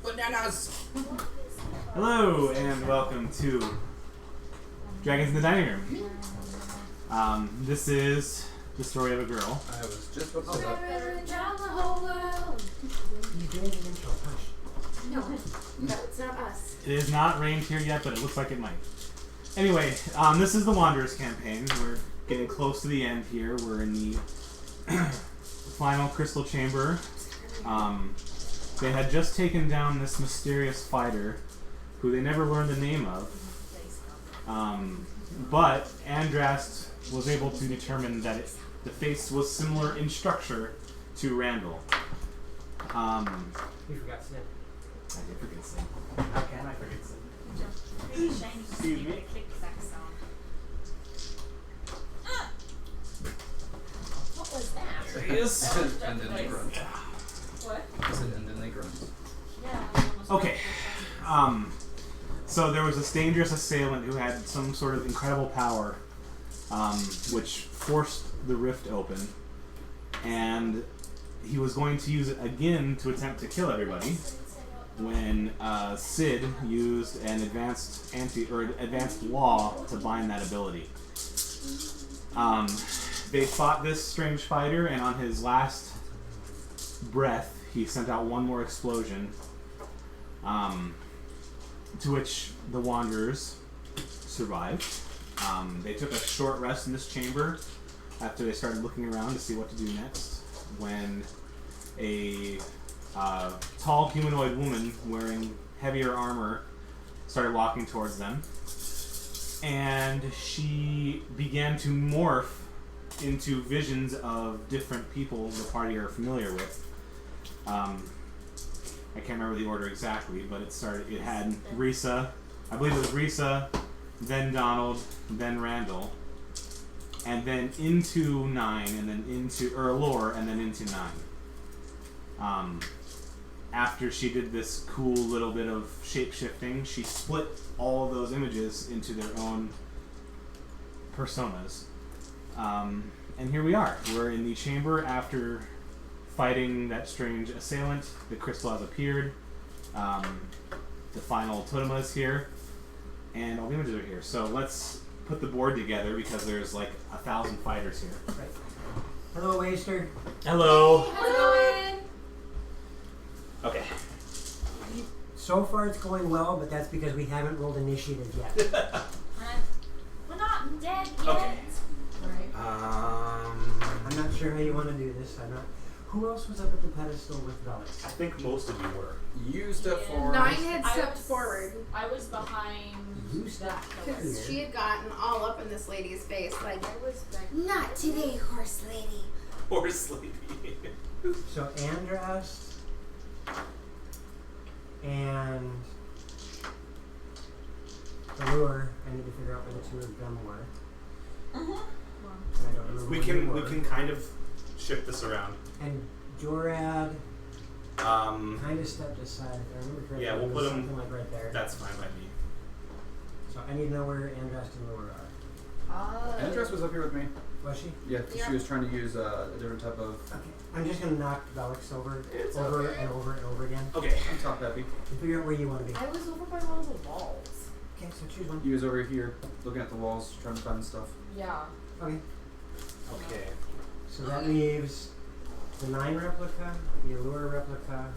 Bananas! Hello, and welcome to Dragons in the Dining Room. This is the story of a girl. I was just about to say that. Around the whole world. You doing the intro? Hush. No, it's not us. It is not rained here yet, but it looks like it might. Anyway, this is the Wanderers campaign. We're getting close to the end here. We're in the final crystal chamber. They had just taken down this mysterious fighter, who they never learned the name of. But Andrast was able to determine that the face was similar in structure to Randall. You forgot Sid. I did forget Sid. How can I forget Sid? Really shiny to see Excuse me? the kickback sound. What was that? There he is. That was And then they definitely- grunt. What? I said, and then they grunt. Yeah. Okay. So there was this dangerous assailant who had some sort of incredible power, which forced the rift open, and he was going to use it again to attempt to kill everybody. When Sid used an advanced advanced law to bind that ability. They fought this strange fighter, and on his last breath, he sent out one more explosion. To which the Wanderers survived. They took a short rest in this chamber after they started looking around to see what to do next, when a tall humanoid woman wearing heavier armor started walking towards them, and she began to morph into visions of different people the party are familiar with. I can't remember the order exactly, but it had Risa, I believe it was Risa, then Donald, then Randall, and then into 9, and then into, or Allure, and then into 9. After she did this cool little bit of shape-shifting, she split all of those images into their own personas. And here we are. We're in the chamber after fighting that strange assailant. The crystal has appeared. The final totem is here. And all the images are here. So let's put the board together because there's like 1,000 fighters here. Right. Hello, Waster. Hello. How's it going? Okay. So far it's going well, but that's because we haven't rolled initiative yet. We're not dead yet. Okay. Right. I'm not sure how you want to do this. I'm not. Who else was up at the pedestal with Velis? I think most of you were. You step Yeah. forward. 9 had I stepped was- forward I was behind You stepped that forward. pillar. because she had gotten all up in this lady's face, like, I was back. not today, horse lady. Or sleepy. So Andrast and Allure. I need to figure out where the two of them were. Mm-hmm. And I don't remember We where they can were. kind of shift this around. And Jorad kind of stepped aside. If I remember correctly. Yeah, we'll it put was him- something like right there. That's fine by me. So I need to know where Andrast and Allure are. Andress was up here with me. Was she? Yeah, 'cause she was trying to use a different type of. Okay. I'm just gonna knock Velix over, It's over okay. and over and over again. Okay. I'm top happy. And figure out where you want to be. I was over by one of the walls. Okay, so choose one. He was over here looking at the walls, trying to find stuff. Yeah. Okay. Okay. So that leaves the 9 replica, the Allure replica,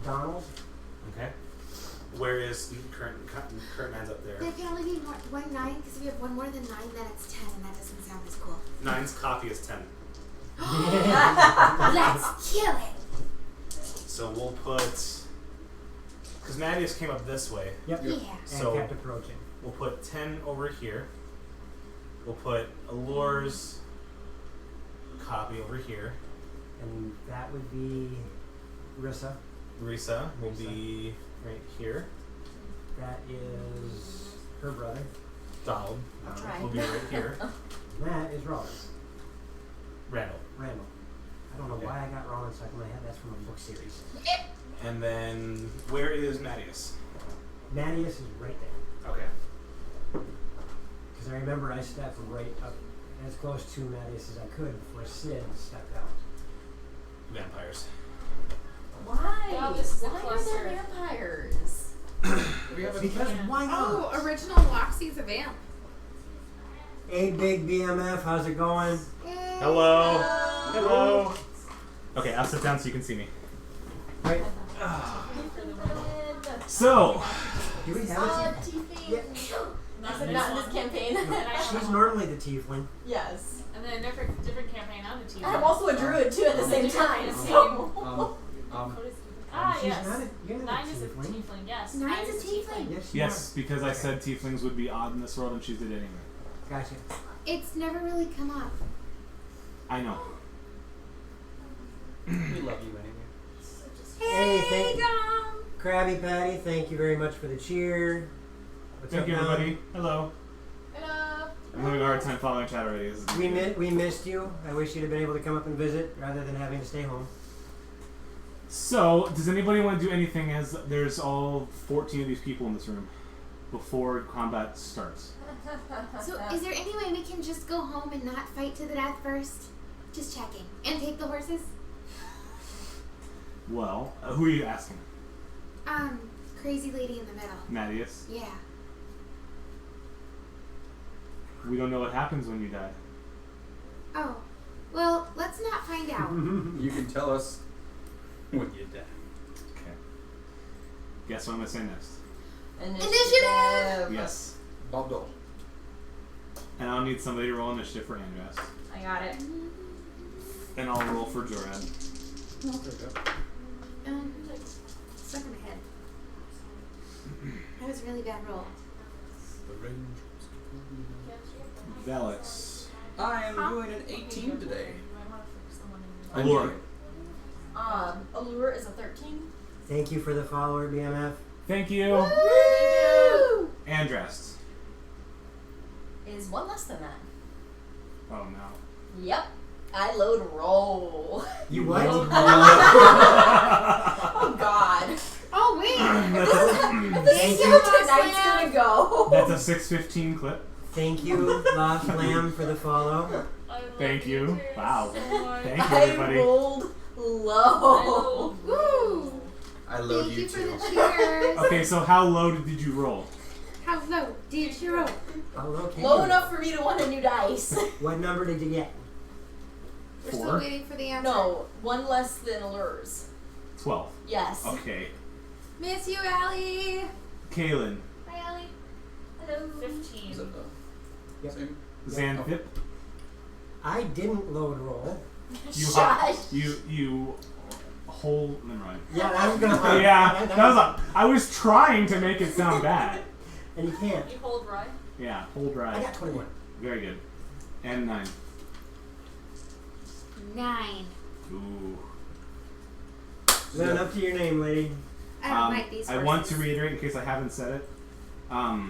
Donald. Okay. Where is current man's up there? There can only be one 9 because if you have one more than 9, then it's 10, and that doesn't sound as cool. 9's copy is 10. Let's kill it! So we'll put, because Madius came up this way, Yep. Yeah. And So- kept approaching. we'll put 10 over here. We'll put Allure's copy over here. And that would be Rissa. Risa will be right here. That is her brother. Donald I'll try. will be right here. And that is Rollins. Randall. Randall. I don't know Okay. why I got Rollins stuck in my head. That's from a book series. And then where is Madius? Madius is right there. Okay. Because I remember I stepped right up as close to Madius as I could before Sid stepped out. Vampires. Why? Well, this is Because why not? Oh, original Loxy's a vamp. Hey, big BMF, how's it going? Hello. Hello. Okay, I'll sit down so you can see me. Right. So, Do we have a team? Yeah. Not Not in this campaign. She's normally the tiefling. Yes. And then a different campaign on the TV. I'm also a druid too at the same time. Different So. Ah, She's yes. not a, you're not 9 a is a tiefling. tiefling, yes. Nine's 9 is a tiefling. Yes, you yes, because I said tieflings would be odd in this world and she did anyway. are. Gotcha. It's never really come up. I know. We love you anyway. Hey, thank Dom. Krabby Patty, thank you very much for the cheer. What's Thank up, you, Dom? everybody. Hello. Hello. I'm having a hard time following chat already. This is We missed you. I wish you'd have been able to come up and visit rather than having to stay home. So, does anybody want to do anything as there's all 14 of these people in this room before combat starts? So, is there any way we can just go home and not fight to the death first? Just checking. And take the horses? Well, who are you asking? Crazy lady in the middle. Mattias? Yeah. We don't know what happens when you die. Oh. Well, let's not find out. You can tell us when you die. Okay. Guess what I'm going to say next? Initiative! Yes. Bob Dole. And I'll need somebody to roll initiative for Andras. I got it. And I'll roll for Jorad. There we go. Stuck in my head. That was a really bad roll. The range. Velix. I am doing an 18 today. Allure. Allure is a 13. Thank you for the follower, BMF. Thank you. Woo! Andras. Is 1 less than that. Oh no. Yep. I load roll. You what? Oh God. Oh, wait! This Thank is you. how tonight's gonna go. That's a 615 clip. Thank you, Lost Lamb, for the follow. Thank you. Wow. Thank you, I everybody. rolled low. Woo! I love Thank you you for too. the cheers. Okay, so how low did you roll? How low did you roll? How low can Low you? enough for me to want a new dice. What number did you get? We're 4? still waiting for the answer. No, 1 less than Allure's. 12. Yes. Okay. Miss you, Allie. Kaylin. Hi, Allie. Hello. 15. Is that the Yep. same? Xanthip. I didn't load roll. You Shush. you hold. Never mind. Yeah, I was gonna. Yeah, that was I was trying to make it sound bad. And you can't. You hold right? Yeah, hold I right. got 21. Very good. And 9. 9. Ooh. Living up to your name, lady. I don't like these I horses. want to reiterate in case I haven't said it. We're all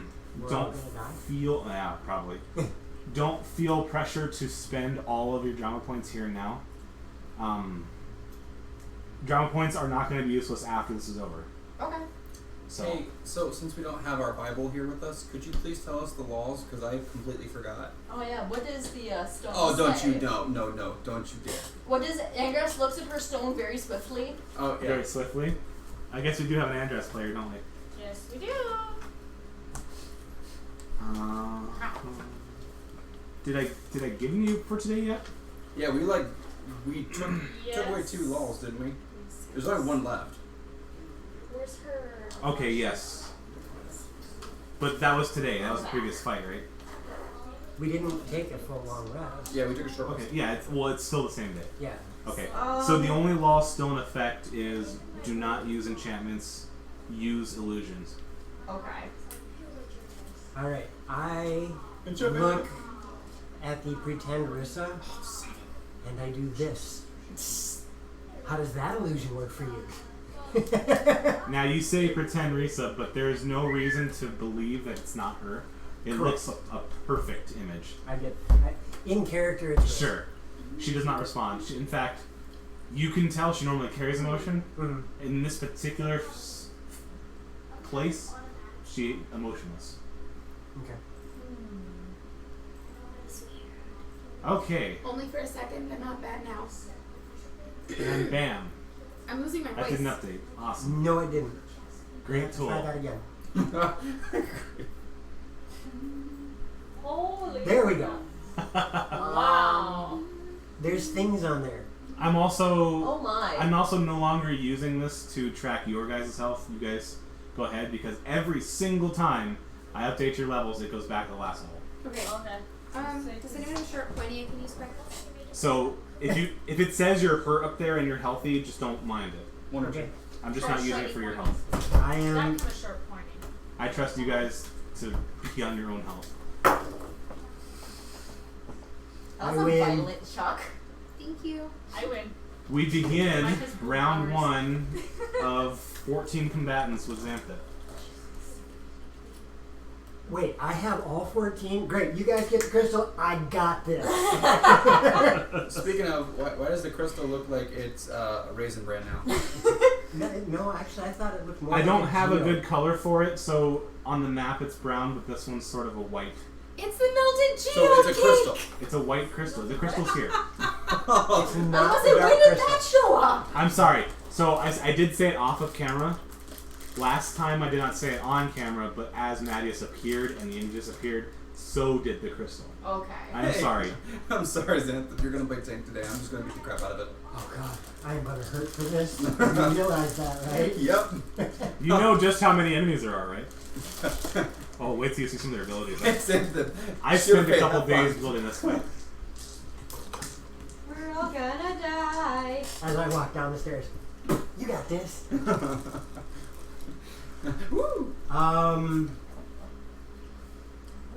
Don't gonna die. feel. Yeah, probably. Don't feel pressure to spend all of your drama points here and now. Drama points are not going to be useless after this is over. Okay. So. Hey, so since we don't have our Bible here with us, could you please tell us the laws? Because I completely forgot. Oh yeah. What does the stone Oh, don't say? you? No, don't you dare. What does Andras looks at her stone very swiftly? Oh, yeah. Very swiftly. I guess we do have an Andras player, don't we? Yes, we do. Did I give you for today yet? Yeah, we took away 2 laws, didn't we? There's only 1 left. Where's her? Okay, yes. But that was today. That was the previous fight, right? We didn't take a full long rest. Yeah, we took a short Okay, rest. yeah. It's still the same day. Yeah. Okay. So the only law still in effect is do not use enchantments, use illusions. Okay. All right. I Enchantment. look at the pretend Rissa, and I do this. How does that illusion work for you? Now you say pretend Risa, but there is no reason to believe that it's not her. It looks a perfect image. In character, it's Rissa. Sure. She does not respond. In fact, you can tell she normally carries emotion. Mhm. In this particular place, she emotionless. Okay. Okay, Only for a second, but not bad now. and bam. I'm losing my That voice. did an update. Awesome. No, it didn't. Great Let's tool. try that again. Holy. There we go. Wow. There's things on there. I'm also Oh my. I'm also no longer using this to track your guys' health. You guys go ahead because every single time I update your levels, it goes back to the last level. Okay. Okay. Does anyone have a sharp pointy I can use quick? So if it says you're hurt up there and you're healthy, just don't mind it. One or Okay. two. I'm just Short, not using it shiny for your points. health. I That am. kind of sharp pointing. I trust you guys to be on your own health. That was I a win. violent shock. Thank you. I win. We begin Mine has blue round flowers. 1 of 14 combatants with Xantha. Wait, I have all 14. Great, you guys get the crystal. I got this. Speaking of, why does the crystal look like it's a Raisin Bran now? No, actually, I thought it looked more. I like don't a have a geo. good color for it, so on the map it's brown, but this one's sort of a white. It's the melted So geode it's a crystal. It's a white crystal. The crystal's here. It's I not was the like, dark when did crystal. that show up? I'm sorry. So I did say it off of camera. Last time I did not say it on camera, but as Mattias appeared and the images appeared, so did the crystal. Okay. I'm sorry. I'm sorry, Xanth. You're gonna play tank today. I'm just gonna beat the crap out of it. Oh god, I am gonna hurt for this. You realize that, right? Yep. You know just how many enemies there are, right? Oh, wait till you see some of their abilities. Xanth. I spent a couple days building this fight. We're all gonna die. As I walk down the stairs. You got this. Woo!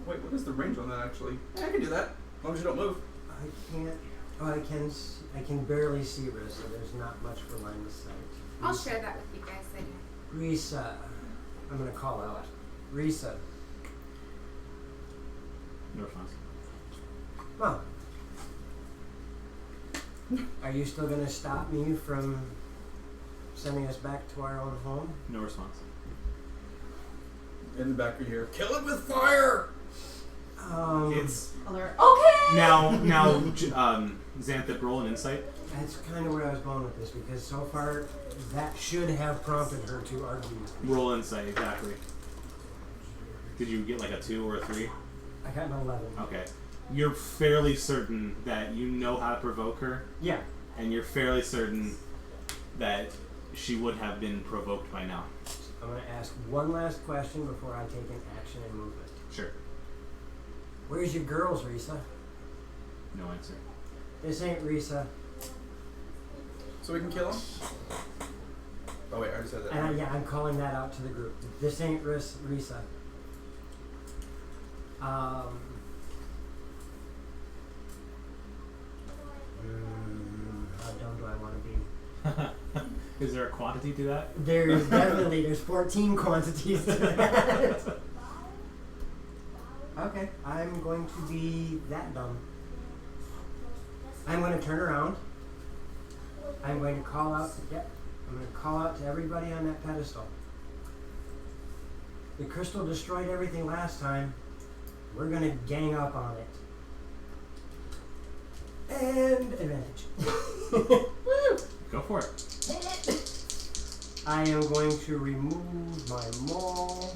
Wait, what is the range on that actually? Yeah, I can do that. As long as you don't move. I can't. Oh, I can barely see Risa, so there's not much for line of sight. I'll share that with you guys later. Risa. I'm gonna call out. Risa. No response. Well. Are you still gonna stop me from sending us back to our own home? No response. In the back of here. Kill it with fire! It's Alert. Okay. now Xantha, roll an insight. That's kind of where I was going with this because so far that should have prompted her to argue. Roll insight, exactly. Did you get like a 2 or a 3? I got an 11. Okay. You're fairly certain that you know how to provoke her, Yeah. and you're fairly certain that she would have been provoked by now. I'm gonna ask one last question before I take an action and movement. Sure. Where's your girls, Risa? No answer. This ain't Risa. So we can kill him? Oh wait, I already said that. And I'm calling that out to the group. This ain't Risa. How dumb do I want to be? Is there a quantity to that? There's 14 quantities to that. Okay, I'm going to be that dumb. I'm going to turn around. I'm going to call out. Yep. I'm going to call out to everybody on that pedestal. The crystal destroyed everything last time. We're going to gang up on it. And advantage. Go for it. I am going to remove my maul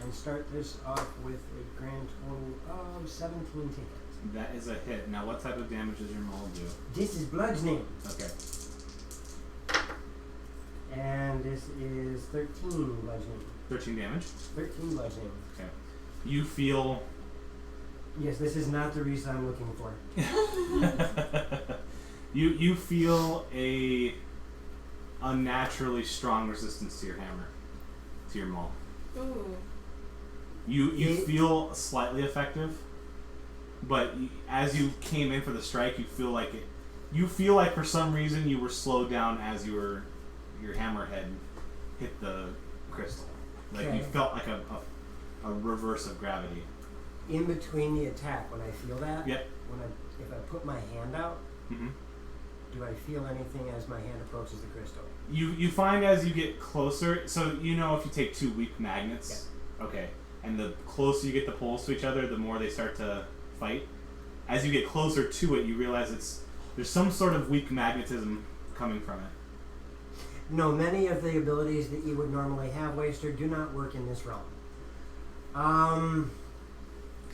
and start this off with a grand total of 17 tickets. That is a hit. Now, what type of damage does your maul do? This is bludgeoning, Okay. and this is 13 bludgeoning. 13 damage. 13 bludgeoning. Okay. You feel Yes, this is not the reason I'm looking for. you feel a unnaturally strong resistance to your hammer, to your maul. Ooh. You feel slightly effective, but as you came in for the strike, you feel like it. You feel like for some reason you were slowed down as your hammerhead hit the crystal. Like you Okay. felt like a reverse of gravity. In between the attack, when I feel that, Yep. if I put my hand out, Mm-hmm. do I feel anything as my hand approaches the crystal? You find as you get closer, so you know if you take two weak magnets, okay, and the closer you get the poles to each other, the more they start to fight. As you get closer to it, you realize there's some sort of weak magnetism coming from it. No, many of the abilities that you would normally have, Waster, do not work in this realm.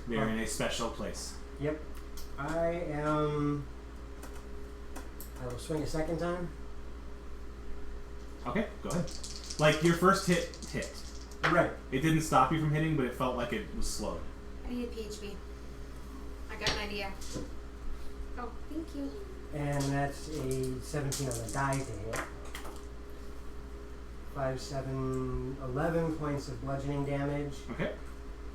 They're in a special place. Yep. I will swing a second time. Okay, go ahead. Like, your first hit. Right. It didn't stop you from hitting, but it felt like it was slowed. I need a PHB. I got an idea. Oh, thank you. And that's a 17 on the die to hit. 5, 7, 11 points of bludgeoning damage. Okay.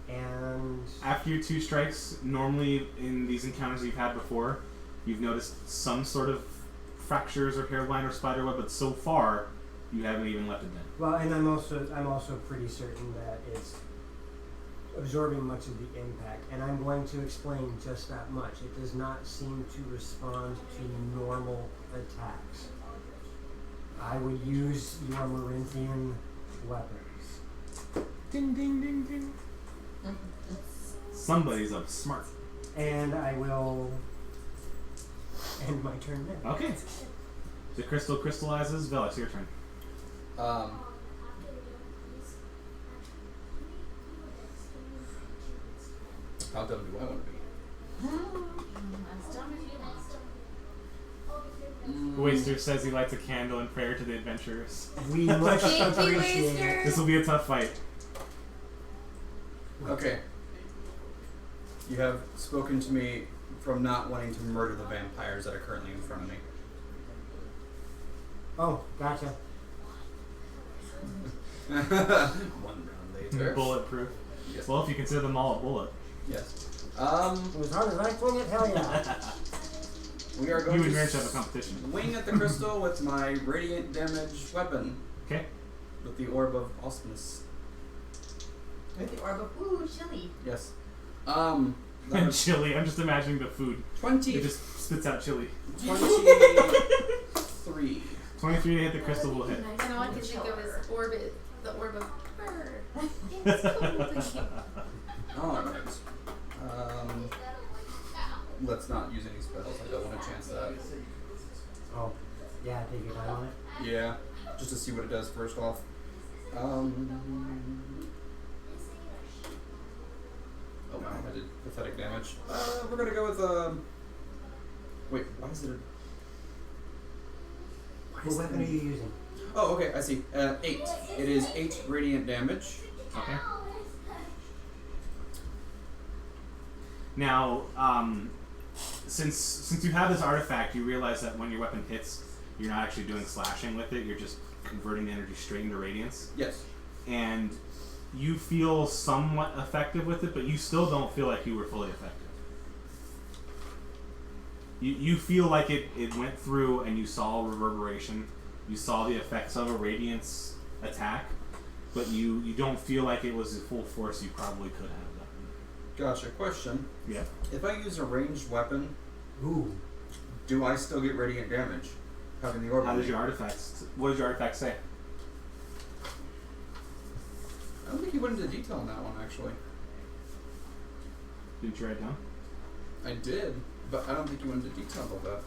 And After your 2 strikes, normally in these encounters you've had before, you've noticed some sort of fractures or hairline or spiderweb, but so far you haven't even left it dead. well, and I'm also pretty certain that it's absorbing much of the impact, and I'm going to explain just that much. It does not seem to respond to normal attacks. I would use your Marinthian weapons. Ding, ding, ding, ding. Somebody's up smart. And I will end my turn there. Okay. The crystal crystallizes. Velox, your turn. How dumb do I want to be? As dumb as you want. Waster says he lights a candle in prayer to the adventurers. We much Thank you, appreciate it. Waster. This will be a tough fight. Okay. You have spoken to me from not wanting to murder the vampires that are currently in front of me. Oh, gotcha. 1 round later. Bulletproof. Yes. Well, if you consider them all a bullet. Yes. As hard as I swing it, hell yeah. We are You going and to Mirch have a competition. wing at the crystal with my radiant damage weapon Okay. with the orb of awesomeness. With the orb of ooh, chili. Yes. And chili. I'm just imagining the food. 20. It just spits out chili. 23. 23 to hit the crystal will hit. And all I can think of is the orb of her. Alright. Let's not use any spells. I don't want to chance that. Oh, yeah, take your time on it. Yeah. Just to see what it does first off. Oh wow, I did pathetic damage. We're gonna go with wait, why is it What weapon are you using? Oh, okay, I see. 8. It is 8 radiant damage. Okay. Now, since you have this artifact, you realize that when your weapon hits, you're not actually doing slashing with it. You're just converting the energy straight into radiance. Yes. And you feel somewhat effective with it, but you still don't feel like you were fully effective. You feel like it went through and you saw reverberation. You saw the effects of a radiance attack, but you don't feel like it was the full force you probably could have done. Gotcha. Question. Yeah. If I use a ranged weapon, Ooh. do I still get radiant damage? Having the orb How on does me? your artifacts? What does your artifact say? I don't think you went into detail on that one, actually. Didn't you write it down? I did, but I don't think you went into detail about that.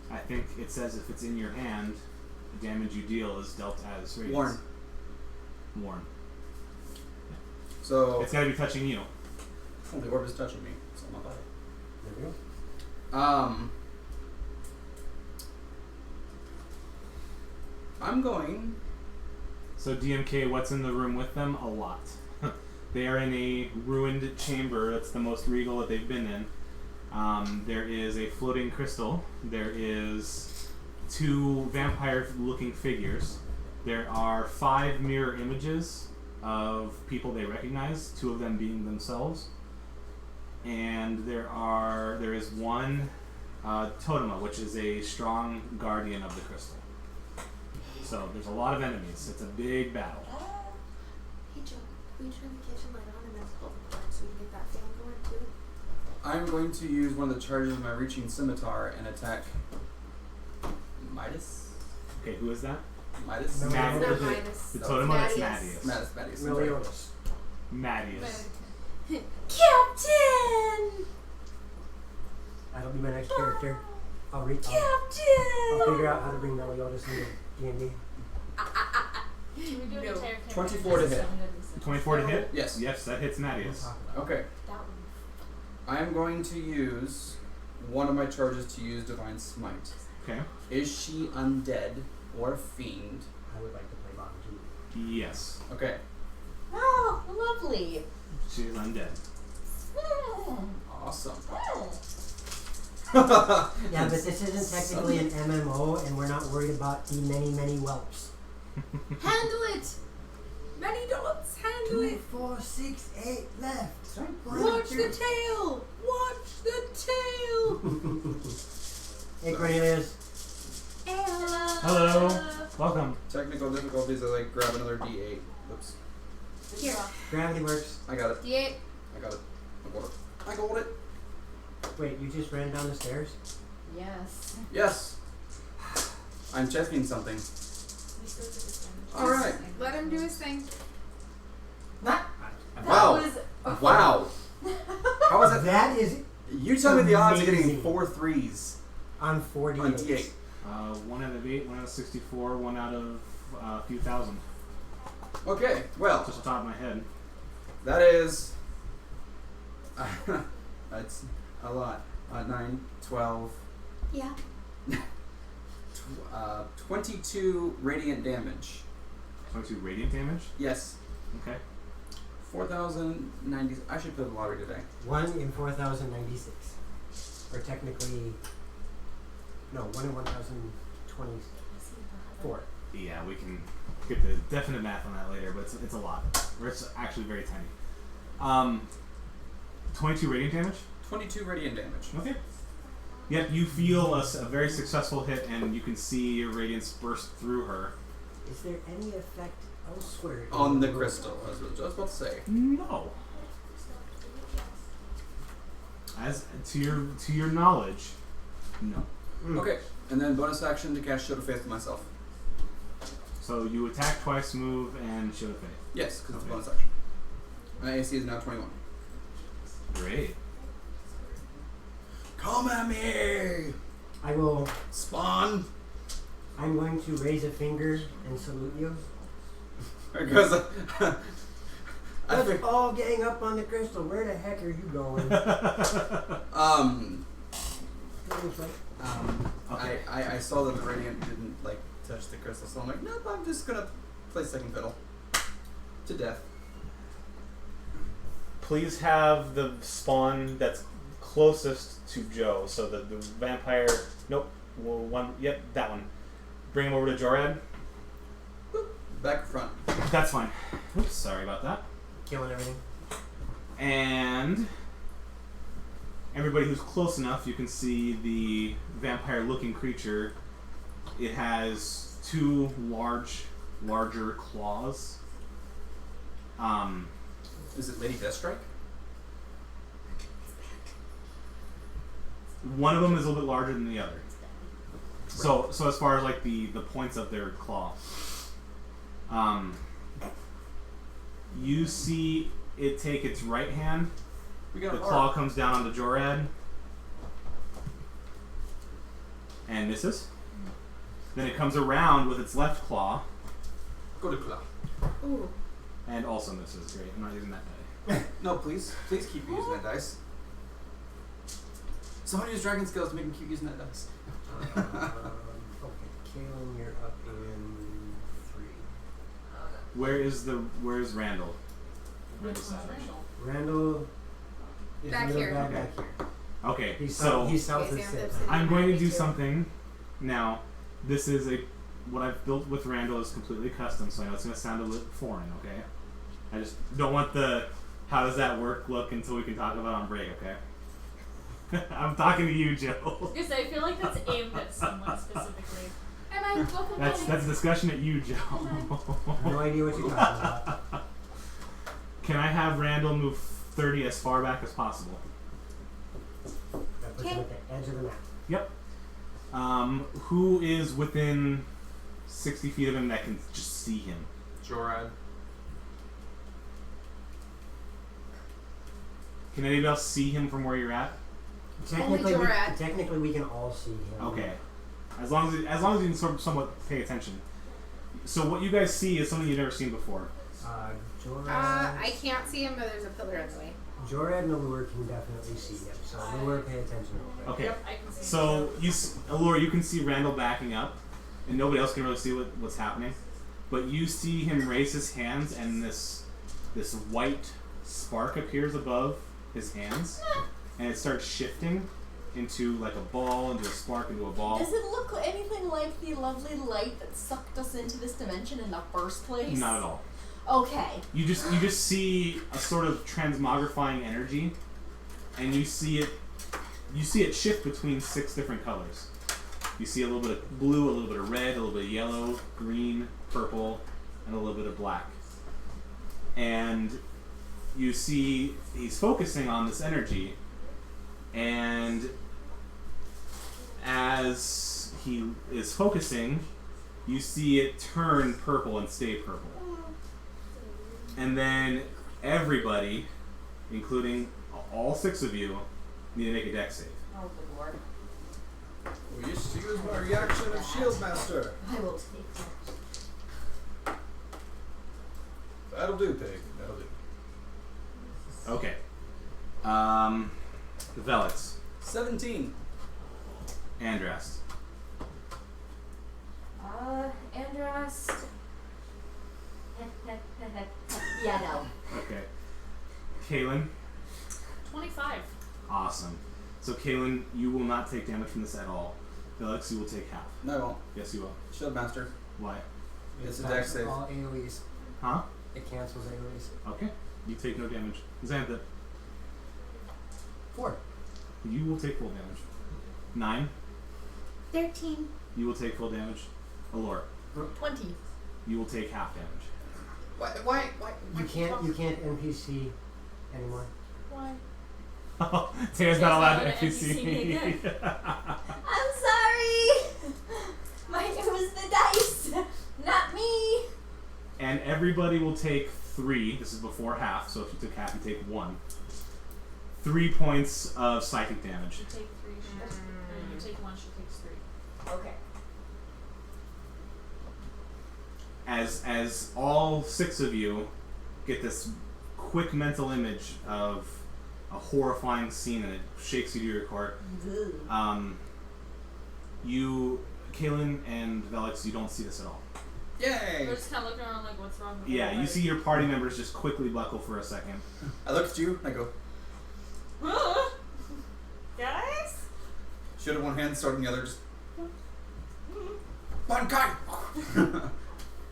I think it says if it's in your hand, the damage you deal is dealt as radiance. Warren. Warren. So, It's got to be touching you. oh, the orb is touching me, so I'm not bad. There we go. I'm going. So DMK, what's in the room with them? A lot. They are in a ruined chamber. That's the most regal that they've been in. There is a floating crystal. There is 2 vampire-looking figures. There are 5 mirror images of people they recognize, 2 of them being themselves. And there is 1 totema, which is a strong guardian of the crystal. So there's a lot of enemies. It's a big battle. Hey Joe, will you turn the kitchen light on and then pull the plug so we can get that fan going too? I'm going to use one of the charges of my reaching scimitar and attack Midas. Okay, who is that? Midas. No, Mad- no, Not the- minus. The totema, that's Thaddeus. Madius. Midas. Meliodas. Madius. Captain! That'll be my next character. I'll figure out how to bring Meliodas into D&D. Can we do No. an entire campaign? 24 to hit. 24 to hit? Yes. Yes, that hits We'll Nadius. talk about Okay. That one. I am going to use one of my charges to use Divine Smite. Okay. Is she undead or a fiend? I would like to play bottom two. Yes. Okay. Oh, lovely. She is undead. Awesome. Yeah, but this isn't technically an MMO, and we're not worried about the many whelps. Handle it! Many dollops, handle it! 4, 6, 8 left. Watch the tail! Watch the tail! Hey, Cornelius. Hello. Welcome. Technical difficulties as I grab another D8. Oops. Here. Gravity works. I got it. D8. I got it. I got it. Wait, you just ran down the stairs? Yes. Yes. I'm checking something. Alright. Let him do his thing. That Wow. was Wow. How is that? That is You tell me the odds of getting Amazing. 4 threes on 40. on D8. 1 out of 8, 1 out of 64, 1 out of a few thousand. Okay, well, Just off the top of my head. that is. That's a lot. 9, 12, Yeah. 22 radiant damage. 22 radiant damage. Yes. Okay. 4,090. I should play the lottery today. 1 in 4,096. Or technically, no, 1 in 1,024. Yeah, we can get the definite math on that later, but it's a lot. Or it's actually very tiny. 22 radiant damage? 22 radiant damage. Okay. Yep, you feel a very successful hit, and you can see your radiance burst through her. Is there any effect elsewhere? in On the room? crystal, I was about to say. No. As to your knowledge, no. Mm. Okay, and then bonus action to cast Shield of Faith to myself. So you attack twice, move, and Shield of Faith. Yes, because it's a Okay. bonus action. My AC is now 21. Great. Come at me! I will. Spawn! I'm going to raise a finger and salute you. Because I Let's think, all gang up on the crystal. Where the heck are you going? Okay. I saw that the radiant didn't like touch the crystal, so I'm like, nope, I'm just gonna play second fiddle to death. Please have the spawn that's closest to Joe, so that the vampire. Nope. Well, one. Yep, that one. Bring him over to Jorad. Back or front. That's fine. Oops, sorry about that. Killing everything. And everybody who's close enough, you can see the vampire-looking creature. It has 2 larger claws. Is it Lady Deathstrike? One of them is a little bit larger than the other. So as far as like the points of their claw, you see it take its right hand. We got The an claw arc. comes down onto Jorad and misses. Then it comes around with its left claw Go to claw. Ooh. and also misses. Great, I'm not using that die. No, please keep using that dice. Someone use dragon skills to make him keep using that dice. Okay, Kaylin, you're up in 3. Where's Randall? Which one's Randall is Back a little here. guy back here. Okay, He's so he's south Okay, of so I'm Sid. up I'm going to Me do too. something now. This is what I've built with Randall is completely custom, so I know it's going to sound a little foreign, okay? I just don't want the how does that work look until we can talk about it on break, okay? I'm talking to you, Joe. I was gonna say, I feel like that's aimed at someone specifically. And I go for That's a discussion at you, Joe. No idea what you're talking about. Can I have Randall move 30 as far back as possible? That puts him at the edge of the map. Yep. Who is within 60 feet of him that can just see him? Jorad. Can anybody else see him from where you're at? Jorad. Technically, we can all see him. Okay. As long as you can somewhat pay attention. So what you guys see is something you've never seen before. Jorad. I can't see him, but there's a pillar in the way. Jorad and Allure can definitely see him. So Allure, pay attention real quick. Okay. Yep, I can see. So Allure, you can see Randall backing up, and nobody else can really see what's happening. But you see him raise his hands, and this white spark appears above his hands, and it starts shifting into like a ball, into a spark, into a ball. Does it look anything like the lovely light that sucked us into this dimension in the first place? Not at all. Okay. You just see a sort of transmogrifying energy, and you see it shift between 6 different colors. You see a little bit of blue, a little bit of red, a little bit of yellow, green, purple, and a little bit of black. And you see he's focusing on this energy, and as he is focusing, you see it turn purple and stay purple. And then everybody, including all 6 of you, need to make a dex save. Oh, good lord. Wish to use my reaction of Shield Master. I will take that. That'll do, pig. That'll do. Okay. Velix, 17. Andras, Andros. Yeah, no. okay. Kaylin, 25. awesome. So Kaylin, you will not take damage from this at all. Velix, you will take half. No, I won't. Yes, you will. Shield Master. Why? It's a It dex save. all AoEs. Huh? It cancels AoEs. Okay. You take no damage. Xantha, 4. you will take full damage. 9, 13. you will take full damage. Allure, 20. you will take half damage. Why? You can't NPC anymore. Why? Tara's not allowed to Not allowed to NPC me NPC. I'm sorry! Mine was the dice, not me! And everybody will take 3. This is before half, so if you took half, you take 1. 3 points of psychic damage. You take 3, you take 1, she takes 3. Okay. As all 6 of you get this quick mental image of a horrifying scene, and it shakes you to your core. You, Kaylin and Velix, you don't see this at all. Yay! We're just kind of looking around like, what's wrong with Yeah, you everybody? see your party members just quickly buckle for a second. I look at you and I go, Guys? shoot at one hand, sword in the other, just. One guy!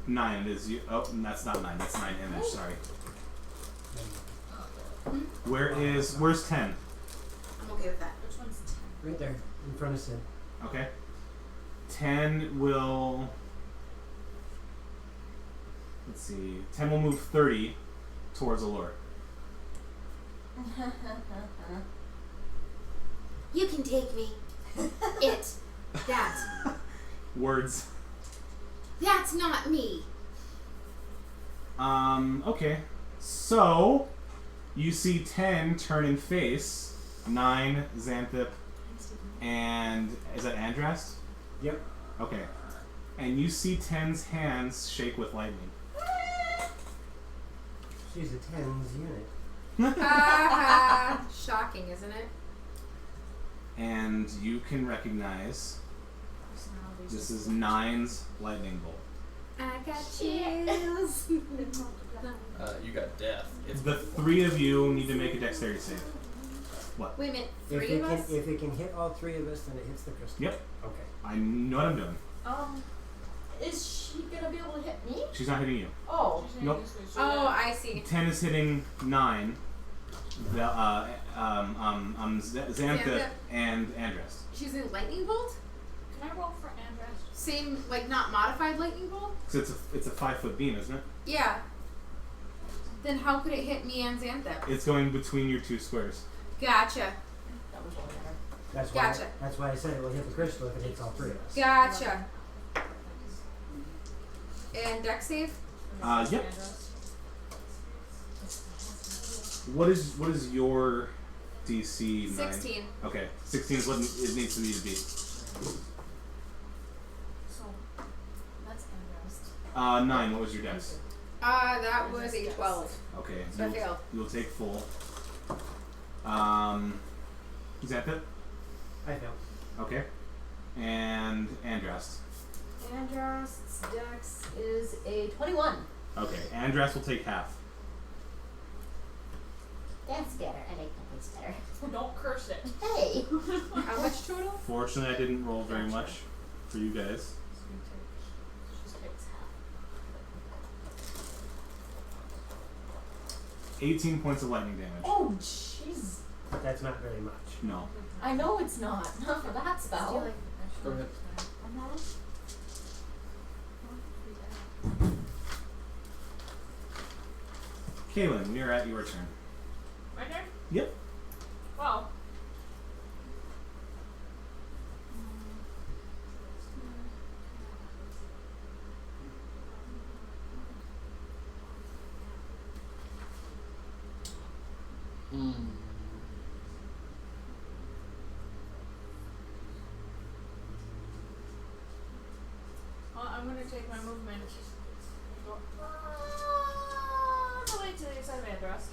9 is you. Oh, that's not 9. That's 9 image. Sorry. Where's 10? I'm okay with that. Which one's 10? Right there, in front of Sid. Okay. 10 will. Let's see. 10 will move 30 towards Allure. You can take me. That. Words. That's not me. Okay. So, you see 10 turn and face 9, Xanthip, and is that Andras? Yep. Okay. And you see 10's hands shake with lightning. She's a 10's unit. Shocking, isn't it? And you can recognize this is 9's lightning bolt. I got chills. You got death. It's The 3 of you need to make a dexterity save. What? Wait a minute, If 3 it of can, us? if it can hit all 3 of us, then it hits the crystal. Yep. Okay. I know what I'm doing. Is she gonna be able to hit me? She's not hitting you. Oh. Nope. Oh, I see. 10 is hitting 9. Xanthip and Andras. She's in lightning bolt? Can I roll for Andras? Same, like, not modified lightning bolt? So it's a 5-foot beam, isn't it? Yeah. Then how could it hit me and Xanthip? It's going between your 2 squares. Gotcha. That was really better. Gotcha. That's why I said it will hit the crystal if it hits all 3 of us. Gotcha. And dex save? Yep. What is your DC 9. 16. Okay, 16 is what it needs to be to beat. So that's Andros. 9. What was your dex? That was a 12. Okay, So I failed. you'll take full. Xanthip? I failed. Okay. And Andras. Andrast's dex is a 21. Okay, Andras will take half. That's better. I like that it's better. Don't curse it. Hey! How much total? Fortunately, I didn't roll very much for you guys. So you take, she just takes half. 18 points of lightning damage. Oh, jeez. That's not very much. No. I know it's not. Not for that spell. Stealing. Go ahead. I'm not. Kaylin, you're at your turn. Right there? Yep. Well. Well, I'm gonna take my movement and go all the way to the other side of Andros.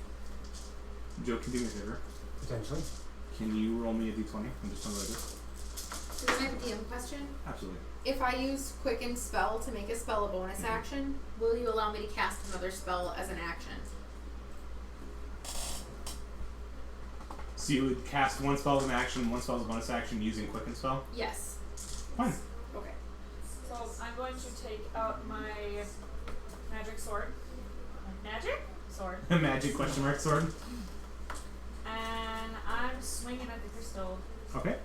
Joe, can you do me a favor? Potentially. Can you roll me a d20 and just tell me what it is? So then I have a DM question. Absolutely. If I use Quicken Spell to make a spell a bonus action, will you allow me to cast another spell as an action? So you would cast one spell as an action, one spell as a bonus action using Quicken Spell? Yes. Fine. Okay. So I'm going to take out my magic sword. Magic sword. Magic question mark sword. And I'm swinging at the crystal. Okay.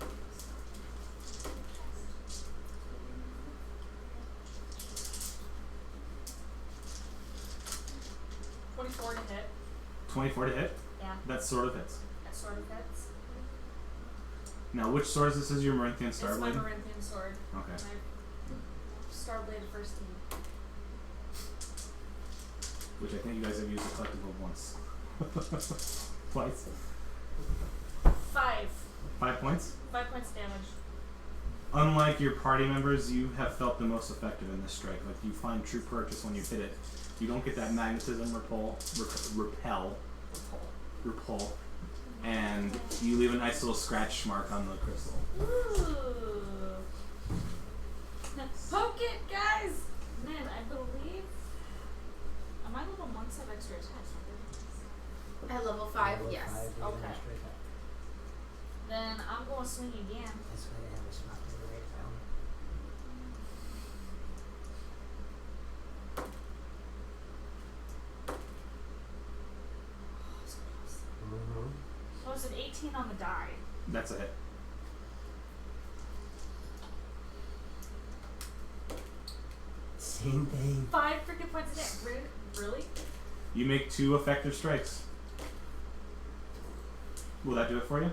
.24 to hit. 24 to hit. Yeah, That sort of hits. that sort of hits. Now, which sword is this? Is your Marinthian It's my Starblade? Marinthian sword. Okay. My Starblade first team. Which I think you guys have used a collective of once. Twice. 5. 5 points. 5 points damage. Unlike your party members, you have felt the most effective in this strike. Like, you find true purchase when you hit it. You don't get that magnetism repel, and you leave a nice little scratch mark on the crystal. Ooh. Poke it, guys! Man, I believe. Am I level 1 have extra attacks? At level 5, Level yes. 5, you get an Okay. extra attack. Then I'm going to swing again. That's why they have a spot in the right down. Mm-hmm. So it's an 18 on the die. That's a hit. Same thing. 5 freaking points of damage. Really? You make 2 effective strikes. Will that do it for you?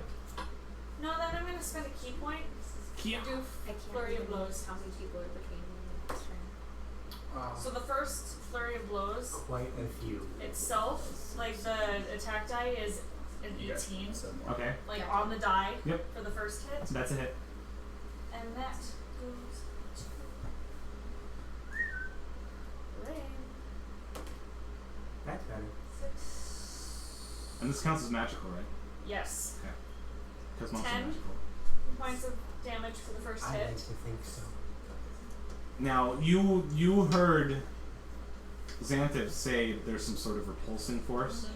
No, then I'm going to spend a key point. Yeah. Do I can't flurry of even blows. how many people are between me and this turn. So the first flurry of blows Quite a few. itself, like the attack die is an You guys 18, said more. Okay. like Gotcha. on the die Yep. for the first hit, That's a hit. and that goes to Ray. That's better. 6 And this counts as magical, right? Yes, Because monsters are 10. magical. points of damage for the first I hit. like to think so. Now, you heard Xanthip say that there's some sort of repulsing force,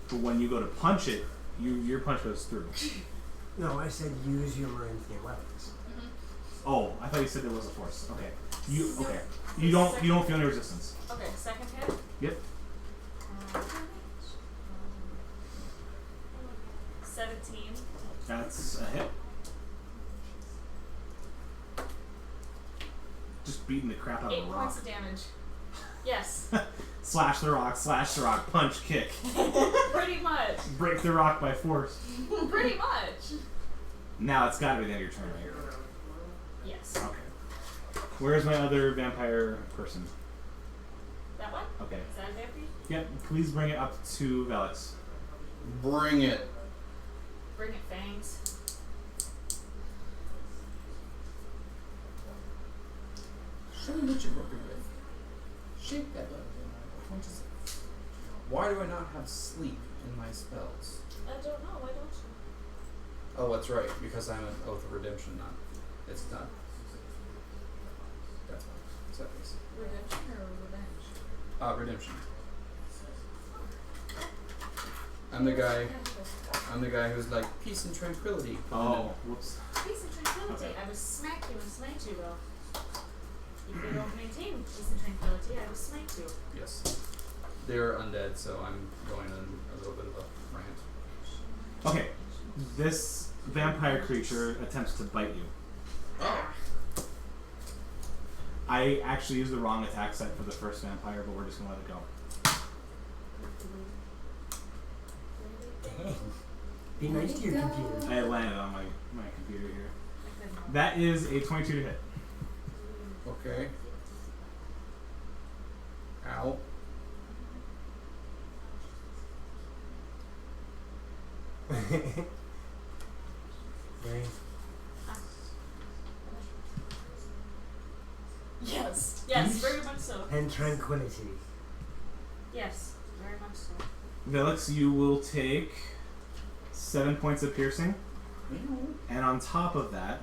but when you go to punch it, your punch goes through. No, I said use your Marinthian weapons. Oh, I thought you said there was a force. Okay. Okay. You don't feel any resistance. Okay, second hit. Yep. 17. That's a hit. Just beating the crap out 8 of a rock. points of damage. Yes, Slash the rock, punch, kick. pretty much. Break the rock by force. Pretty much. Now it's gotta be the end of your turn, right? Yes. Okay. Where's my other vampire person? That one? Okay. Is that a vampire? Yep, please bring it up to Velix. Bring it. bring it fangs. Show me what you're working with. Shake that button. What is it? Why do I not have sleep in my spells? I don't know. Why don't you? Oh, that's right. Because I'm an Oath of Redemption. Not. It's not. That's fine. So that is. Redemption or revenge? Redemption. I'm the guy who's like peace and tranquility. Oh, whoops. Peace and tranquility. Okay. I will smack you and smite you, though. If you don't maintain peace and tranquility, I will smite you. Yes. They're undead, so I'm going on a little bit of a rant. Okay, this vampire creature attempts to bite you. Oh. I actually used the wrong attack set for the first vampire, but we're just gonna let it go. Dang. Be nice to your computer. I landed on my computer here. That is a 22 to hit. Okay. Ow. Right. Yes. Yes, Peace very much so. and tranquility. Yes, very much so. Velix, you will take 7 points of piercing, and on top of that,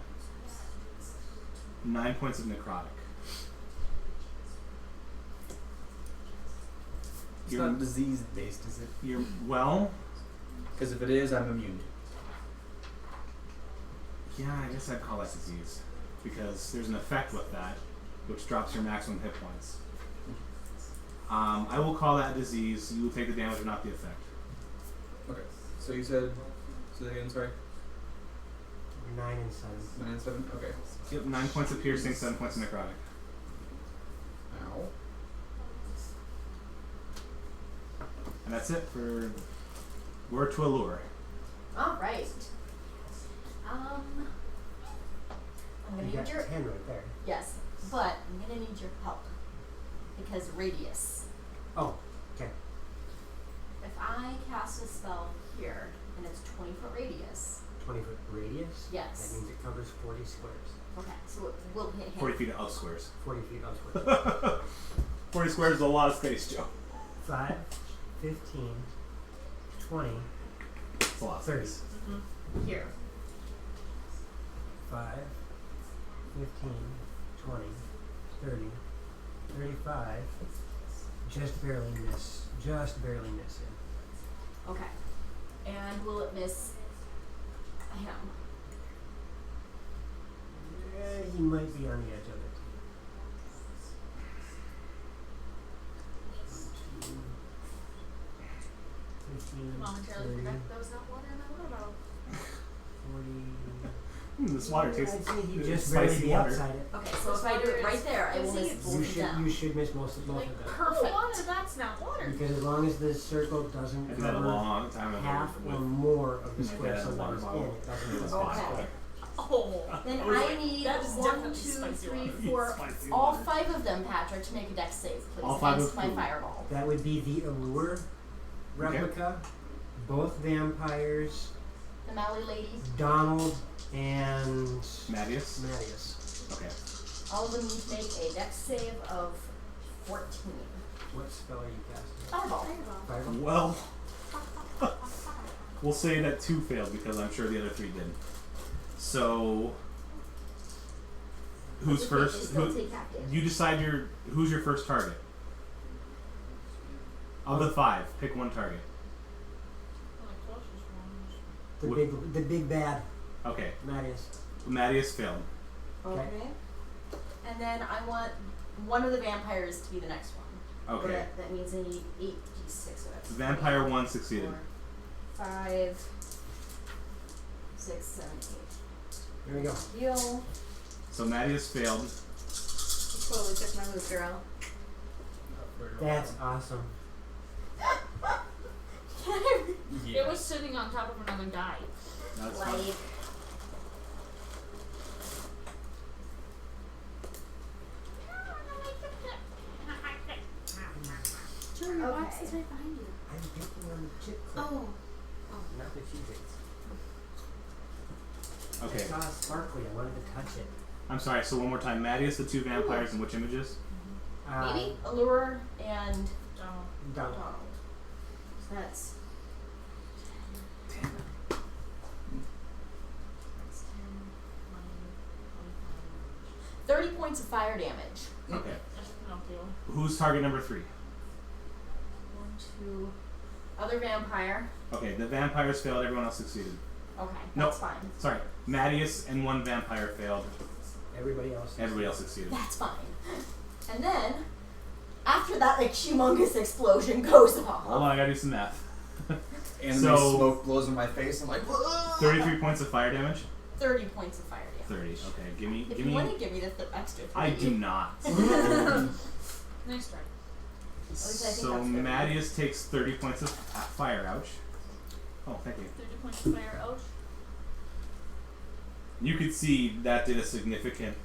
9 points of necrotic. It's not disease based, is it? You're well. Because if it is, I'm immune. Yeah, I guess I'd call that disease because there's an effect with that, which drops your maximum hit points. I will call that a disease. You will take the damage, but not the effect. Okay. So you said. Say that again. Sorry. 9 and 7. 9 and 7. Okay. Yep, 9 points of piercing, 7 points of necrotic. Ow. And that's it for Word to Allure. All right. I'm gonna You need got your 10 right there. yes, but I'm gonna need your help because radius. Oh, okay. If I cast a spell here and it's 20-foot radius, 20-foot radius? yes. That means it covers 40 squares. Okay, so it will hit him. 40 feet of squares. 40 feet of squares. 40 squares is a lot of space, Joe. 5, 15, 20, It's a lot of 30. space. Here. 5, 15, 20, 30, 35. Just barely miss. Just barely miss him. Okay. And will it miss him? He might be on the edge of it. 15, Momentarily 30, forgot there was not water in my water bottle. 40. This water I'd tastes say he'd it's just barely spicy be water. outside it. Okay, so if I do it right there, I will miss both of them. You should miss most of them. Perfect. Oh, water, that's not water. Because as long as the circle doesn't I've had a cover long time ago half or with more of the my square dad's water somebody's in, bottle. it doesn't It was cover. hot. Okay. Oh. Then I need that is 1, definitely 2, spicy 3, water. 4, Spicy all water. 5 of them, Patrick, to make a dex save, please. All 5 against of my who? fireball. That would be the Allure replica, both vampires, The Mally ladies. Donald and Mattias? Mattias. Okay. All of them need to make a dex save of 14. What spell are you casting? Fireball. Fireball? Well, we'll say that 2 failed because I'm sure the other 3 didn't. So, who's Okay, they first? still take half damage. You decide who's your first target. Of the 5, pick one target. The big bad, Okay, Mattias. Mattias failed. Okay. And then I want one of the vampires to be the next one. Okay. That means I need 8d6 of it. Vampire 1 succeeded. 4, 5, 6, 7, 8. There we go. Deal. So Mattias failed. You totally took my move, girl. That's awesome. It was sitting on top of another guy. That's fine. Like, Joe, your Okay. box is right behind you. I'm picking on the chip clip. Oh. Not the cheese Okay. I saw it sparkly. I wanted to touch it. I'm sorry, so one more time. Mattias, the two vampires, and which images? Maybe? Allure and Donald. Donald. Donald. So that's 10. that's 10, 20, 30 points of fire damage. Okay. No deal. Who's target number 3? 1, 2. Other vampire. Okay, the vampires failed, everyone else succeeded. Okay, Nope. that's fine. Sorry, Mattias and one vampire failed. Everybody else. Everybody else succeeded. That's fine. And then, after that, like, humongous explosion goes off. Hold on, I gotta do some math. And So- the smoke blows in my face. I'm like, 33 points of fire damage? 30 points of fire damage. 30, okay. Give If me. you want to give me the extra 3. I do not. Nice try. least I think So that's good. Mattias takes 30 points of fire, ouch. Oh, thank you. 30 points of fire, ouch. You could see that did a significant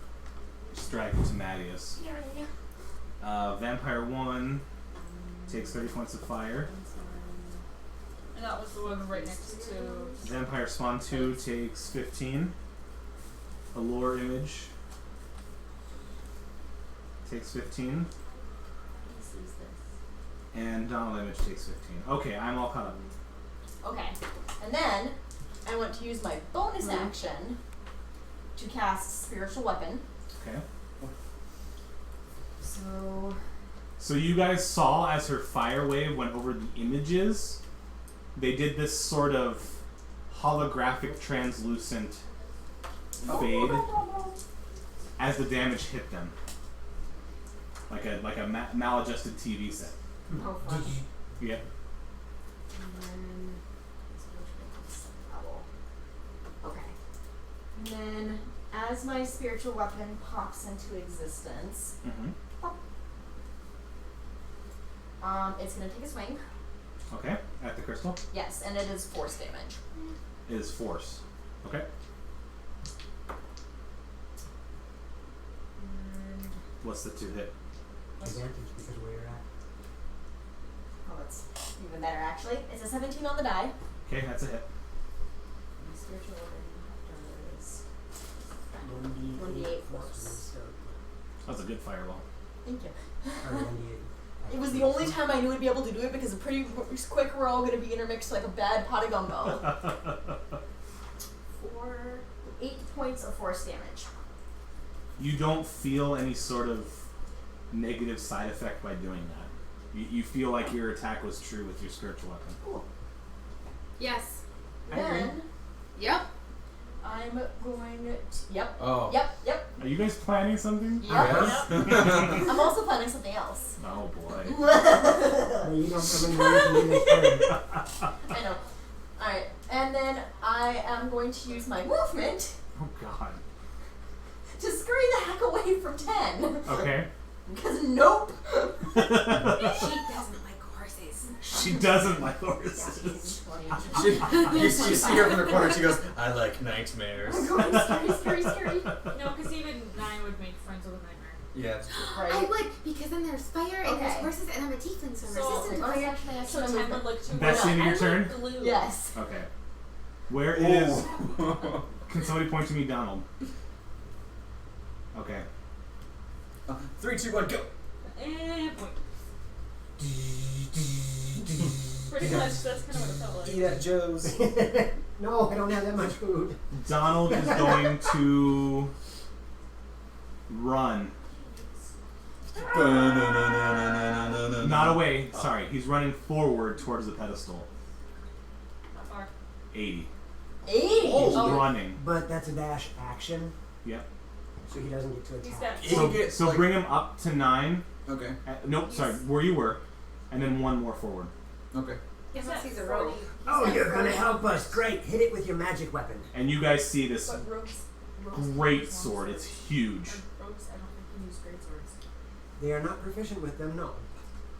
strike to Mattias. Vampire 1 takes 30 points of fire. And that was the one right next to. Vampire Spawn 2 takes 15. Allure Image takes 15. And Donald Image takes 15. Okay, I'm all caught up. Okay. And then, I want to use my bonus action to cast Spiritual Weapon. Okay. So, You guys saw as her fire wave went over the images, they did this sort of holographic translucent fade as the damage hit them. Like a maladjusted TV set. oh, fun. Yeah. And then, okay. And then, as my spiritual weapon pops into existence, Mm-hmm. it's gonna take a swing. Okay. At the crystal. Yes, and it is force damage. It is force. Okay. And, What's the 2 hit? Advantage because of where you're at. oh, that's even better actually. It's a 17 on the die. Okay, that's a hit. My spiritual weapon does 1d8 1d8 plus force. wisdom. That's a good fireball. Thank you. Or 1d8. It was the only time I knew I'd be able to do it because a pretty quick we're all going to be intermixed like a bad pot of gumbo. 8 points of force damage. You don't feel any sort of negative side effect by doing that. You feel like your attack was true with your spiritual weapon. Cool. Yes. I agree. Then Yep. I'm going to. Yep. oh. Yep. Are you guys planning something? Yep. Yes. I'm also planning something else. Oh boy. No, you don't have any way to do this turn. I know. Alright, and then I am going to use my movement Oh god. to scurry the heck away from 10. Okay. Because nope. She doesn't like horses. She doesn't like horses. You see her from the corner. She goes, "I like nightmares." I'm going scary. No, because even 9 would make friends with a nightmare. Yeah. I Right. would, because then there's fire and there's Okay. horses and I'm a tiefling, so I'm So, resistant to Bonus fire. action, I So actually 10 would look too That's the end of your turn? Glue. Yes. Okay. Where is? Oh. Can somebody point to me, Donald? Okay. 3, 2, 1, go. And point. Pretty much, that's kind of what it felt like. Eat at Joe's. No, I don't have that much food. Donald is going to run. Not away. Sorry, he's running forward towards the pedestal. Not far. 80. 80. He's Oh. running. But that's a dash action, Yep. so he doesn't get to He's attack. got. He So, gets, so like- bring him up to 9. Okay. Nope, sorry, where you were, and then 1 more forward. Okay. He's Unless got he's a 40. rogue. Oh, you're gonna help us! Great! Hit it with your magic weapon. And you guys see this But rogues great sword. It's huge. Rogues, I don't think can use great swords. They are not proficient with them, no.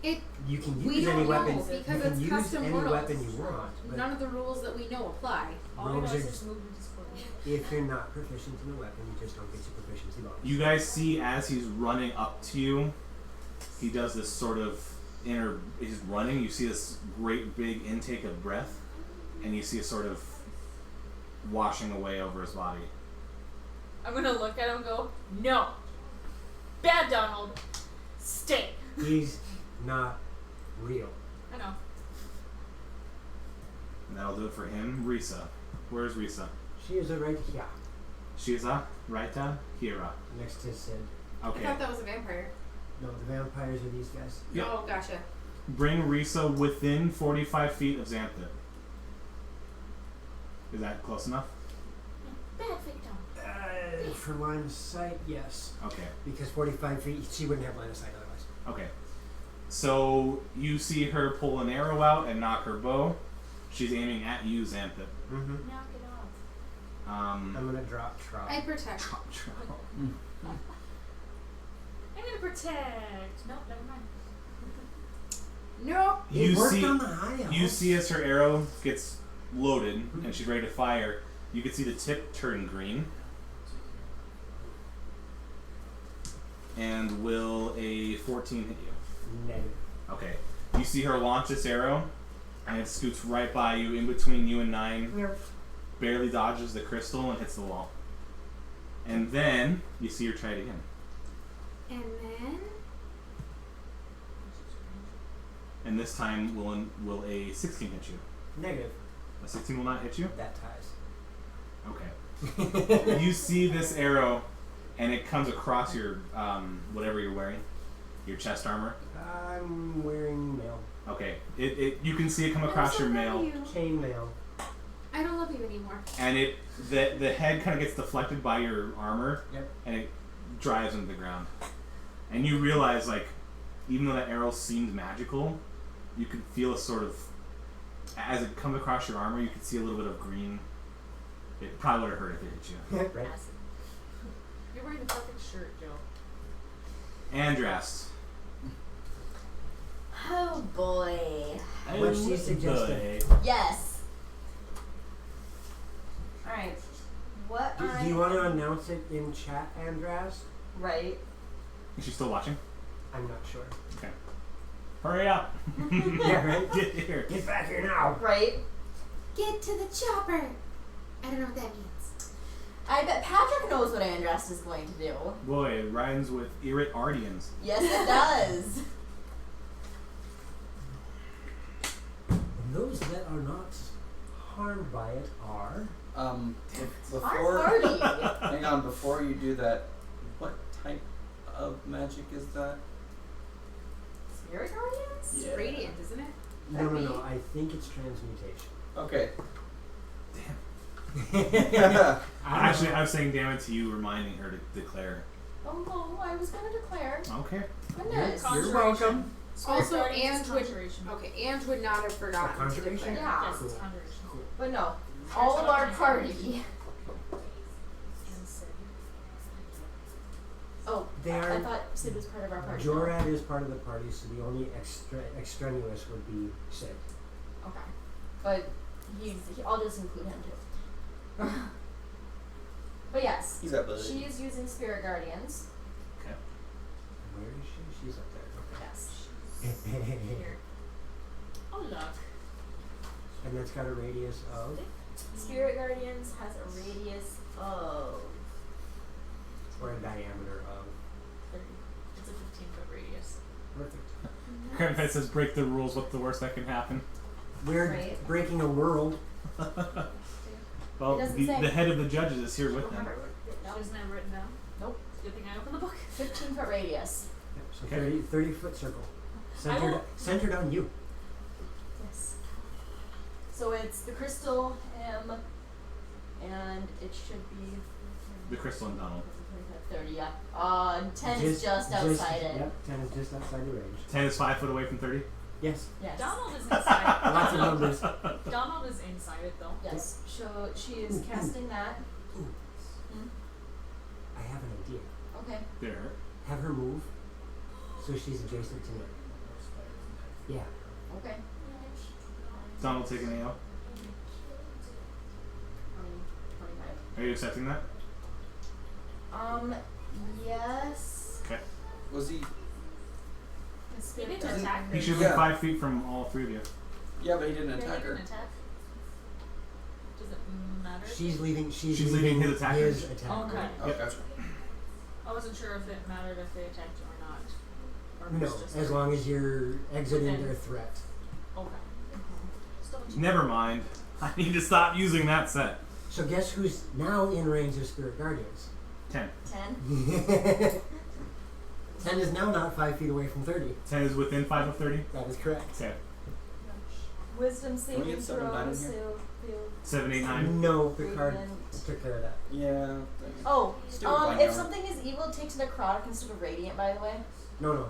It. You can We use don't any know weapon. because You can it's use custom any worlds. weapon you want, but None of the rules that we know apply. All I know rogues is are, his movement is 40. if you're not proficient in a weapon, you just don't get your proficiency bonus. You guys see as he's running up to you, he does this sort of he's running, you see this great big intake of breath, and you see a sort of washing away over his body. I'm gonna look at him and go, no. Bad Donald. Stay. He's not real. I know. And that'll do it for him. Risa. Where's Risa? She is right here, Shiza, Raita, Hira. next to Sid. I Okay. thought that was a vampire. No, the vampires are these guys. Yep. Oh, gotcha. Bring Risa within 45 feet of Xanthid. Is that close enough? Bad victim. For line of sight, yes. Okay. Because 45 feet, she wouldn't have line of sight otherwise. Okay. So you see her pull an arrow out and knock her bow. She's aiming at you, Xanthid. Mm-hmm. Knock it off. I'm gonna drop Trot. I protect. I'm gonna protect. Nope, never mind. No. You It worked see, on the high elves. you see as her arrow gets loaded and she's ready to fire, you can see the tip turn green. And will a 14 hit you? Negative. Okay. You see her launch this arrow, and it scoots right by you, in between you and 9, barely dodges the crystal and hits the wall. And then you see her try it again. And then And this time will a 16 hit you? Negative. A 16 will not hit you? That ties. Okay. You see this arrow, and it comes across your whatever you're wearing, your chest armor. I'm wearing mail. Okay. You can see it come across your mail, Chain mail. I don't love you anymore. and the head kind of gets deflected by your armor, Yep. and it drives into the ground. And you realize, like, even though that arrow seemed magical, you can feel a sort of, as it comes across your armor, you can see a little bit of green. It probably would have hurt if it hit you. Right. Acid. You're wearing the perfect shirt, Joe. Andrast. Oh boy. What she suggested. Yes. Alright. What Do you want to announce it in chat, Andras? Right. Is she still watching? I'm not sure. Okay. Hurry up! Yeah, right? Get here. Get back here now! Right. Get to the chopper. I don't know what that means. I bet Patrick knows what Andrast is going to do. Boy, it rhymes with Irrit Ardians. Yes, it does. And those that are not harmed by it are... Our Before party. hang on, before you do that, what type of magic is that? Spirit Guardians? Yeah. Radiant, isn't it? No. I think it's transmutation. Okay. Actually, I was saying damn it to you, reminding her to declare. Oh no, I was going to declare. Okay. Goodness. You're welcome. Spirit Also, Guardians is and would conjuration. okay, and would not have forgotten to conjuration? declare. Yeah. Yes, it's Cool. conjuration. But no, all of our party. Oh, They I are... thought Sid was part of our party. Jorad is part of the party, so the only extraneous would be Sid. Okay. But I'll just include him too. But yes, He's up with she is using Spirit Guardians. Where is she? She's up Yes. there. Okay. Here. Oh, look. And that's got a radius of... Spirit Guardians has a radius of or a diameter of... 30. It's a 15-foot radius. Perfect. Kermit says, break the rules, what's the worst that can happen? We're Right. breaking a world. Well, It doesn't the say. head of the judges is here with them. No. She doesn't have it written down. Nope. Good thing I opened the book. 15-foot radius. Yep, so Okay. 30 foot circle. I will- Centered on you. Yes. So it's the crystal M, and it should be The Crystal and Donald. 30. Yeah. 10 is just outside it. Yep, 10 is just outside the range. 10 is 5 foot away from 30. Yes. Yes. Donald is inside. Lots of numbers. Donald is inside it, though. Yes. So she is casting that. Ooh, Hmm? I have an idea. Okay. There. Have her move so she's adjacent to me. Yeah. Okay. Donald taking AO. 25. Are you accepting that? Yes. Okay. Was he? He didn't Doesn't- attack her. He should be Yeah. 5 feet from all 3 of you. Yeah, but he didn't Yeah, he attack her. didn't attack. Does it matter? She's leaving. She's leaving his attacker. His attacker. Okay. Oh, gotcha. I wasn't sure if it mattered if they attacked you or not. Or if No, it's just as long as you're exiting Within. their threat. Okay. Still don't you- Never mind. I need to stop using that set. So guess who's now in range of Spirit Guardians? 10. 10. 10 is now not 5 feet away from 30. 10 is within 5 of 30. That is correct. Okay. Wisdom we saving get 7 and 9 in throws. here? 7, 8, 9. No, Picard Radiant. took care of that. Yeah. Oh, Still fine if now. something is evil, it takes necrotic instead of radiant, by the way. No.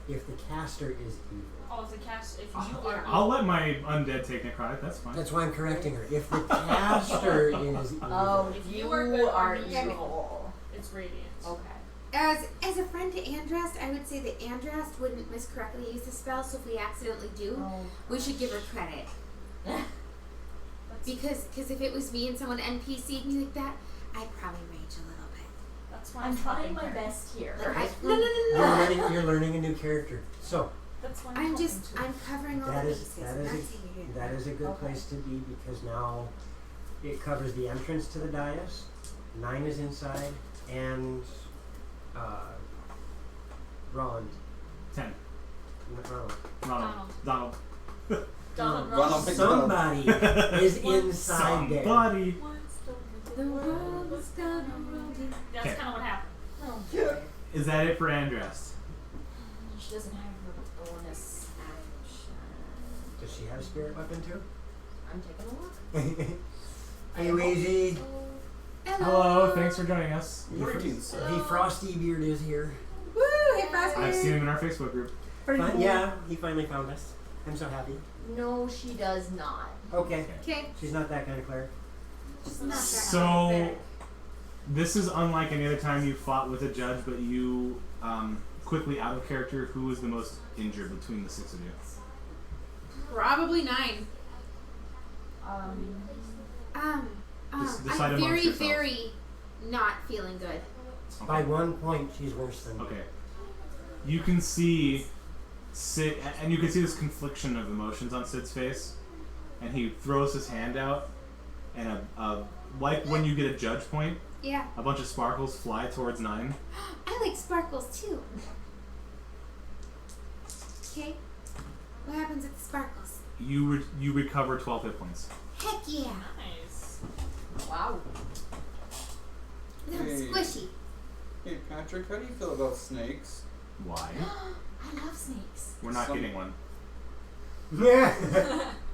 If the caster is evil. Oh, if the cast, if you are I'll let my undead take necrotic. That's fine. That's why I'm correcting her. If the caster is evil. Oh, If you you are good are or neutral. evil. it's radiant. Okay. As a friend to Andrast, I would say that Andrast wouldn't miscorrectly use the spell, so if we accidentally do, Oh. we should give her credit. Because if it was me and someone NPC'd me like that, I'd probably rage a little bit. That's why I'm trying helping my her. best here. Like, no. You're learning a new character. So That's why I'm helping just too. I'm covering all That the is- bases. that I'm is not a- saying you're doing that is a good Okay. place to be because now it covers the entrance to the dais. 9 is inside, and Roland. 10. Ronald. Donald. Donald Ronald Ross. picked Somebody is inside there. Somebody. The world is gonna roll you. That's Okay. kind of what happened. Oh. Is that it for Andrest? She doesn't have her bonus action. Does she have a spirit weapon too? I'm taking a look. Hey, Weezy. Hello, thanks for joining us. Greetings. The Frosty Beard is here. Woo! Hey, Frosty. I've seen him in our Facebook group. Yeah, he finally found us. I'm so happy. No, she does not. Okay. Okay. She's not that kind of cleric. Just not that So, this is unlike any other time you fought with a judge, but you quickly out of character. Who was the most injured between the 6 of you? Probably 9. Just decide I'm amongst very, yourselves. very not feeling good. By 1 point, she's worse than me. Okay. You can see Sid, and you can see this confliction of emotions on Sid's face, and he throws his hand out, and like when you get a judge point, Yeah. a bunch of sparkles fly towards 9. I like sparkles too. Okay. What happens with the sparkles? You recover 12 hit points. Heck yeah. Nice. Wow. That was Hey. squishy. Hey Patrick, how do you feel about snakes? Why? I love snakes. We're not Some- getting one. Yeah.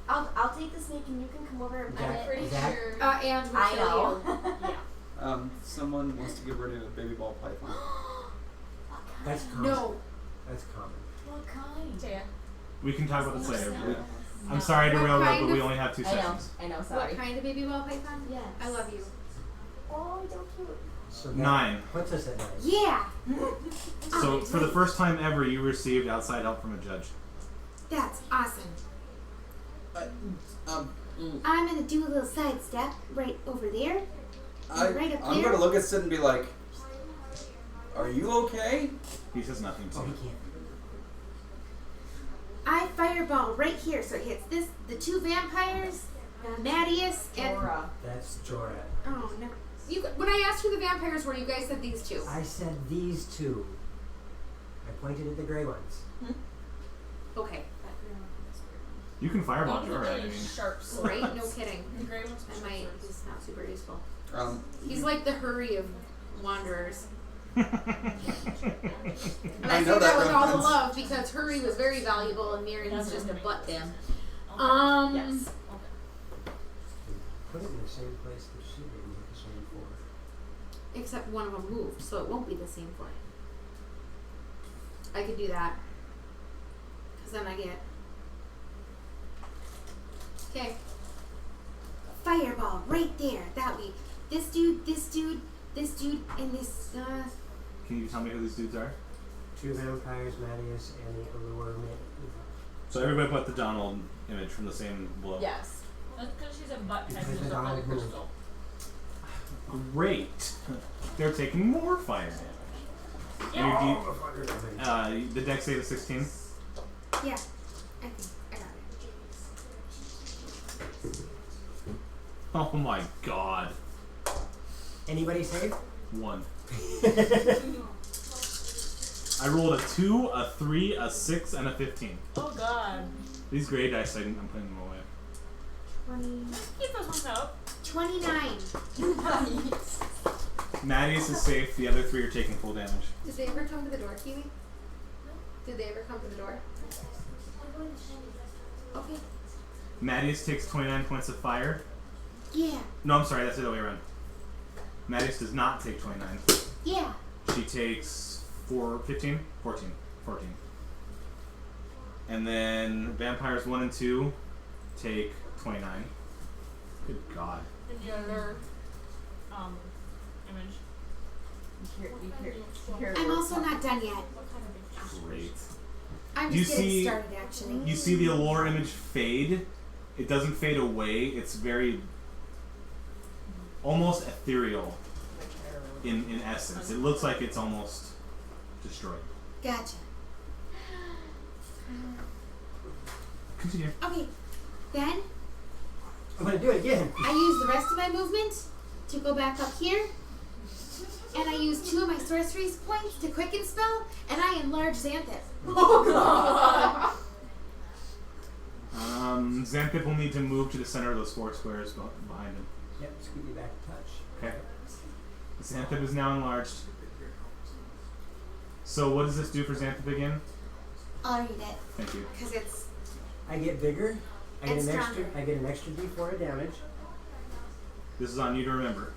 I'll take the snake and you can come over and pet Zach- it. Pretty Zach- sure. And we'll I kill know. you. Yeah. Someone wants to get rid of a baby ball python. What kind? That's common. No. That's common. What kind? Taya. We can talk about this later. Yeah. I'm sorry to What railroad, kind but we of- only have 2 I know. sessions. I know. Sorry. What kind of baby ball python? Yes. I love you. Oh, so cute. So that 9. puts us at 9. Yeah. So for the first time ever, you received outside help from a judge. That's awesome. Mm, I'm gonna do a little sidestep right over there. Right up I'm there. gonna look at Sid and be like, "Are you okay?" He says nothing to Oh, he you. can't. I fireball right here, so it hits the 2 vampires, Mattias, and Dora. That's Jorah. Oh, no. When I asked who the vampires were, you guys said these 2. I said these 2. I pointed at the gray ones. Okay. You can fireball One with Jorah. I a mean, sharp sword. Right? No kidding. The gray one's with I might. sharp swords. He's not super useful. He's like the hurry of Wanderers. I And I know say that that with all the reference. love because Hurry was very valuable and Mirren's just a butt dam. Okay. Yes. Okay. Put it in the same place that she did with the same 4. Except one of them moved, so it won't be the same for I could do that. Because then I get. Okay. fireball right there. That way, this dude, and this. Can you tell me who these dudes are? 2 vampires, Mattias, and the allure. So everybody put the Donald image from the same blow. Yes. That's because she's a butt type Because who's the up by the dog moved. crystal. Great. They're taking more fire damage. Yeah. And the dex save is 16. Yeah, I think I got it. Oh my god. Anybody save? 1. I rolled a 2, a 3, a 6, and a 15. Oh god. These gray dice, I'm putting them away. 20. Keep those ones out. 29. Nice. Mattias is safe. The other 3 are taking full damage. Did they ever come to the door, Kiwi? Did they ever come to the door? Okay. Mattias takes 29 points of fire. Yeah. No, I'm sorry. That's the other way around. Mattias does not take 29. Yeah. She takes 14. And then vampires 1 and 2 take 29. Good God. And the other image. I'm also not done yet. What kind of big bastard? Great. I'm You just getting see- started, actually. You see the allure image fade. It doesn't fade away. It's very almost ethereal in essence. It looks like it's almost destroyed. Gotcha. Continue. Okay. Then I'm gonna do it again. I use the rest of my movement to go back up here. And I use 2 of my sorcery points to quicken spell, and I enlarge Xanthip. Xanthip will need to move to the center of those 4 squares behind him. Yep, scoot you back a touch. Okay. Xanthip is now enlarged. So what does this do for Xanthip again? I'll read it, Thank you. because it's... I get bigger. I get And an extra. stronger. I get an extra D4 of damage. This is on you to remember.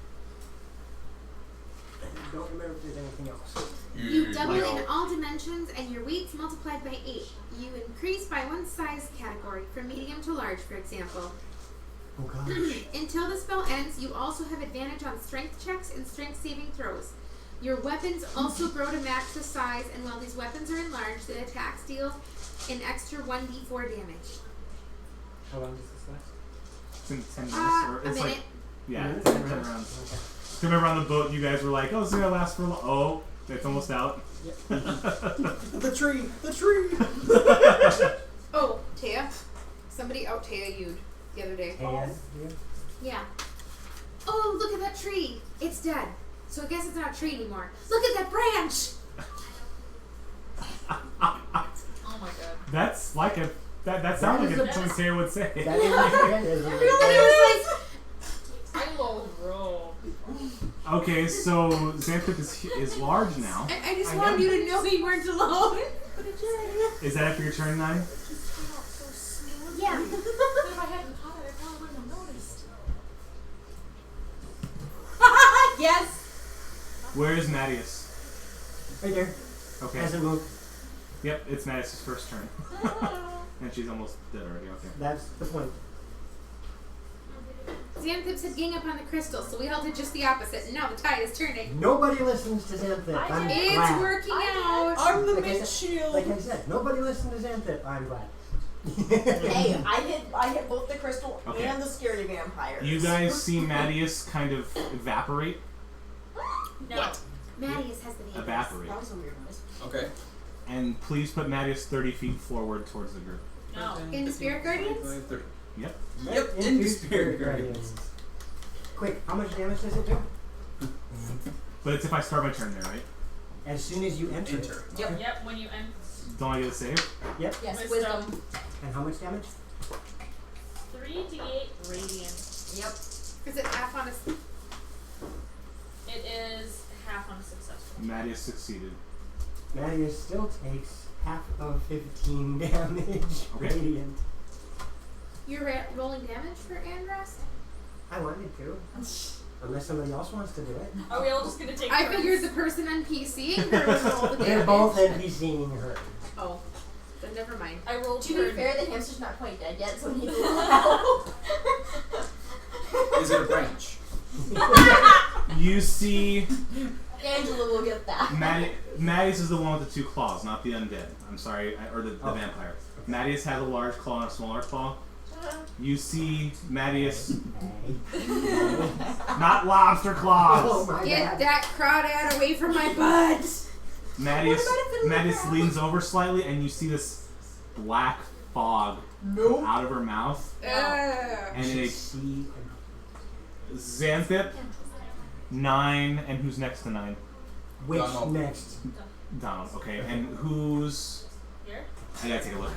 I don't remember if there's anything else. You double Like- in all dimensions, and your weight's multiplied by 8. You increase by 1 size category, from medium to large, for example. Oh gosh. Until the spell ends, you also have advantage on strength checks and strength saving throws. Your weapons also grow to max the size, and while these weapons are enlarged, the attacks deal an extra 1d4 damage. How long does this last? It's in 10 minutes. Or A it's minute. like, yeah, Minute? 10 rounds. Remember on the boat, you guys were like, oh, it's going to last for a long. Oh, it's almost out. The tree! The tree! Oh, Taya. Somebody out Taya you'd the other day. Hey, Ed, you? Yeah. Oh, look at that tree. It's dead. So I guess it's not a tree anymore. Look at that branch. Oh my god. That's like a. That sounds like is a something Sarah would say. That is And it was like, I will roll. Okay, so Xanthip is large now. I just I wanted know. you to know you weren't alone. Is that after your turn, 9? Yeah. If I hadn't caught it, I probably wouldn't have noticed. Yes. Where is Mattias? right there. Okay. Hasn't moved. Yep, it's Mattias' first turn. And she's almost dead already, okay. That's the point. Xanthip said gang up on the crystal, so we all did just the opposite, and now the tide is turning. Nobody listens to Xanthip. I I'm did. It's glad. working I out. I'm the Like I main said- shield! Like I said, nobody listened to Xanthip. I'm glad. Hey, I hit both the crystal Okay. and the scary vampires. You guys see Mattias kind of evaporate. No. Mattias has the name. Evaporate. That was a weird noise. Okay. And please put Mattias 30 feet forward towards the group. No. In the Spirit Guardians? Yep. Yep, into Spirit Guardians. Quick, how much damage does it do? But it's if I start my turn there, right? As soon as you enter. Enter. Yep, when you end. Don't I get a save? Yep. Yes, Wisdom. wisdom. And how much damage? 3d8 radiant. Yep. Is it half on a... It is half on a successful. Mattias succeeded. Mattias still takes half of 15 damage. Okay. Radiant. You're rolling damage for Andros? I wanted to. Unless somebody else wants to do it. Are we all just gonna take I turns? figured the person NPCing her would roll the damage. They're both NPCing her. Oh. Then never mind. I rolled To be turn. fair, the hamster's not quite dead yet, so he needs a little help. Is it a branch? You see Angela will get that. Mattias is the one with the 2 claws, not the undead. I'm sorry, or the Oh. vampire. Mattias has a large claw and a smaller claw. You see Mattias, not lobster Oh claws. my Get god. that crawdad away from my butt! Mattias leans over slightly, and you see this black fog Nope. out of her mouth, Ugh. and it See, Xanthip, 9, and who's next to 9? Which Donald. next? Donald. Okay, and who's? Here? I gotta take a look.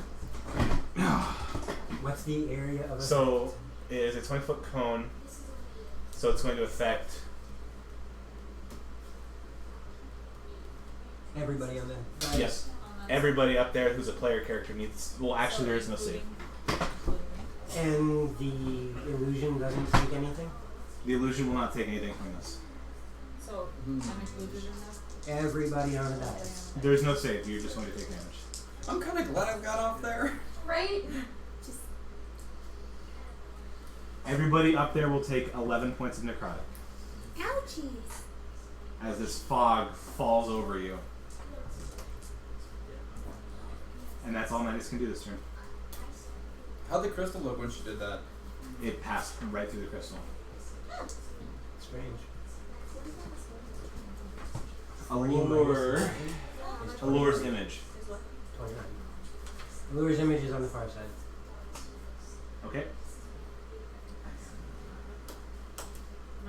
What's the area of So it is a 20-foot cone. So it's going to affect. everybody on the Yes. Oh, Everybody up there who's a player character needs. Well, actually, there is no save. And the illusion doesn't take anything? The illusion will not take anything from this. So, I'm included in that? Everybody on the dice. There is no save. You're just going to take damage. I'm kind of glad I got off there. Right? Everybody up there will take 11 points of necrotic Ouchies. as this fog falls over you. And that's all Mantis can do this turn. How'd the crystal look when she did that? It passed right through the crystal. Strange. Allure. Is Allure's image. 29. Allure's image is on the far side. Okay.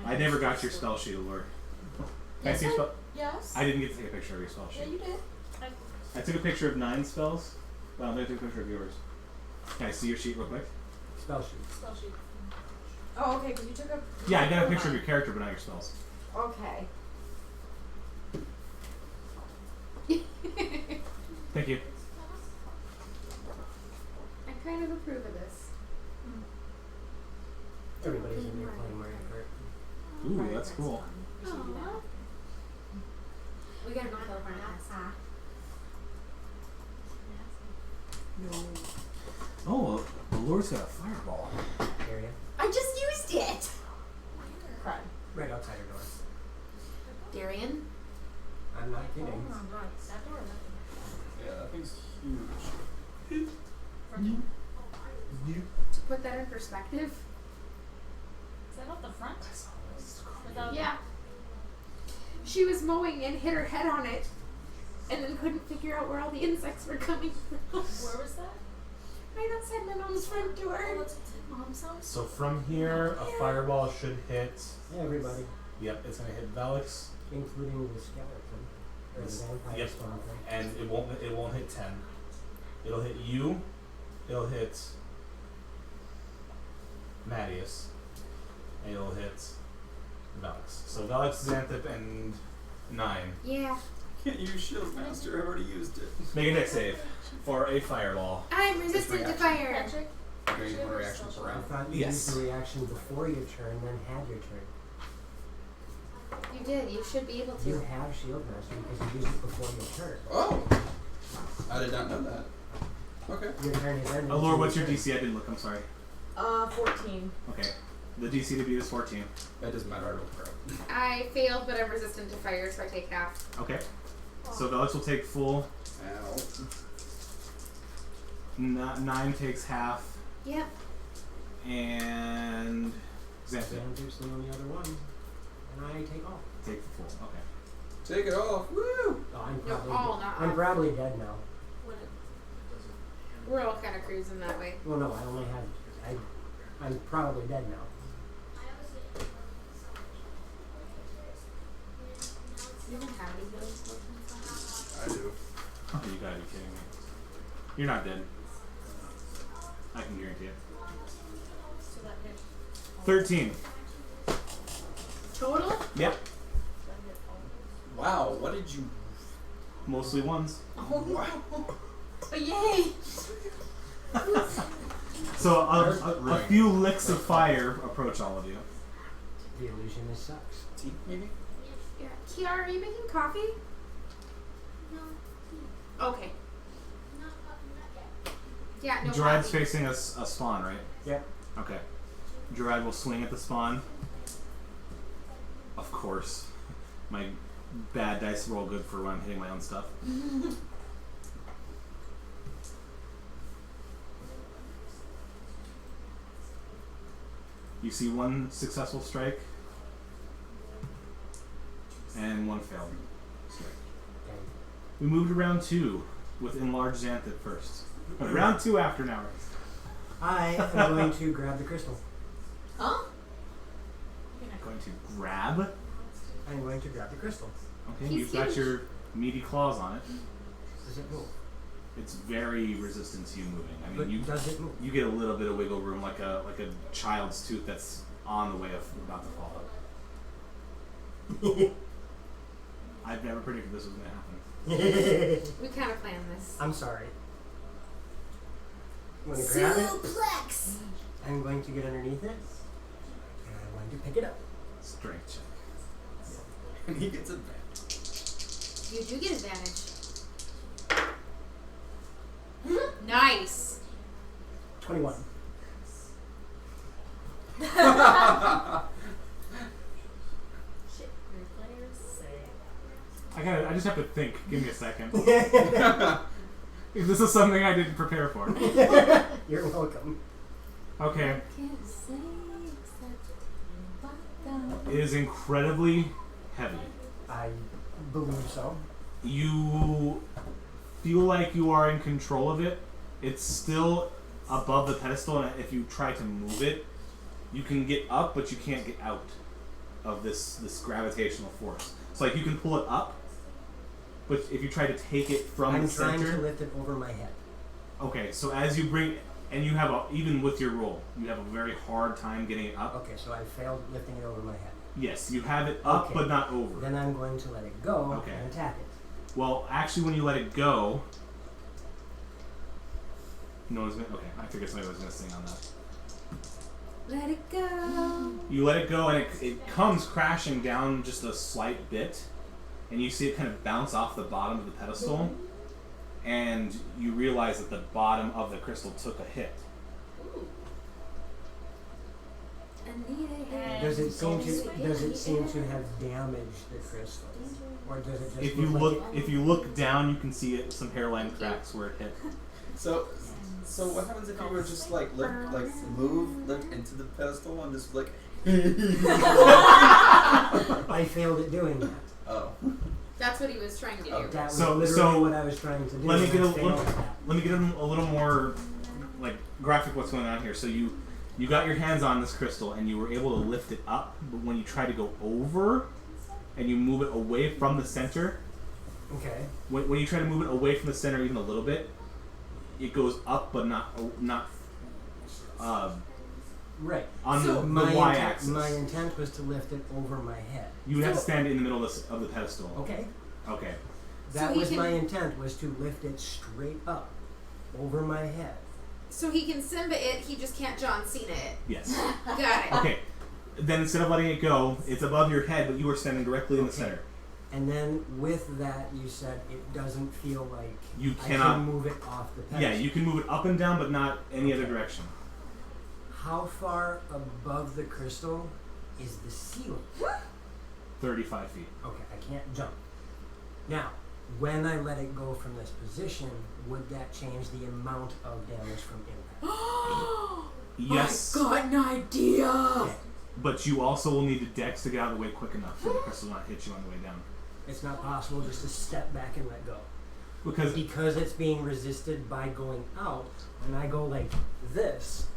I never got your spell sheet, Allure. Can I see your spell? Yes. I didn't get to take a picture of your spell Yeah, sheet. you did. I took a picture of 9 spells. Well, I'm going to take a picture of yours. Can I see your sheet real quick? Spell sheet. Spell sheet. Oh, okay, because you took a. Yeah, I got a picture of your character, but not your spells. Okay. Thank you. I kind of approve of this. Everybody's in there playing Mario Kart. Ooh, that's cool. Aww. We gotta go kill Barnabas. Oh, Allure's got a fireball. Area. I just used it! Crud. Right outside her door. Darian? I'm not kidding. Oh my god, that door or that door? Yeah, that thing's huge. To put that in perspective. Is that off the front? Without Yeah. She was mowing and hit her head on it, and then couldn't figure out where all the insects were coming from. Where was that? Right outside my mom's front door. Oh, it's mom's house? So from here, a fireball should hit. Everybody, Yep, it's gonna hit Velix, including the skeleton. Or the vampire Yep. stone thing. and it won't hit 10. It'll hit you. It'll hit Mattias, and it'll hit Velix. So Velix, Xanthip, and 9. Yeah. Can't use Shield Master. I've already used it. Make a dex save for a fireball. I'm resistant to reaction. fire. Patrick? You're gonna use one reaction per I round. thought you Yes. used the reaction before your turn, then had your turn. You did. You should be able to. You have Shield Master because you used it before your turn. Oh! I did not know that. Okay. Your turn is ended. Allure, so what's your turn. DC? I didn't look, I'm sorry. 14. Okay. The DC to beat is 14. That doesn't matter. I rolled crap. I failed, but I'm resistant to fire, so I take half. Okay. So Velix will take full. Ow. 9 takes half. Yep. And Xanthip Xanthip's the only other one. And I take off. take the full. Okay. Take it off. Woo! Oh, I'm No, probably all dead. not I'm off. probably dead now. What it- We're all kind of cruising that way. Well, no, I only have. I'm probably dead now. You don't have any healing potions I do. Oh, you gotta be kidding me. You're not dead. I can guarantee it. So that hit. 13. on? Total? Yep. That hit all. Wow. What did you? Mostly ones. Wow. Oh, yay! So a few licks of fire approach all of you. The illusionist sucks. Tea, maybe? Yeah. Kiara, are you making coffee? No. Okay. Yeah, no Gerard's coffee. facing a spawn, right? Yep. Okay. Gerard will swing at the spawn. Of course. My bad dice roll good for when I'm hitting my own stuff. You see one successful strike and one failed strike. Okay. We moved to round 2 with enlarged Xanthid first. Round 2 after an hour. I am going to grab the crystal. Huh? going to grab. I'm going to grab the crystal. Okay, He's you've got huge. your meaty claws on it. Does it move? It's very resistant to you moving. I mean, But you does it move? you get a little bit of wiggle room, like a child's tooth that's on the way of about to fall out. I've never predicted this was going to happen. We kind of planned this. I'm sorry. I'm going to grab it. Suplex! I'm going to get underneath it. And I'm going to pick it up. Strength check. And he gets advantage. You do get advantage. Nice. 21. Shit, your players say. I just have to think. Give me a second. This is something I didn't prepare for. You're welcome. Okay. Can't say except welcome. It is incredibly heavy. I believe so. You feel like you are in control of it. It's still above the pedestal, and if you try to move it, you can get up, but you can't get out of this gravitational force. So like you can pull it up, but if you try to take it from I'm the trying center, to lift it over my head. okay. So as you bring, and you have even with your roll, you have a very hard time getting it up. Okay, so I failed lifting it over my head. Yes, you have it up, Okay. but not over. Then I'm going to let it go Okay. and attack it. Well, actually, when you let it go, no one's gonna. Okay, I figured somebody was gonna sing on that. Let it go. You let it go, and it comes crashing down just a slight bit, and you see it kind of bounce off the bottom of the pedestal, and you realize that the bottom of the crystal took a hit. Does it seem to have damaged the crystal, or does it just If you look if you look down, you can see some hairline cracks where it hit. So what happens if you were just lift into the pedestal and just like? I failed at doing that. Oh. That's what he was trying to do. Okay. That was So- literally so what I was trying to do. let me and get I a- failed at that. Let me get a little more like graphic what's going on here. So you got your hands on this crystal and you were able to lift it up, but when you try to go over and you move it away from the center, Okay. when you try to move it away from the center even a little bit, it goes up but not Right. on So the My y-axis. my intent was to lift it over my head. You would have to So- stand in the middle of the pedestal. Okay. Okay. That he was can- my intent, was to lift it straight up over my head. So he can Simba it, he just can't John Cena it. Yes. Got it. Okay. Then instead of letting it go, it's above your head, but you are standing directly in the Okay. center. And then with that, you said it doesn't feel like You I cannot. can move it off the pedestal. Yeah, you can move it up and down, but not any other direction. How far above the crystal is the ceiling? 35 feet. Okay, I can't jump. Now, when I let it go from this position, would that change the amount of damage from impact? Yes, I got an idea. Okay. but you also will need to dex to get out of the way quick enough for the crystal not hit you on the way down. It's not possible just to step back and let go. Because It's being resisted by going out. When I go like this,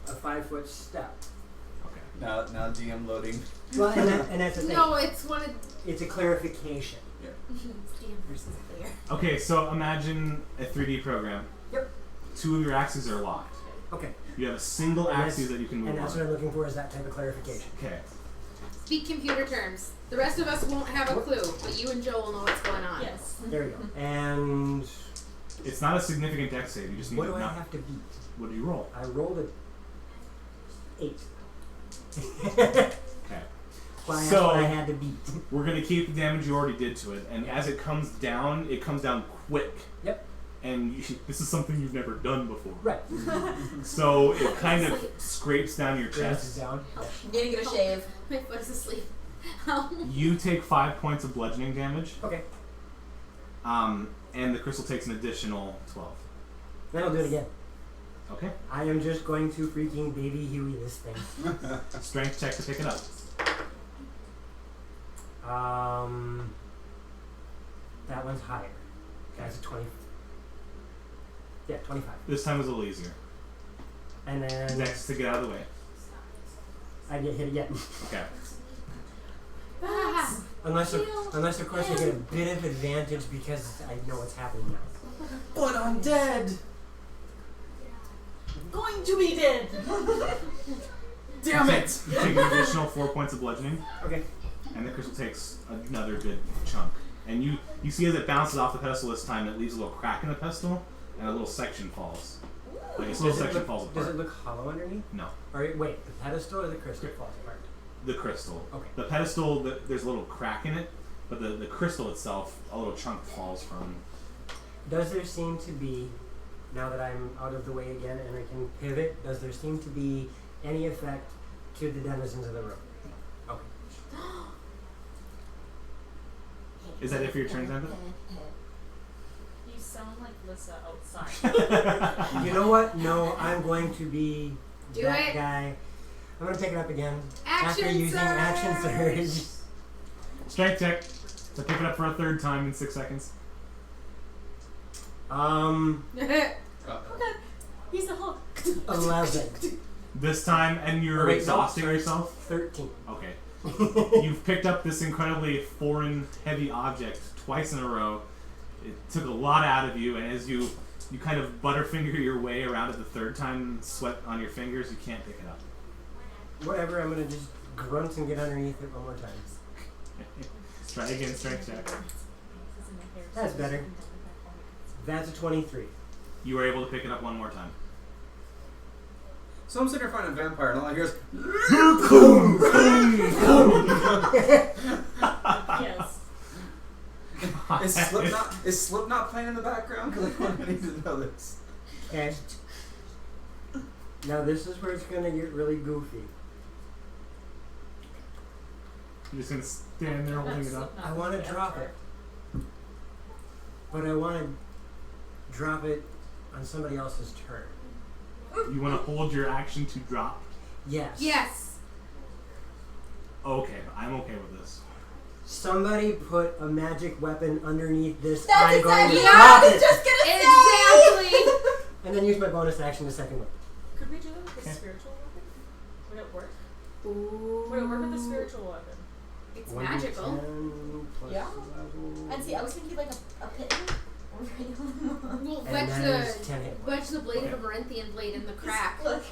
a 5-foot step. okay, Now DM loading. Well, and that's the thing. No, it's one of It's a clarification. Stan versus Claire. okay. So imagine a 3D program. Yep. 2 of your axes are locked. Okay. You have a single And axis that's- that you can move And that's what on. I'm looking for, is that type of clarification. Okay. Speak computer terms. The rest of us won't have a clue, but you and Joe will know what's going on. Yes. There we go. And It's not a significant dex save. You just need what to do I not. have to beat? What do you roll? I rolled a 8. Okay. Well, that's So- what I had to beat. We're gonna keep the damage you already did to it, and as it comes down quick. Yep. And this is something you've never done before. Right. So it kind of scrapes down your Grabs chest. it down. You need to get a shave. My foot's asleep. You take 5 points of bludgeoning damage, Okay. and the crystal takes an additional 12. Then I'll do it again. Okay. I am just going to freaking baby Huey this thing. Strength check to pick it up. That one's higher. That's a 20. Yeah, 25. This time was a little easier. And then Dex to get out of the way. I get hit again. Okay. Ah, Unless of course I get a bit of advantage because I know what's happening now. But I'm dead. Going to be dead. Damn it! You take an additional 4 points of bludgeoning, Okay. and the crystal takes another good chunk. And you see as it bounces off the pedestal this time, it leaves a little crack in the pedestal, and a little section falls. Like a little section falls Does apart. it look hollow underneath? No. Or wait, the pedestal or the crystal falls apart? The crystal. Okay. The pedestal, there's a little crack in it, but the crystal itself, a little chunk falls from. Does there seem to be, now that I'm out of the way again and I can pivot, does there seem to be any effect to the denizens of the room? Okay. Is that it for your turn, Xantha? You sound like Lissa outside. You know what? No, I'm going to be Do that it. guy. I'm going to take it up again. Action after using surge. action surge. Strength check. So pick it up for a third time in 6 seconds. He's the Hulk. 11. This time, and you're Oh, wait, no, exhausting sorry. yourself. 13. Okay. You've picked up this incredibly foreign, heavy object twice in a row. It took a lot out of you, and as you kind of butterfinger your way around it the third time, sweat on your fingers, you can't pick it up. Whatever, I'm going to just grunt and get underneath it one more time. Try again, strength check. That's better. That's a 23. You were able to pick it up one more time. So I'm sitting here fighting a vampire, and all I hear is. Yes. Is Slipknot playing in the background? Because I need to know this. Okay. Now this is where it's going to get really goofy. You're just gonna stand there holding it up. I want to drop it. But I want to drop it on somebody else's turn. You want to hold your action to drop? Yes. Yes. Okay, I'm okay with this. Somebody put a magic weapon underneath this. That's I'm going to exactly drop what I was it. just gonna Exactly. And then use my bonus action to second one. Could we do that with a Okay. spiritual weapon? Would it work? Ooh. Would it work with a spiritual weapon? It's 1d10 magical. plus Yeah. 11. And see, I was thinking like a pitten. We'll And wedge that is 10 hit points. wedge the blade of a Marinthian blade in the crack. Look,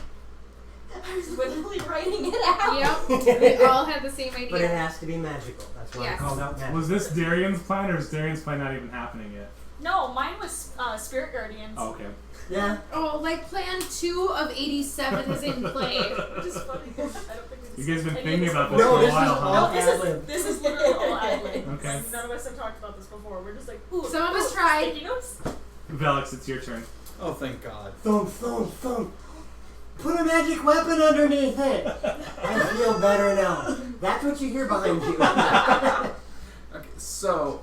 I was literally writing it out. Yep. We all had the same idea. But it has to be magical. That's why Yes. I called out magic. Was this Darian's plan, or is Darian's plan not even happening yet? No, mine was Spirit Guardians. Oh, okay. Yeah. Oh, like plan 2 of 87 is in play. Which is funny. I don't think we You guys been any of thinking this about this before. for No, a this is while, all huh? No, ad-lib. this is literally all ad-lib. Okay. None of us have talked about this before. We're just like, ooh. Some of us ooh, tried. Sticky notes? Velix, it's your turn. Oh, thank God. Thump, thump, thump. Put a magic weapon underneath it. I feel better now. That's what you hear behind you. Okay, so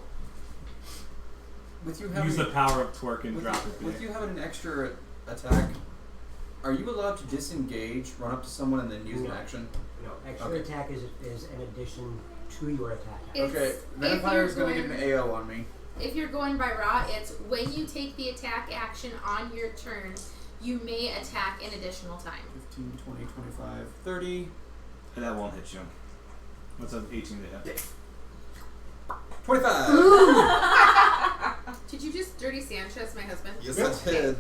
with you having Use the power of twerk and drop it. with you having an extra attack, are you allowed to disengage, run up to someone, and then use an No. action? No, extra Okay. attack is an addition to your attack. It's- Okay, if vampire's you're gonna get an AO on me. If you're going by raw, it's when you take the attack action on your turn, you may attack an additional time. 15, 20, 25, 30. And that won't hit you. What's an 18 to hit? 25! Did you just dirty Sanchez, my husband? Yes, Yep. I did.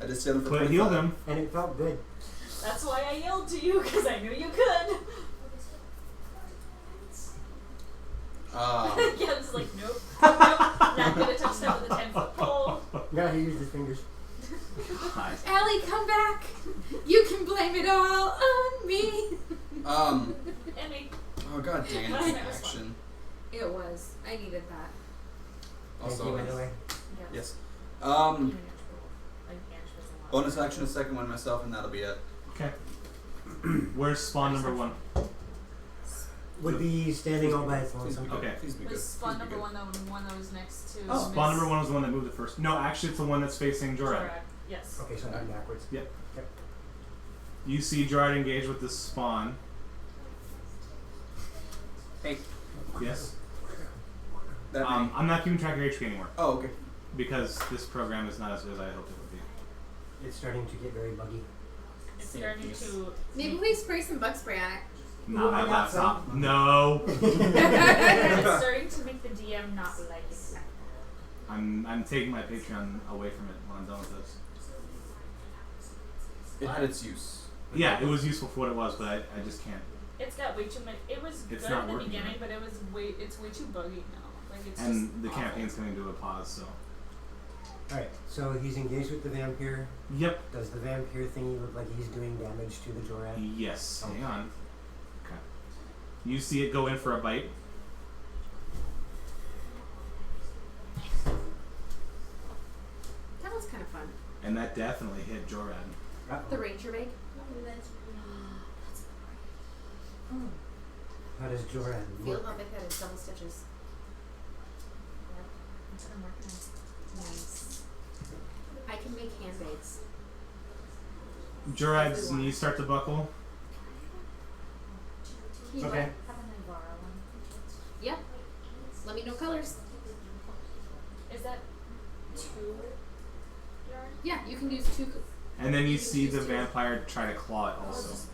I just hit him for But 25. healed him. And it felt good. That's why I yelled to you, because I knew you could. Yeah, it's like, nope. Nope. Not gonna touch that with a 10-foot pole. No, he used his fingers. Ellie, come back! You can blame it all on me! Emmy. Oh god damn Last it, night was action. It was. I needed that. Thank Also, you, by the way. yes. Like, Bonus action, a second one myself, and that'll be it. Okay. Where's spawn number 1? Would be standing all by its Please lonesome. be good. Okay. Please be good. Was spawn Please be number good. one that was next to Oh. Smith's Spawn number 1 was the one that moved it first. No, actually, it's the one that's facing Jorad. Jorad. Yes. Okay, so I'm backwards. You see Jorad engage with this spawn. Hey. Yes. That many. I'm not keeping track of your HP anymore Oh, okay. because this program is not as good as I hoped it would be. It's starting to get very buggy. It's starting to. Maybe we spray some bug spray on it. Not my I got laptop. some. No. It's starting to make the DM not like it. I'm taking my Patreon away from it when I'm done with this. It had its use. Yeah, it was useful for what it was, but I just can't. It's got way too much. It was It's good not in the working beginning, right. but it's way too buggy now. Like it's And just the awful. campaign's coming to a pause, so. Alright, so he's engaged with the vampire. Yep. Does the vampire thingy look like he's doing damage to the Jorad? Yes. Okay. Hang on. Okay. You see it go in for a bite. That was kind of fun. And that definitely hit Jorad. The ranger bag. How does Jorad Feel look? how big that is. Double stitches. That's what I'm working on. Nice. I can make handbags. Jorad's knees start to buckle. Can you Okay. let- Haven't I borrowed one? Yep. Let me know colors. Is that 2 yards? Yeah, you can use two. And then you see the vampire try to claw it also.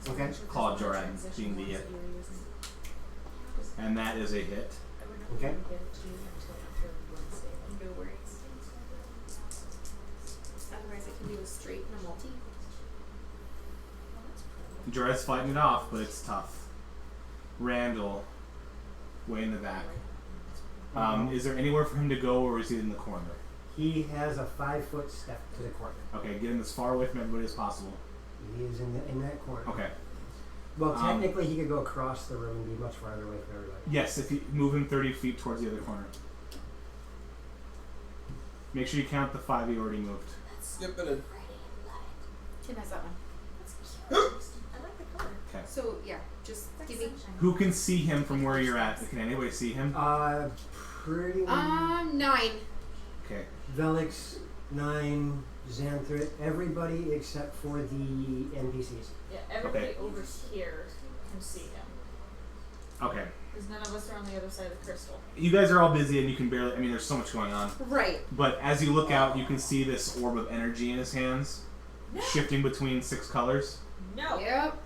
Okay. Claw Jorad being the it. And that is a hit. Okay. No worries. Otherwise, I can do a straight and a multi. Jorad's fighting it off, but it's tough. Randall, way in the back. Is there anywhere for him to go, or is he in the corner? He has a 5-foot step to the corner. Okay, get him as far away from everybody as possible. He is in that corner. Okay. Well, technically, he could go across the room and be much farther away from everybody. Yes, if you move him 30 feet towards the other corner. Make sure you count the 5 you already moved. Yep, it is. Tim has that one. I like the color. Okay. So yeah, just give me. Who can see him from where you're at? Can anybody see him? Pretty. 9. Okay. Velix, 9, Xanthrit, everybody except for the NPCs. Yeah, everybody Okay. over here can see him. Okay. Because none of us are on the other side of the crystal. You guys are all busy and you can barely, I mean, there's so much going on. Right. But as you look out, you can see this orb of energy in his hands, shifting between 6 colors. No. Yep.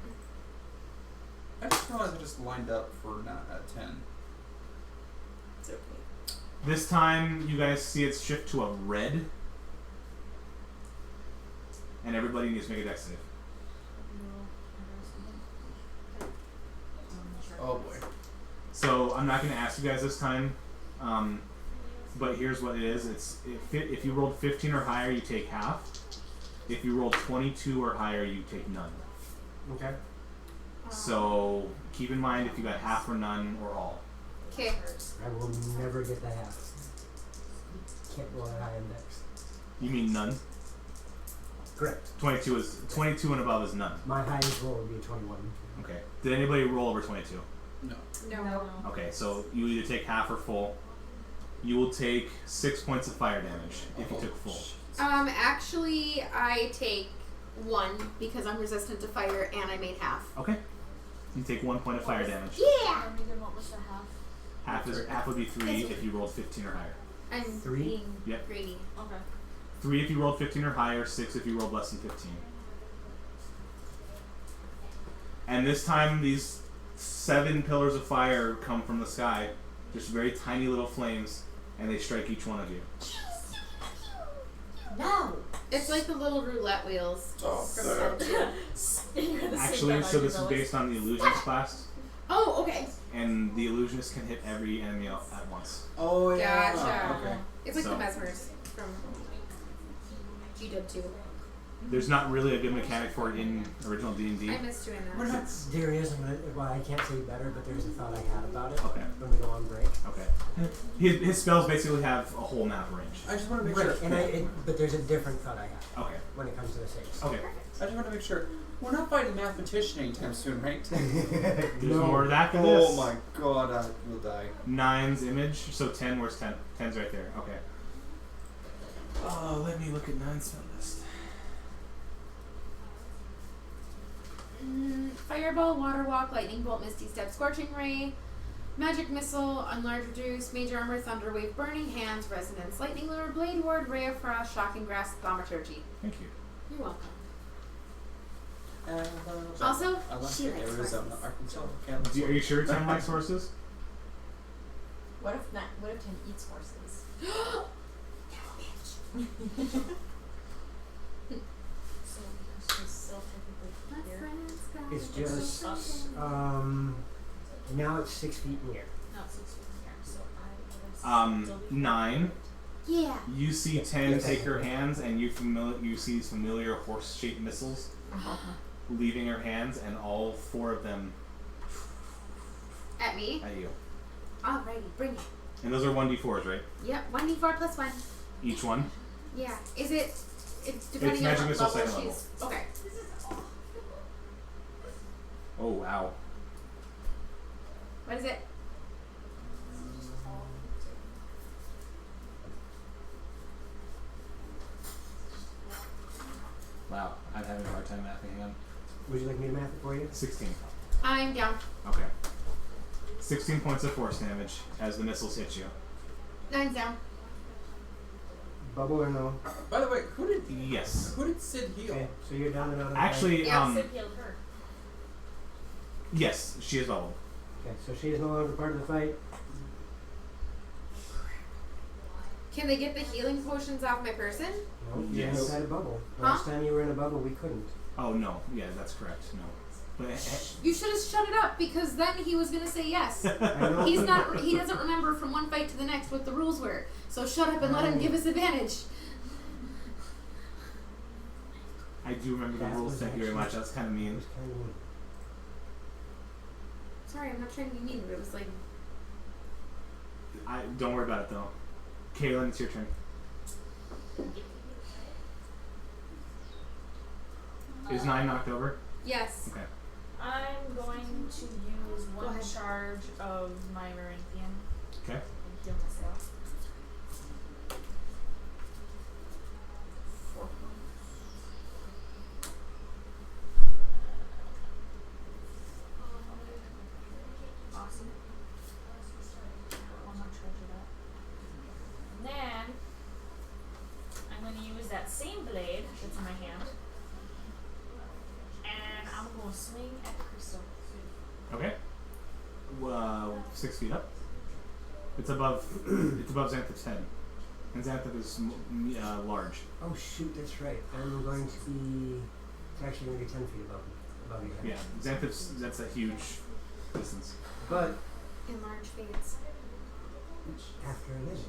I just realized I just lined up for not at 10. It's okay. This time, you guys see it shift to a red. And everybody needs to make a dex save. Oh boy. So I'm not going to ask you guys this time, but here's what it is. If you rolled 15 or higher, you take half. If you rolled 22 or higher, you take none. Okay. So keep in mind if you got half or none or all. Okay. I will never get the half. Can't roll a high index. You mean none? Correct. 22 and above is none. My highest roll would be a 21. Okay. Did anybody roll over 22? No. No. Okay, so you either take half or full. You will take 6 points of fire damage if you took full. Actually, I take 1 because I'm resistant to fire and I made half. Okay. You take 1 point of fire damage. Yeah. What was the half? Half would be 3 if you rolled 15 or higher. I'm 3? being Yep. greedy. Okay. 3 if you rolled 15 or higher, 6 if you rolled less than 15. And this time, these 7 pillars of fire come from the sky, just very tiny little flames, and they strike each one of you. No. It's like the little roulette wheels. Oh, Actually, so this is based on the illusionist class, Oh, okay. and the illusionist can hit every enemy at once. Oh yeah. Gotcha. Okay. It's like So- the mesmers from GW2. There's not really a good mechanic for it in original D&D. I missed doing We're that. not. There is, well, I can't say better, but there's a thought I had about it Okay. when we go on break. Okay. His spells basically have a whole map range. I just want to make Right, sure. and but there's a different thought I have Okay. when it comes to the saves. Okay. I just want to make sure we're not fighting a mathematician anytime soon, right? There's No. more to that than this. Oh my god, I will die. 9's image. So 10, where's 10? 10's right there. Okay. Oh, let me look at 9's spell list. Fireball, Water Walk, Lightning Bolt, Misty Step, Scorching Ray, Magic Missile, Enlarge Reduce, Major Armor, Thunder Wave, Burning Hands, Resonance, Lightning Lure, Blade Ward, Ray of Frost, Shocking Grasp, Thaumaturgy. Thank you. You're welcome. Also, Alaska, she likes Arizona, horses. Arkansas, Are California. you sure Tim likes horses? What if Tim eats horses? So she's still My technically here. friends got It's a just something. now it's 6 feet in the air. Not 6 feet in here, so I would still be 9. Yeah. You see 10 take her hands, and you see these familiar horse-shaped missiles leaving her hands, and all 4 of them At me. at you. Alrighty, bring it. And those are 1d4s, right? Yep, 1d4 plus 1. Each one. Yeah. Is it? It's depending magic on missile what level second she's. Okay. Oh wow. What is it? Wow. I'm having a hard time mathing. Hang on. Would you like me to math it for you? 16. I'm down. Okay. 16 points of force damage as the missiles hit you. 9's down. Bubble or no? By the way, who did Yes. Sid heal? Okay, so you're down and out of the Actually, Yeah, Sid healed her. yes, she is bubbled. fight. Okay, so she is no longer part of the fight. Can they get the healing potions off my person? No, you're Yes. inside a bubble. Huh? Last time you were in a bubble, we couldn't. Oh no. Yeah, that's correct. No. But You should have shut it up because then he was gonna say yes. I know. He doesn't remember from one fight to the next what the rules were. So shut up and let him give us advantage. I do remember the That rules. was Thank you very actually- much. That was kind of It mean. was kind of mean. Sorry, I'm not trying to be mean, but it was like Don't worry about it though. Kaylin, it's your turn. Is 9 knocked over? yes. Okay. I'm going to use Go one ahead. charge of my Marinthian Okay. and heal myself. 4 points. Awesome. One more charge of that. And then I'm going to use that same blade that's in my hand. And I'm going to swing at the crystal. Okay. 6 feet up. It's above. It's above Xanthip's head, and Xanthip is large. Oh shoot, that's right. I'm going to be. It's actually going to be 10 feet above your head. Yeah, Xanthip's. That's a huge distance. But Enlarge fates. after a minute.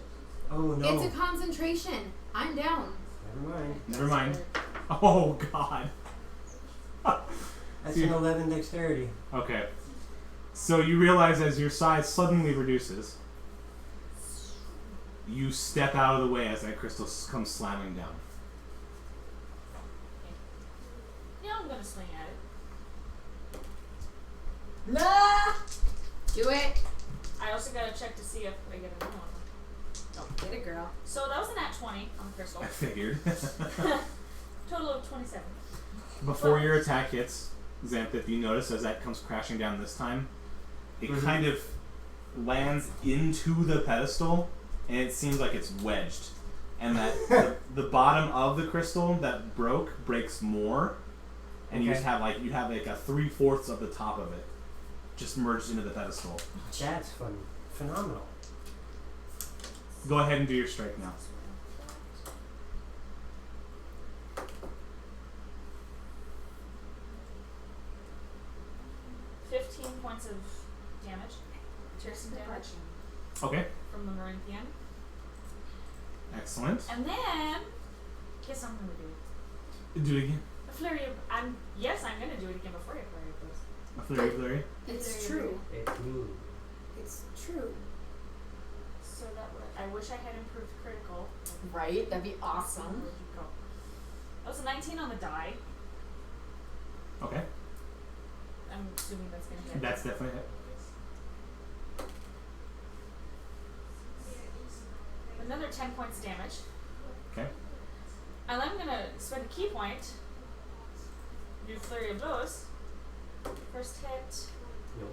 Oh no. It's a concentration. I'm down. Never mind. Never mind. Oh God. That's See- an 11 dexterity. Okay. So you realize as your size suddenly reduces, you step out of the way as that crystal comes slamming down. Yeah, I'm going to swing at it. Nah! Do it. I also got to check to see if I get another one. Don't get it, girl. So that was a nat 20 on the crystal. I figured. Total of 27. Before your attack hits Xanthip, you notice as that comes crashing down this time, it kind of lands into the pedestal, and it seems like it's wedged. And that the bottom of the crystal that breaks more, and you Okay. just have like a 3/4 of the top of it just merged into the pedestal. That's fun. Phenomenal. Go ahead and do your strike now. Points of damage. Piercing damage Okay, from the Marinthian. excellent. And then, guess I'm going to do Do it again. a flurry of. I'm going to do it again before you flurry of blows. A flurry. It's true. It's mean. It's true. So that would. I wish I had improved critical. Right? That'd be awesome. Where'd you go? That was a 19 on the die. Okay, I'm assuming that's going to hit. that's definitely it. Another 10 points damage. Okay. And I'm going to spend a key point. Do flurry of blows. First hit. No.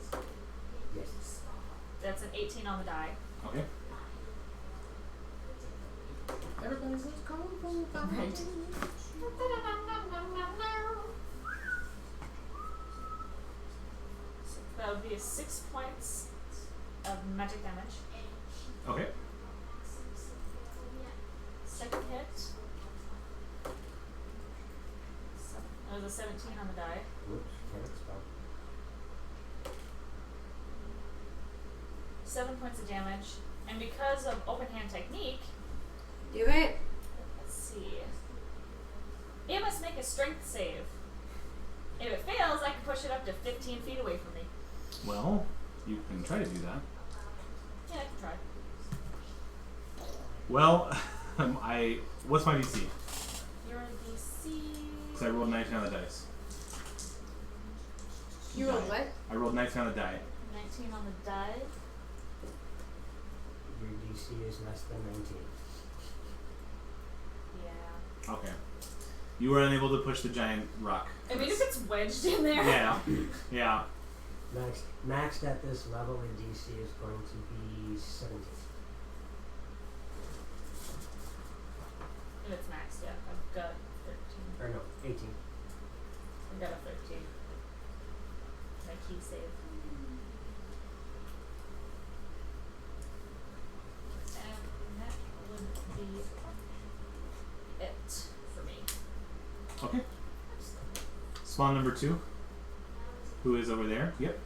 Yes. That's an 18 on the die. Okay. Everybody's like, kung fu fighting. Right. That would be 6 points of magic damage. Okay. Second hit. That was a 17 on the die. Whoops, can't spell. 7 points of damage. And because of open hand technique, Do it. let's see. It must make a strength save. If it fails, I can push it up to 15 feet away from me. Well, you can try to do that. Yeah, I can try. Well, what's my DC? Your DC. Because I rolled 19 on the dice. You rolled what? I rolled 19 on the die. 19 on the die. Your DC is less than 19. Yeah. Okay. You were unable to push the giant rock. I mean, if it's wedged in there. Yeah. Yeah. Maxed at this level in DC is going to be 17. If it's maxed, yeah. I've got 13. Or no, 18. I've got a 13. My key save. And that would be it for me. Okay. Spawn number 2. Who is over there? Yep.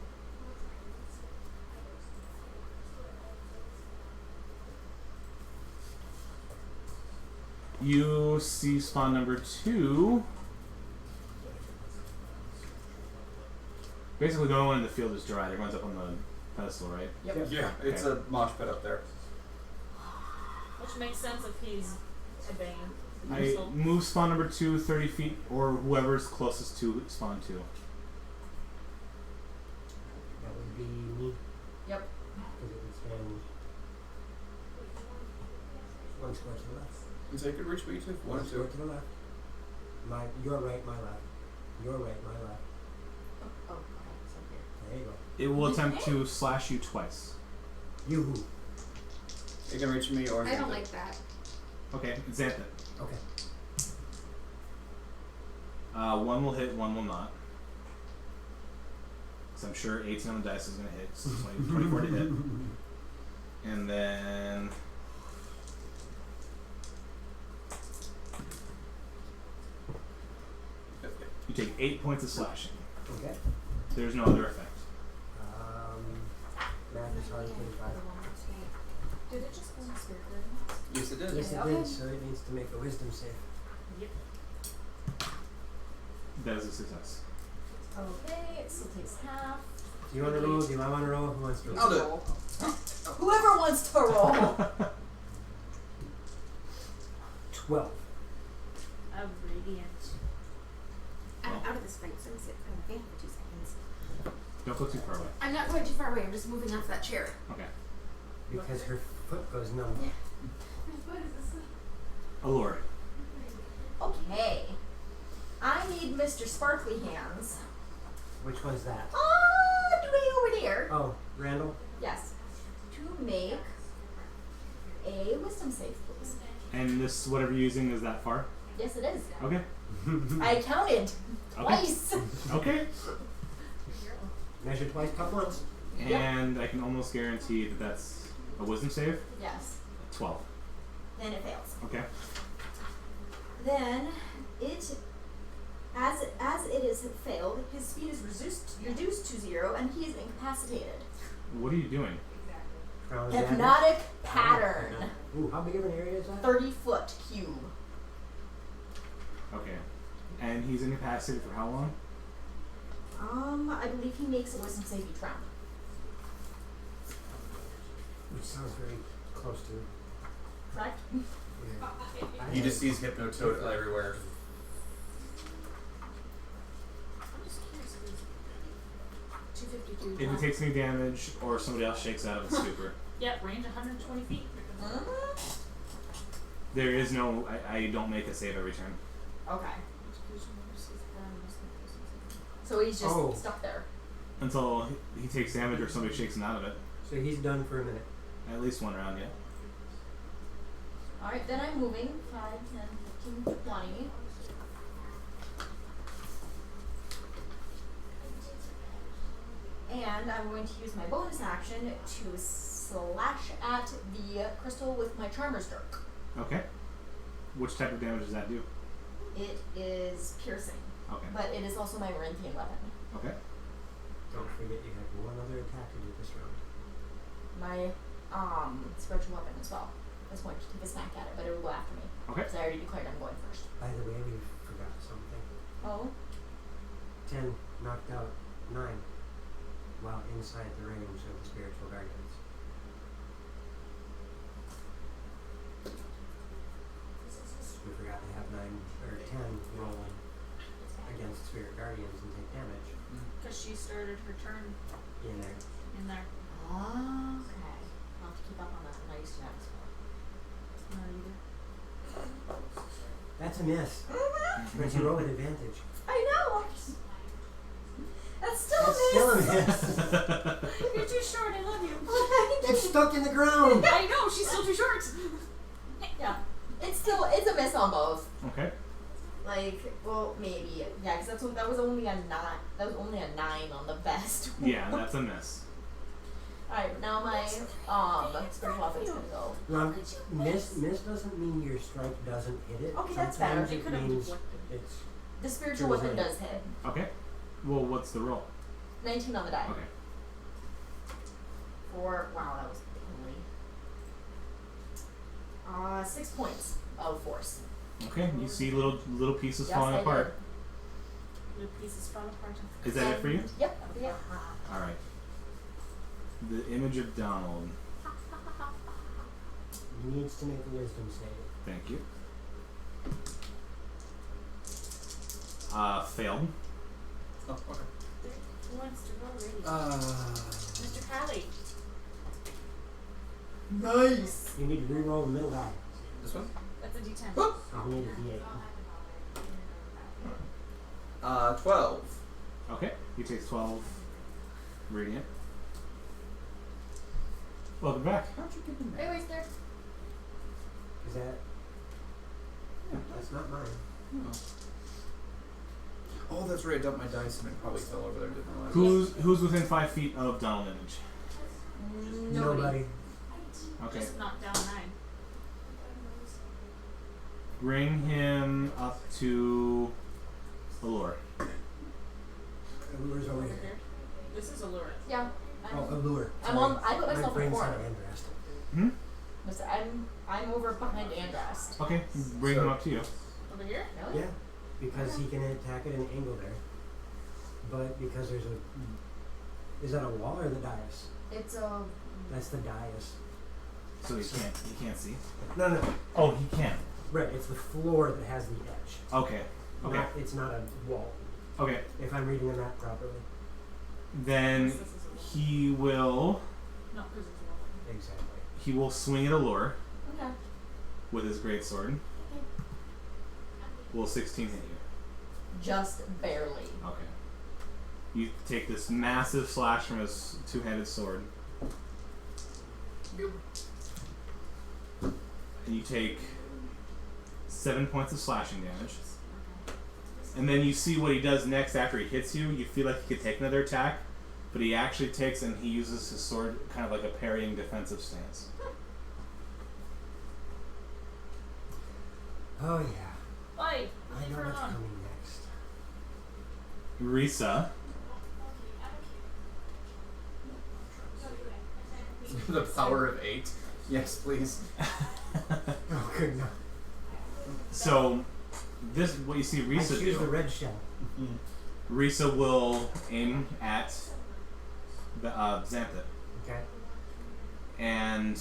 You see spawn number 2. Basically, the only one in the field is dry. Everyone's up on the pedestal, right? Yep. Yeah, it's a mosh pit up there. Which makes sense if he's a bane. I move spawn number 2 30 feet, or whoever's closest to spawn 2. That would be me. Yep. Because it would stand 1 square to the left. So you could reach me too. 1 One, square two. to the left. Your right, my left. Your right, my left. Oh, okay. So here. There you go. It will attempt to slash you twice. Yoo-hoo. You can reach me or I don't like that. Okay, Xanthan. Okay. 1 will hit, 1 will not. Because I'm sure 18 on the dice is going to hit, so 24 to hit. And then... you take 8 points of slashing. Okay. There's no other effect. Math is hard to 25. Did it just go in spirit guardians? Yes, it did. Yes, it Okay. did, so it needs to make a wisdom save. Yep. That is a success. Okay, it still takes half. Do you want to roll? Do I want to roll? Who wants to roll? I'll do it. Whoever wants to roll. 12. A radiant. I'm out of this fight, so I'm going to sit on the fan for 2 seconds. Don't go too far away. I'm not going too far away. I'm just moving off that chair. Okay. Because her foot goes numb. Allure. Okay. I need Mr. Sparkly Hands. Which one's that? Way over there. Oh, Randall? Yes. To make a wisdom save, please. And this, whatever you're using, is that far? Yes, it is. Okay. I counted Okay. twice. Okay. Measure twice, cut once. And I can almost guarantee that that's a wisdom save. Yes. 12. Then it fails. Okay. Then it, as it is failed, his speed is reduced to 0, and he is incapacitated. What are you doing? Crown Hypnotic pattern. Ooh, how big of an area is that? 30-foot cube. Okay. And he's incapacitated for how long? I believe he makes a wisdom save each round. Which sounds very close to. Correct? Yeah. He just sees Hypnotoad everywhere. I'm just curious. 252. If it takes any damage or somebody else shakes out of its stupor. Yep, range 120 feet. There is no, I don't make a save every turn. Okay. So he's just stuck there. Until he takes damage or somebody shakes him out of it. So he's done for a minute. At least one round, yeah. Alright, then I'm moving 5, 10, 15, 20. And I'm going to use my bonus action to slash at the crystal with my Charmer's Dirk. Okay. Which type of damage does that do? It is piercing, Okay. but it is also my Marinthian weapon. Okay. Don't forget you have one other attack to do this round. My spiritual weapon as well. I was going to take a smack at it, but it will go after me. Okay. Because I already declared I'm going first. By the way, we forgot something. Oh? 10 knocked out 9 while inside the range of the spiritual guardians. We forgot to have 9 or 10 roll against spirit guardians and take damage Because she started her turn in there. in there. Oh, okay. I'll have to keep up on that when I used to have this one. Not either. That's a miss. But you roll at advantage. I know! That's still That's a miss! still a miss. You're too short, I love you. It's stuck in the ground. I know, she's still too short. Yeah. It's a miss on both. Okay. Like, well, maybe. Yeah, because that was only a 9. That was only a 9 on the best. Yeah, that's a miss. Alright, now my spiritual weapon's gonna go. Well, miss doesn't mean your strike doesn't hit it. Okay, that's Sometimes better. It it could have means deflected. it's The spiritual Yours weapon hit. does hit. Okay. Well, what's the roll? 19 on the die. Okay. Wow, that was totally. 6 points of force. Okay. You see little pieces Yes, falling I apart. Little pieces fall apart. Is that it for you? Yep. Yep. All right. The image of Donald. he needs to make a wisdom save. Thank you. Failed. Oh, okay. Who wants to go already? Mr. Crowley. Nice. You need to re-roll the middle die. This one? That's a D10. Oh. You need a D8. 12. Okay. He takes 12 radiant. Welcome back. How'd you get in Hey, there? Waster. Is that? That's not mine. Oh. Oh, that's right. I dumped my dice and it probably fell over there, didn't I? Who's within 5 feet of Donald image? Nobody. Okay. Just knocked down 9. Bring him up to Allure. Allure's over here. This is a lure. Yeah. Oh, Allure. I'm on. I put myself in a brain's corner. on Andrast. Hmm? Listen, I'm over behind Andrast. Okay. Bring him up to you. Over here? Really? Yeah, because he can attack at an angle there. But because there's a... Is that a wall or the dais? It's a. That's the dais. So he can't see. No. Oh, he can. Right, it's the floor that has the edge. Okay. Okay. It's not a wall, Okay. if I'm reading the map properly. Then This is a he will No, because it's Exactly. swing at Allure Okay. with his greatsword. Will 16 hit you? Just barely. Okay. You take this massive slash from his two-handed sword. And you take 7 points of slashing damage. And then you see what he does next after he hits you. You feel like he could take another attack, but he actually takes and he uses his sword kind of like a parrying defensive stance. Oh yeah. Oi! I Leave know her what's alone. coming next. Risa. The power of 8. Yes, please. Oh good no. So, this what you see I Risa choose the do. red shell. Risa will aim at the Xanthic. Okay. And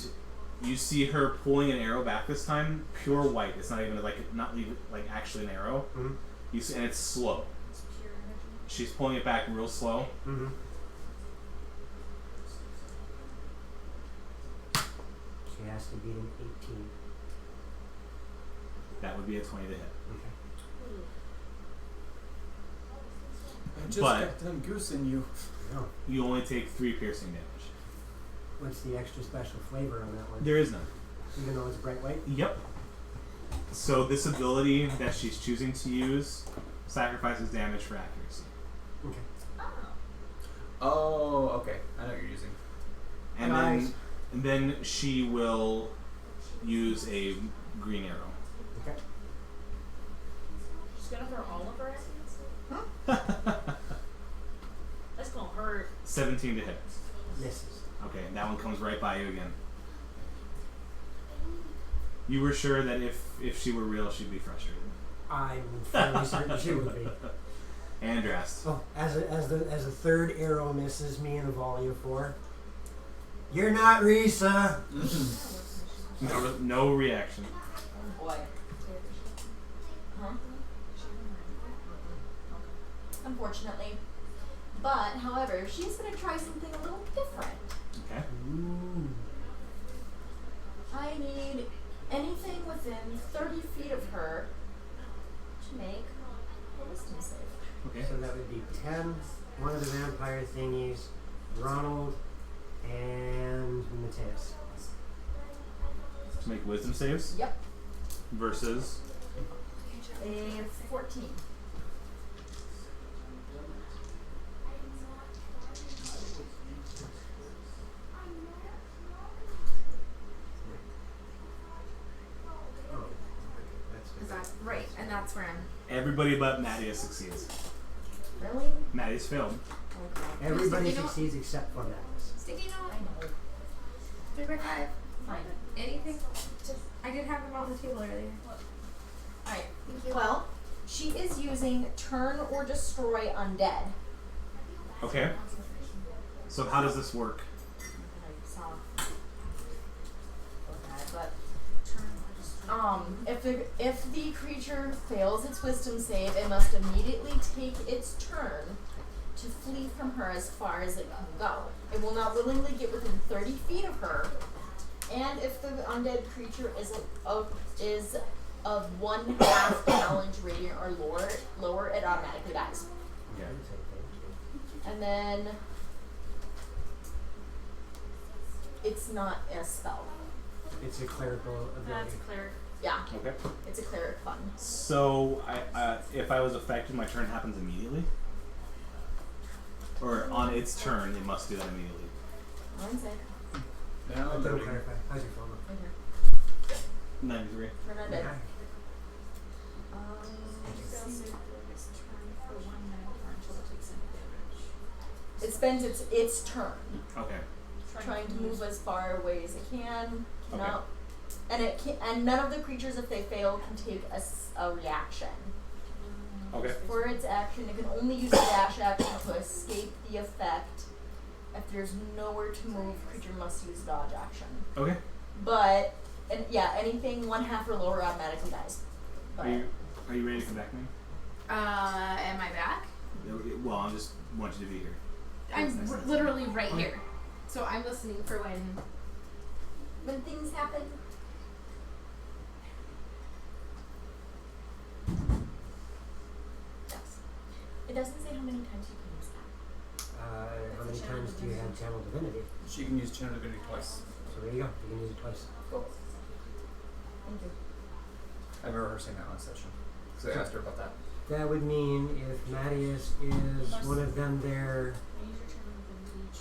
you see her pulling an arrow back this time, pure white. It's not even like actually an arrow. Mm-hmm. You see, and it's slow. It's pure energy. She's pulling it back real slow. Mm-hmm. She has to beat an 18. That would be a 20 to hit. Okay. I just But- got done goosing you. No. You only take 3 piercing damage. What's the extra special flavor on that one? There is none. Even though it's bright white? Yep. So this ability that she's choosing to use sacrifices damage for accuracy. Okay. Oh. Oh, okay. I know what you're using. And Nice. then she will use a green arrow. Okay. She's gonna throw all of her at you? That's gonna hurt. 17 to hit. Misses. Okay, that one comes right by you again. You were sure that if she were real, she'd be frustrated. I'm fairly certain she would be. Andras. Oh, as the third arrow misses me in a volley of 4. You're not Risa. No reaction. Oh boy. Huh? Unfortunately. But, however, she's going to try something a little different. Okay. Ooh. I need anything within 30 feet of her to make a wisdom save. Okay. So that would be 10, one of the vampire thingies, Ronald, and Mateus. To make wisdom saves Yep. versus. A 14. Oh, that's Is that right? And that's where I'm. Everybody but Mattias succeeds. Really? Mattias failed. Okay. Everybody Sticky note? succeeds except for Max. Sticky note. I know. 3x5. Fine. Anything? I did have them on the table earlier. Alright. Thank you. Well, she is using turn or destroy undead. Okay. So how does this work? I saw. Okay, but if the creature fails its wisdom save, it must immediately take its turn to flee from her as far as it can go. It will not willingly get within 30 feet of her, and if the undead creature is of 1/2 challenge radiant or lower, it automatically dies. Okay. And then it's not a spell. It's a clerical ability. That's clear. Yeah, Okay. it's a cleric fun. So if I was affected, my turn happens immediately. Or on its turn, it must do that immediately. One sec. Now Don't loading. clarify. How's your phone? Right here. 93. Turn undead. Okay. It spends its turn Okay. trying to move as far away as it can. Okay. No, and none of the creatures, if they fail, can take a reaction. Okay. For its action, it can only use a dash action to escape the effect. If there's nowhere to move, creature must use dodge action. Okay. But anything 1/2 or lower automatically dies. But Are you ready to come back to me? Am I back? Well, I just want you to be here. I'm literally right here. So I'm listening for when things happen, yes. It doesn't say how many times you can use that. How many times do you have Channel Divinity? She can use Channel Divinity twice. So there you go. You can use it twice. Cool. Thank you. I remember her saying that last session. So I asked her about that. That would mean if Mattias is one of them there,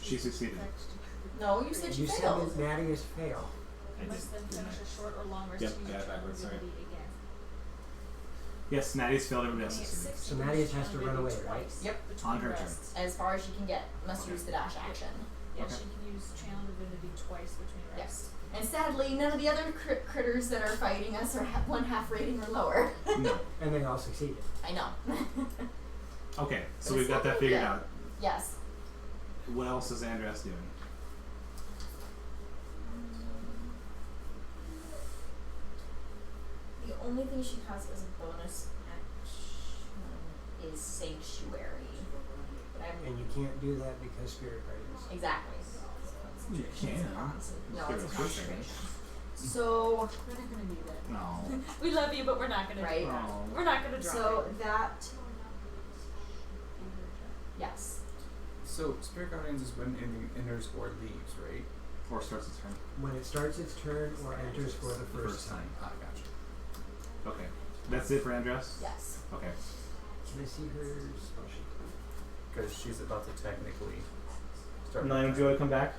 She succeeded. No, you said she you said failed. that Mattias failed. I You did. must then finish a short or long rest Yep, to use I got it your backwards, sorry. ability again. Yes, Mattias failed. Everybody else Only at succeeded. 6 So you Mattias use has to your run ability away, right? twice Yep. between On her turn. rests. As far as she can get, must Okay. use the dash action. Yeah, Okay. she can use channel divinity twice between rests. Yes. And sadly, none of the other critters that are fighting us are 1/2 rating or lower. No. And they all succeeded. I know. Okay, so But we've it's got not that over figured yet. out. Yes. What else is Andras doing? The only thing she has as a bonus action is sanctuary. But I'm And you can't do that because Spirit Guardians. exactly. You can, huh? No, Give it's it a a first second. concentration. So We're not gonna need that. No. We love you, but we're not gonna Right. do that. Oh. We're not gonna draw so it. that yes. So Spirit Guardians is when it enters or leaves, right? Or starts its turn. When it starts its turn or enters for the first time. Ah, gotcha. Okay. That's it for Andras? Yes. Okay. Can I see her spell sheet? Because she's about to technically Start 9 Joy come back.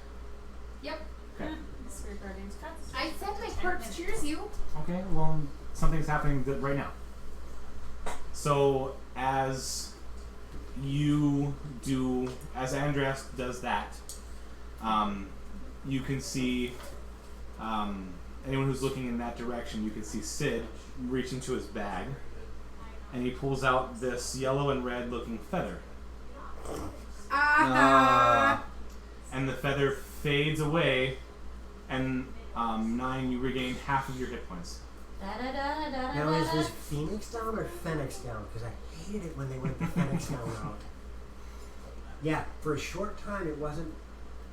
Yep. Okay. Spirit Guardians cuts. I said my corpse cheers you. Okay, well, something's happening right now. So, as Andreas does that, you can see, anyone who's looking in that direction, you can see Sid reach into his bag, and he pulls out this yellow and red looking feather. And the feather fades away, and 9, you regain half of your hit points. Now, is this Phoenix down or Phoenix down? Because I hated it when they went the Phoenix down route. Yeah, for a short time it wasn't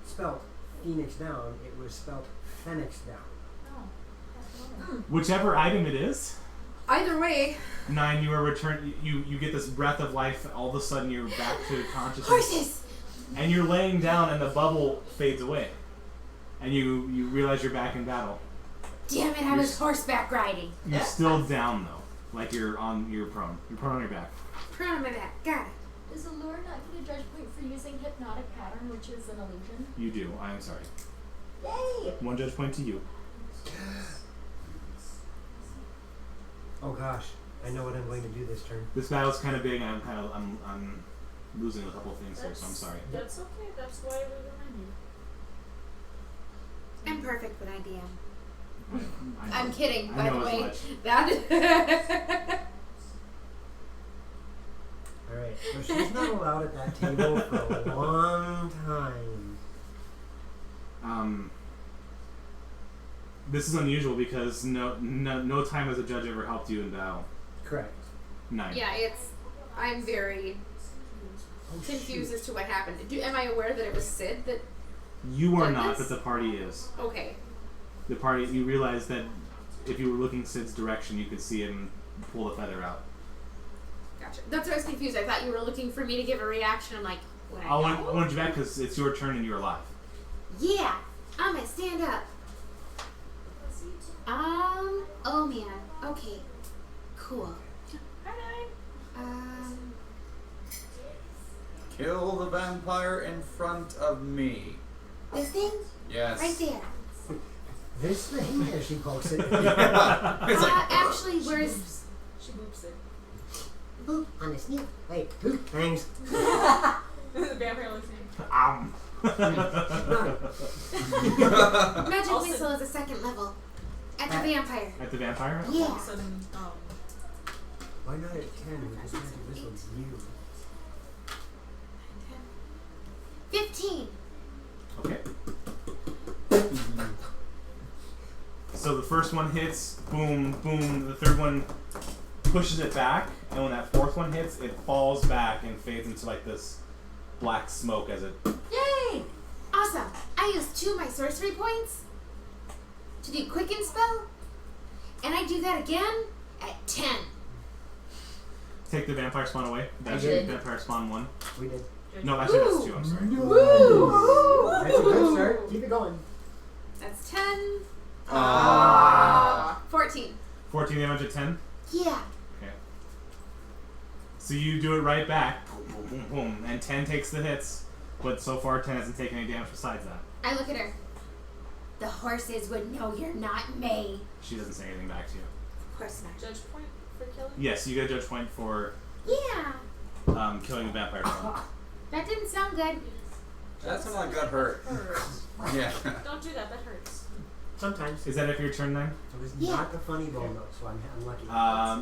spelt Phoenix down, it was spelt Phoenix down. Whichever item it is, Either way. 9, you are returned. You get this breath of life. All of a sudden, you're back to consciousness. Horses! And you're laying down, and the bubble fades away, and you realize you're back in battle. Damn it, I was horseback riding. You're still down though, like you're prone. You're prone on your back. Prone on my back. Got it. Does Allure not get a judge point for using hypnotic pattern, which is an illusion? You do. I am sorry. Yay! 1 judge point to you. Oh gosh, I know what I'm going to do this turn. This battle's kind of big, and I'm losing a couple things here, so I'm sorry. That's okay. That's why we remind you. I'm perfect when I DM. I know. I'm kidding, I by know the as way. much. That. Alright, so she's not allowed at that table for a long time. This is unusual because no time as a judge ever helped you in battle. Correct. 9. Yeah, I'm very confused as to what happened. Am I aware that it was Sid that? You are Did not, this? but the party is. Okay. The party. You realize that if you were looking Sid's direction, you could see him pull the feather out. Gotcha. That's why I was confused. I thought you were looking for me to give a reaction. I'm like, would I I know? want you back because it's your turn and you're alive. Yeah, I'm gonna stand up. Oh man. Okay. Cool. Hi, Kill the vampire in front of me. This thing? Yes. Right there. This thing, as she pokes it. It's like, Actually, where's... She boops it. Boop on the sneak. Wait, boop, thanks. The vampire looks at me. Magic Also- Missile is a second level. At the vampire. At the vampire? All of Yeah. a sudden, Why not at 10? We just magic missile you. 15. Okay. So the first one hits, boom, boom. The third one pushes it back, and when that fourth one hits, it falls back and fades into like this black smoke as it. Yay! Awesome. I used 2 of my sorcery points to do Quicken Spell, and I do that again at 10. Take the vampire spawn away. That's did. vampire spawn 1. We did. No, actually that's Woo! 2. I'm sorry. Woo! That's a good start. Keep it going. That's 10. Ah. 14. 14 damage at 10. Yeah. Okay. So you do it right back. Boom, boom, boom, boom. And 10 takes the hits, but so far 10 hasn't taken any damage besides that. I look at her. The horses would know you're not me. She doesn't say anything back to you. Of course not. judge point for killing. Yes, you get a judge point for Yeah. killing the vampire. That didn't sound good. That's when I got hurt. Hurts. Yeah. Don't do that. That hurts. Sometimes. Is that it for your turn 9? It was Yeah. not the funny bone though, so I'm lucky.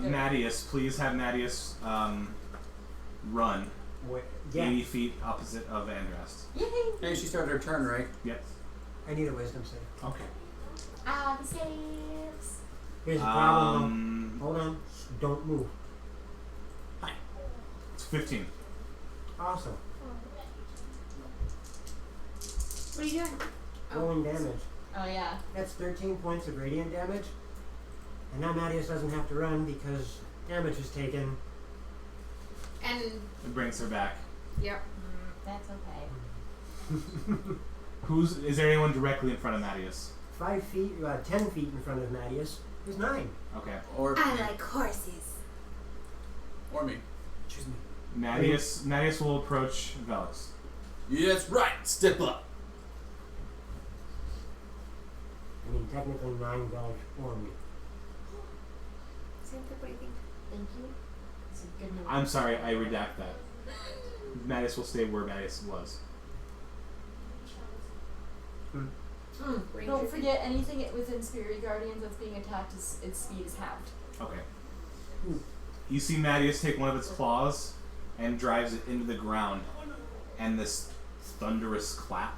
good. Nadius, please have Nadius run Wait, yeah, 80 feet opposite of Andrast. Yay! Hey, she started her turn, right? Yep. I need a wisdom save. Okay. The saves. Here's the problem. Hold on. Don't move. It's 15. Awesome. What are you doing? Rolling damage. Oh yeah. That's 13 points of radiant damage. And now Marius doesn't have to run because damage is taken. And, It brings her back. yep. That's okay. Is there anyone directly in front of Nadius? 5 feet, 10 feet in front of Marius is 9. Okay. Or I like horses. or me. Choose me. Nadius will approach Velis. Yeah, that's right. Step up. I mean, technically 9 dogs for me. Xanthic, what do you think? Thank you. It's a good number. I'm sorry, I redact that. Mattis will stay where Mattis was. Ranger Don't thing? forget anything within Spirit Guardians that's being attacked, its speed is halved. Okay. You see Mattias take one of its claws and drives it into the ground, and this thunderous clap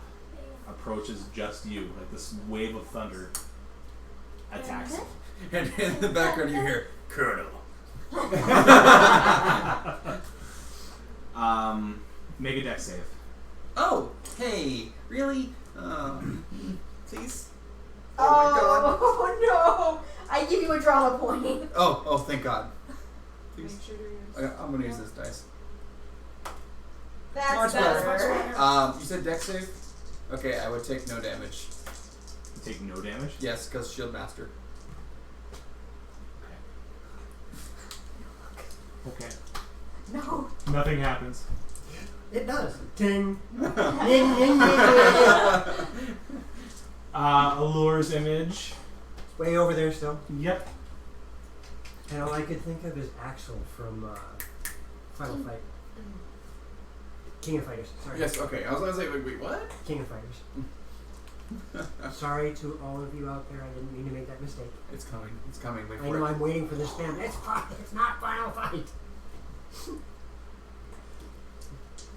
approaches just you, like this wave of thunder attacks you. And in the background you hear, Colonel. Make a dex save. Oh, hey, really? Please? Oh my god. Oh no! I give you a drama point. Oh, thank God. Make Please. sure to use. Okay, I'm gonna use this dice. That's Much better. You said dex save? Okay, I would take no damage. You take no damage? Yes, because Shield Master. Okay. No. Nothing happens. It does. Ting. Allure's image. Way over there still. Yep. And all I could think of is Axel from Final Fight. King of Fighters. Sorry. Yes, okay. I was gonna say, wait, what? King of Fighters. Sorry to all of you out there. I didn't mean to make that mistake. It's coming. It's coming. Wait I for know it. I'm waiting for this stand. It's not Final Fight.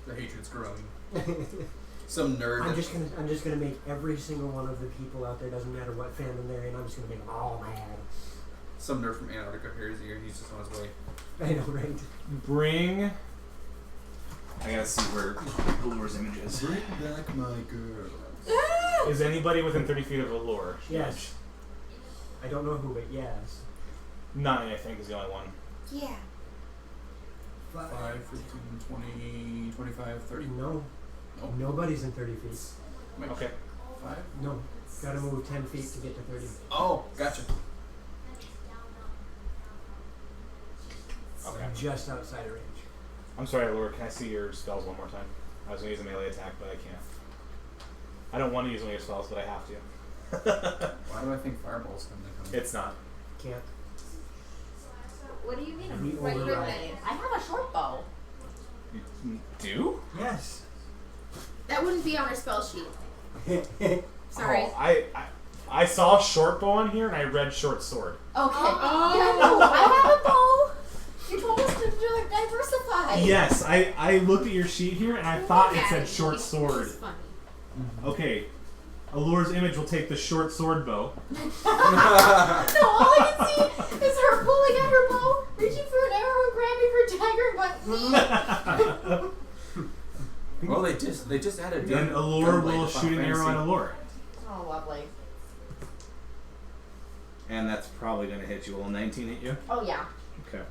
The hatred's growing. Some nerd. I'm just gonna make every single one of the people out there, doesn't matter what fandom they're in, I'm just gonna make them all mad. Some nerd from Antarctica hears you and he's just on his way. I know, right? Bring. I gotta see where Allure's image is. Bring back my girl. Is anybody within 30 feet of Allure? Yes. I don't know who, but yes. 9, I think, is the only one. Yeah. 5, 15, 20, 25, 30. No. No. Nobody's in 30 feet. Wait, Okay. 5? No. Gotta move 10 feet to get to 30. Oh, gotcha. Okay. Just outside of range. I'm sorry, Allure. Can I see your spells one more time? I was gonna use a melee attack, but I can't. I don't want to use one of your spells, but I have to. Why do I think Fireball's coming? It's not. Can't. What do you mean? We Right here, override. then. I have a short bow. You do? Yes. That wouldn't be on our spell sheet. Sorry. Oh, I saw short bow on here, and I read short sword. Okay. Oh. Yeah, no, I have a bow. You told us to diversify. Yes, I looked at your sheet here, and I thought it said short It's sword. funny. Okay. Allure's image will take the short sword bow. No, all I can see is her pulling out her bow, reaching for an arrow, and grabbing her dagger, but Well, they just added. Then Allure will shoot an arrow at Allure. oh, lovely. And that's probably going to hit you. Will 19 hit you? Oh yeah. Okay.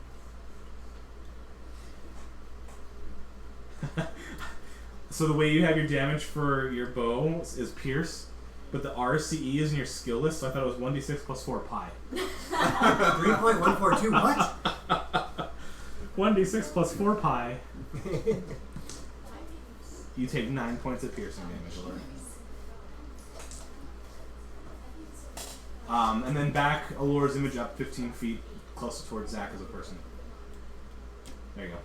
So the way you have your damage for your bow is pierce, but the RCE is in your skill list, so I thought it was 1d6 plus 4 pi. 3.142. What? 1d6 plus 4 pi. You take 9 points of piercing damage, Allure. And then back Allure's image up 15 feet closer towards Zach as a person. There you go.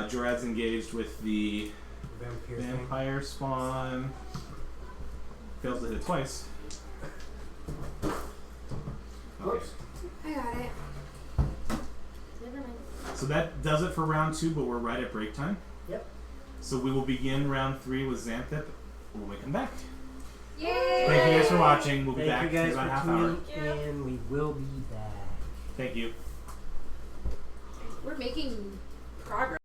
Jorad's engaged with the Vampire thing. vampire spawn. Fails to hit twice. Okay. I got it. Never mind. So that does it for round 2, but we're right at break time. Yep. So we will begin round 3 with Xanthip when we come back. Yay! Thank you guys for watching. We'll be Thank back you in guys about for half hour. tuning in. We will be back. Thank you. We're making progress.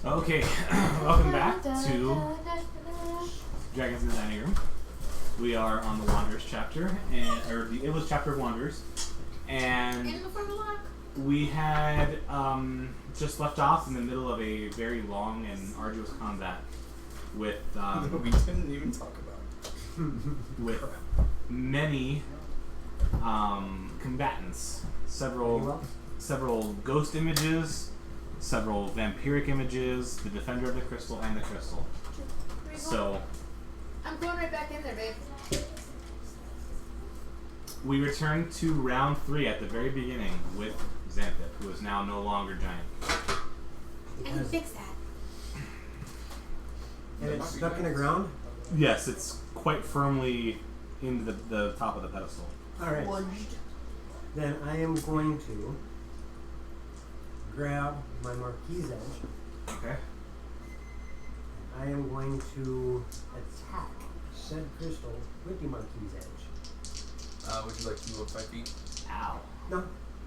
Okay, welcome back to Dragons in the Dining Room. We are on the Wanderers chapter, or the It Was chapter of Wanderers, And In the front lock. we had just left off in the middle of a very long and arduous combat with we didn't even talk about. with many combatants. Several ghost images, several vampiric images, the defender of the crystal, and the crystal. So I'm going right back in there, babe. we return to round 3 at the very beginning with Xanthip, who is now no longer giant. I can fix that. And it's stuck in the ground? Yes, it's quite firmly in the top of the pedestal. Alright. Then I am going to grab my marquise edge. Okay. I am going to attack said crystal with the marquise edge. Would you like to move up 5 feet? Ow. No.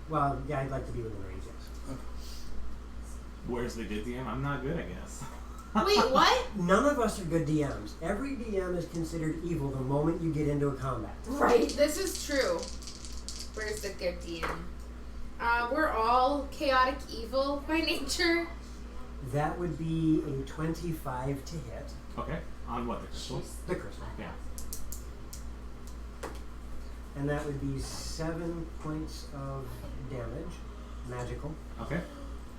Well, yeah, I'd like to be within range, yes. Where's the good DM? I'm not good, I guess. Wait, what? None of us are good DMs. Every DM is considered evil the moment you get into a combat. Right, this is true. Where's the good DM? We're all chaotic evil by nature. That would be a 25 to hit. Okay. On what? The crystal? The crystal. Yeah. And that would be 7 points of damage. Magical. Okay.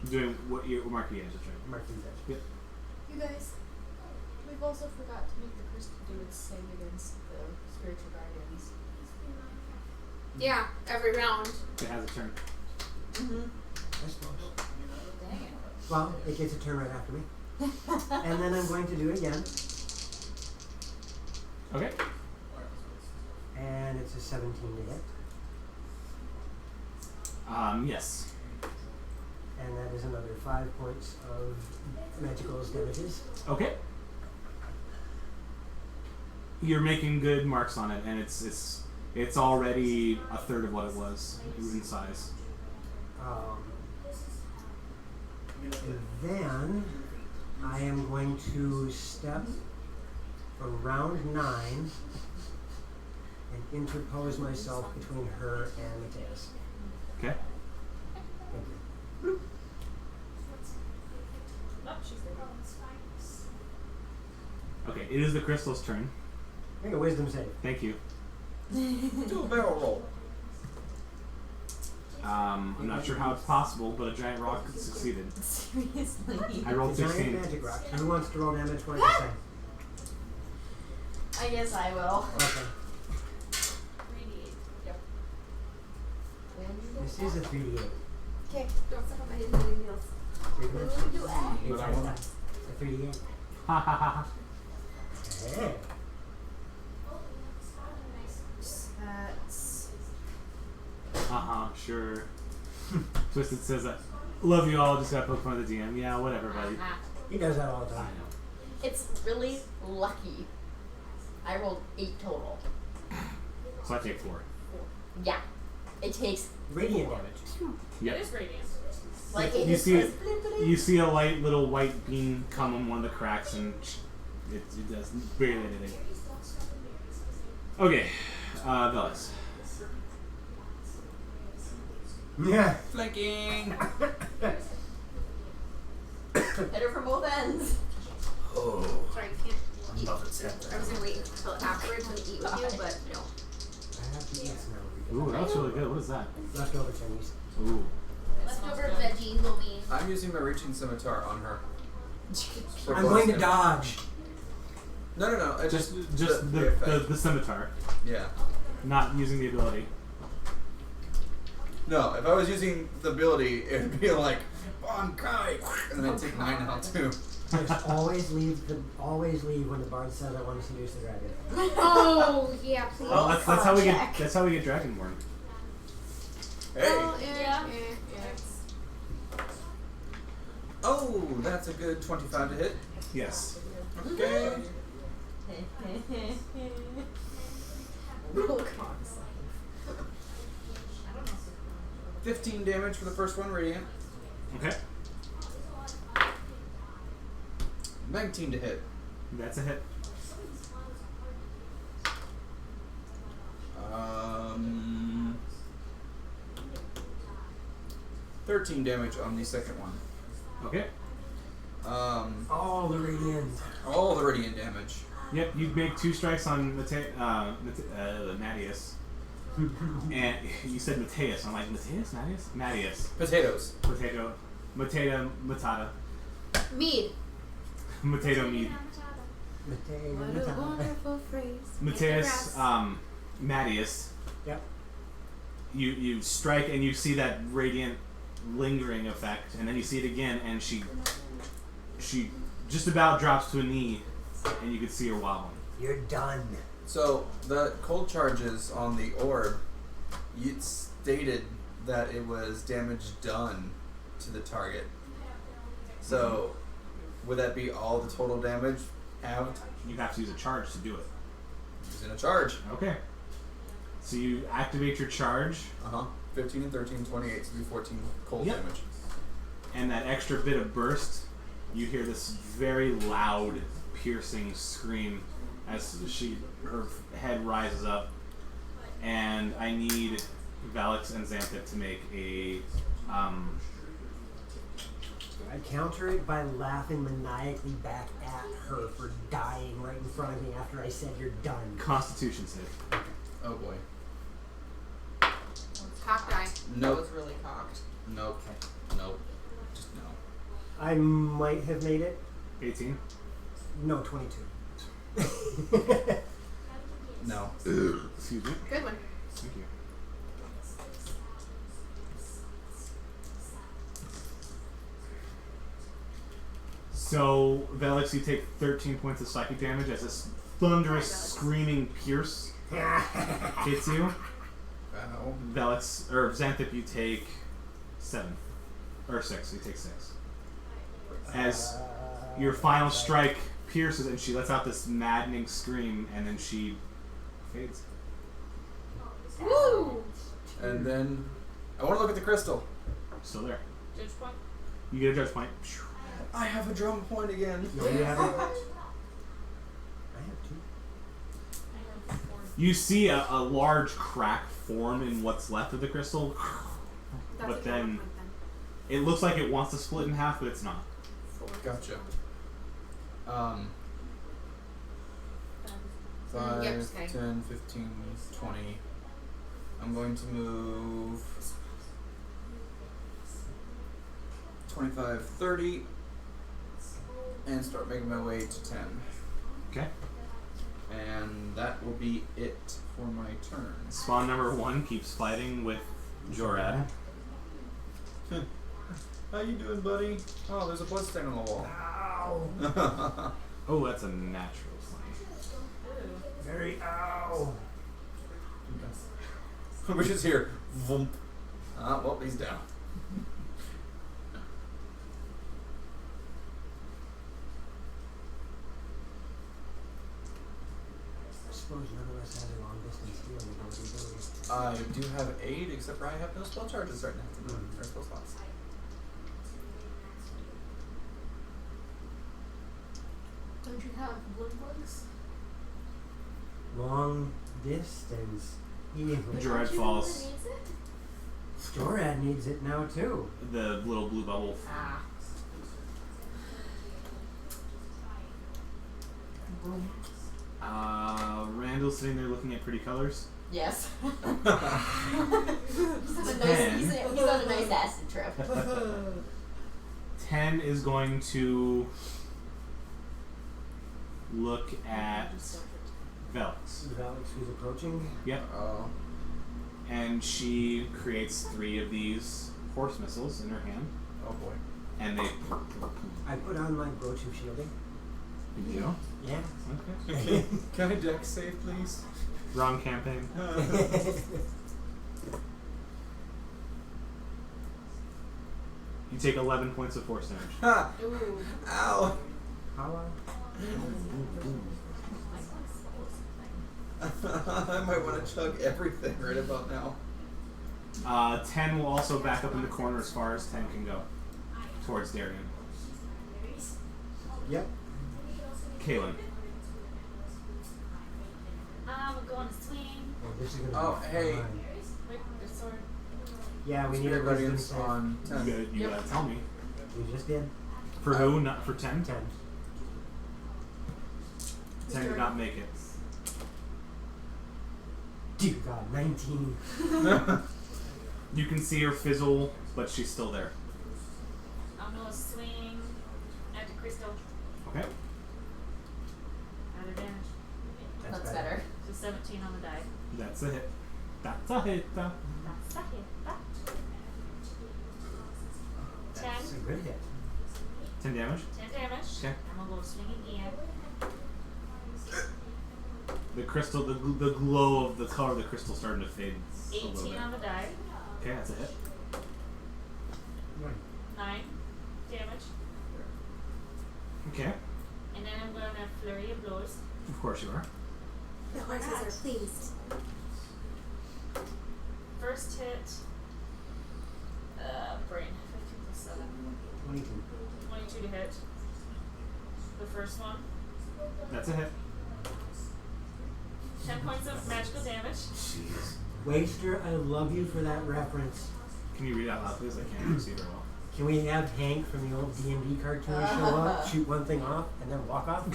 Doing what your marquee is, that's right. Marquise edge. Yep. You guys, we've also forgot to make the crystal do its save against the spiritual guardians. Yeah, every round. It has a turn. Mm-hmm. I suppose. Dang it. Well, it gets a turn right after me. And then I'm going to do it again. Okay. And it's a 17 to hit. Yes. And that is another 5 points of magical damages. Okay. You're making good marks on it, and it's already a third of what it was in size. And then I am going to step around 9 and interpose myself between her and Mateus. Okay. Thank you. Oh, she's there. Okay, it is the crystal's turn. Make a wisdom save. Thank you. Do a barrel roll. I'm not sure how it's possible, but a giant rock succeeded. Seriously. I rolled It's a giant 16. magic rock. Who wants to roll damage? What did you say? I guess I will. Okay. 3d8. Yep. This is a 3d8. Okay. Don't suck on my hidden heels. 3 dimensions. Do it. It's a 3d8. Ha ha ha. Hey. That's Sure. Twisted says, love you all, just gotta poke fun of the DM. Yeah, whatever, buddy. He does that all the I time. know. It's really lucky. I rolled 8 total. So I take 4. Yeah. It takes Radiant damage. Yep. It is radiant. like it You is see it- just blip, blip. You see a light little white beam come in one of the cracks, and it does barely anything. Okay, Velas. Yeah. Flanking! Hit her from both ends. Oh. Sorry, you can't eat. I was gonna wait until afterwards and eat with you, but no. I have to eat now. Ooh, that was really good. What is that? Leftover Chinese. Ooh. Leftover veggies will mean. I'm using my reaching scimitar on her. For I'm bonus going to damage. dodge. No. I Just the effect. the scimitar, Yeah. not using the ability. No, if I was using the ability, it would be like, Bonkai! And then I'd take 9 out too. Just always leave when the bard says I want to seduce the dragon. Oh yeah, please. Well, that's how we get Dragonborn. Hey! Well, Yeah. Oh, that's a good 25 to hit. Yes. Okay. Roll cons. 15 damage for the first one, radiant. Okay. 19 to hit. That's a hit. 13 damage on the second one. Okay. All the radiant. All the radiant damage. Yep, you make 2 strikes on Mattias. And you said Mateus. I'm like, Mateus? Mattias? Mattias. Potatoes. Matata. Mead. Potato meat. What a wonderful phrase. Mateus, Mattias. Yep. You strike and you see that radiant lingering effect, and then you see it again, and she just about drops to a knee, and you can see her wobbling. You're done. So, the cold charges on the orb, it stated that it was damage done to the target. So, would that be all the total damage halved? You have to use a charge to do it. Using a charge. Okay. So you activate your charge, 15 and 13, 28, so do 14 cold Yep. damage. and that extra bit of burst, you hear this very loud, piercing scream as her head rises up, and I need Valix and Xanthic to make a I counter it by laughing maniacally back at her for dying right in front of me after I said you're done. Constitution save. Oh boy. Cock die. Nope. That was really cocked. Nope. Nope. Just no. I might have made it. 18. No, 22. No. Excuse me. Good one. Thank you. So, Velix, you take 13 points of psychic damage as this thunderous, screaming pierce hits you. Ow. Velix, or Xanthic, you take 7. Or 6. You take 6. As your final strike pierces and she lets out this maddening scream, and then she fades. Woo! And then I want to look at the crystal. Still there. Judge point. You get a judge point. I have a drum point again. No, you haven't. I have 2. I have 4. You see a large crack form in what's left of the crystal, That's but a then good one it looks like it wants to split in half, but it's not. Gotcha. Yep, 5, okay. 10, 15, 20. I'm going to move 25, 30, and start making my way to 10. Okay. And that will be it for my turn. Spawn number 1 keeps fighting with Jorad. How you doing, buddy? Oh, there's a bloodstain on the wall. Ow! Oh, that's a natural 20. Very ow! We're just here. Vump. Well, he's down. I suppose none of us has a long distance healing ability. I do have aid, except for I have no spell charges right now. Or spell slots. Don't you have blood bugs? Long distance healing. Jorad falls. Jorad needs it now too. The little blue bubble. Ah. Randall's sitting there looking at pretty colors. Yes. he's, on a Ten. he's on a nice acid trip. 10 is going to look at Velix. Valix who's approaching. Yep. And she creates 3 of these horse missiles in her hand, Oh boy. and they. I put on my Brochu shielding. Did you? Yeah. Okay. Can I deck save, please? Wrong campaign. You take 11 points of force damage. Ha! Ooh. Ow! How I might want to chug everything right about now. 10 will also back up in the corner as far as 10 can go. Towards Darian. Yep. Kaylin. I'm going to swing. Well, this is gonna Oh, be hey. fine. Wait, there's sword. Yeah, we need a Spirit wisdom Guardians save. on 10. You gotta tell me. We just did. For who? Not for 10? 10. 10 did not make it. Dear God, 19. You can see her fizzle, but she's still there. I'm gonna swing at the crystal. Okay. Add advantage. That's better. So 17 on the die. That's a hit. That's a hit. That's a hit. That's a 10. good hit. 10 damage. 10 damage. Okay. I'm gonna go swing again. The crystal, the glow of the color of the crystal starting to fade a little 18 bit. on the die. Okay, that's a hit. 9 damage. Okay. And then I'm gonna flurry of blows. Of course you are. The horses are pleased. First hit. Brain. 15 plus 7. 22. 22 to hit. The first one. That's a hit. 10 points of magical damage. Jeez. Waster, I love you for that reference. Can you read out loud, please? I can't really see very well. Can we have Hank from the old D&D cartoon show up, shoot one thing off, and then walk off?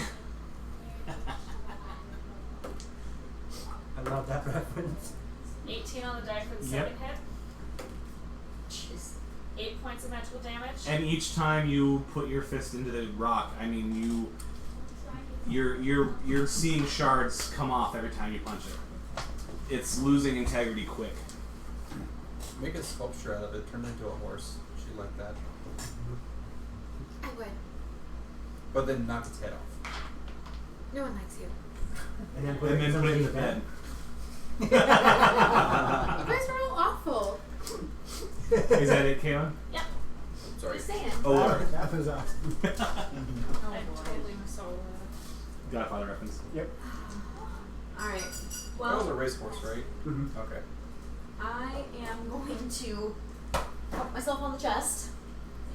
I love that reference. 18 on the die for the Yep. second hit. Jeez. 8 points of magical damage. And each time you put your fist into the rock, I mean you're seeing shards come off every time you punch it. It's losing integrity quick. Make a sculpture out of it, turn it into a horse. She'd like that. I would. But then knock its head off. No one likes you. And then put And it then put it in the somebody's bed. You guys are all awful. Is that it, Kaylin? Yep. Sorry. Just saying. Oh, That, that was awesome. I boy. totally missold Godfather reference. Yep. Alright. That was a Well, racehorse, right? Mm-hmm. Okay. I am going to pump myself on the chest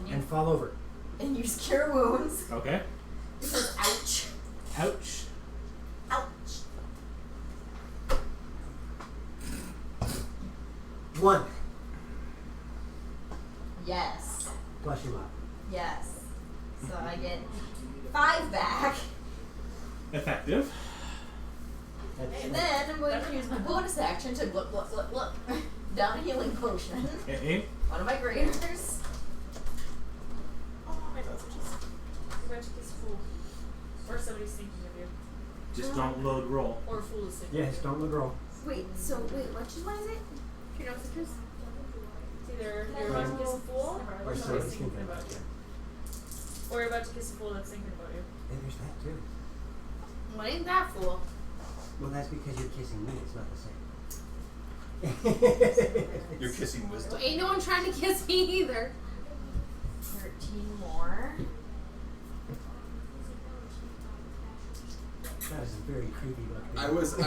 And fall over. and use Cure Wounds Okay. because ouch. Ouch. Ouch. 1. Yes. Plus your luck. Yes. So I get 5 back. Effective. That's And then I'm going to use my bonus action to look down a healing potion. Okay. One of my graders. Oh, my messages. You got to kiss a fool. Or somebody's thinking of you. Just don't load roll. Or a fool is thinking Yes, don't look roll. Wait, which one is it? Do you know citrus? It's either you're about to kiss a fool or somebody's somebody's thinking thinking about about you. Or you're about to kiss a fool that's thinking about you. And there's that too. What ain't that fool? Well, that's because you're kissing me. It's not the same. You're kissing wisdom. Well, ain't no one trying to kiss me either. 13 more. That is a very creepy look.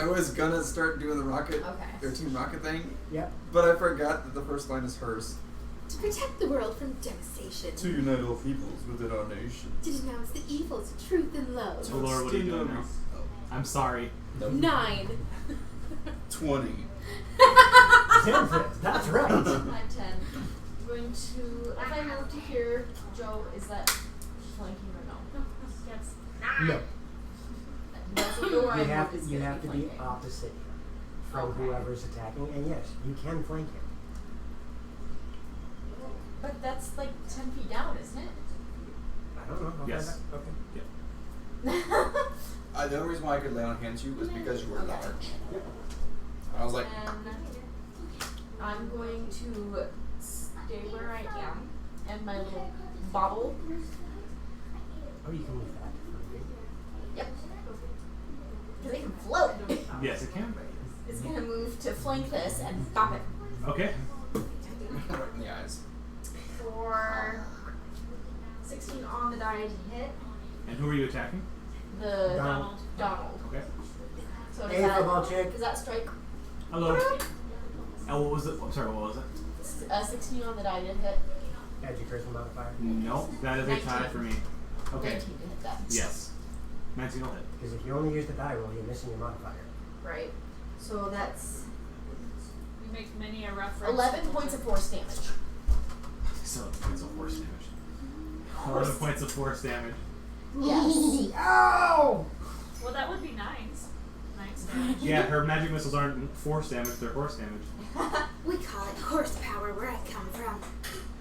I was gonna start doing the rocket, Okay. 13 rocket thing, Yep. but I forgot that the first line is hers. To protect the world from devastation. To unite all peoples within our nation. To denounce the evils of truth and love. Oh Lord, what are you doing now? I'm sorry. 9. 20. 10 hits. That's right. I'm 10. I'm going to. If I move to here, Joe, is that flanking or no? Yes. No. That's the door I You have moved to. is You gonna have be to be flanking. opposite from Okay. whoever's attacking, and yes, you can flank him. But that's like 10 feet down, isn't it? I don't know. I'll Yes. find out. Okay. The only reason why I could lay on hands to you was because you were Okay. large. I was like, And I'm going to stay where I am, and my little bobble. Oh, you can move that. Yep. Because it can float. Yes, it can. It's gonna move to flank this and bop it Okay. right in the eyes. for 16 on the die to hit. And who are you attacking? The Donald. Donald. Okay. So does Hey, that, football chick. does that strike? Hello. Oh, what was it? I'm sorry, what was it? 16 on the die to hit. Add your charisma modifier. Nope, that is a tie 19. for me. Okay. 19 to hit that. Yes. 19 will hit. Because if you only use the die roll, you're missing your modifier. Right. So that's We make many a reference. 11 points of force damage. So 11 points of force damage. 11 points of force damage. Yes. Ow! Well, that would be 9s. 9s damage. Yeah, her magic missiles aren't force damage, they're horse damage. We call it horsepower where I come from.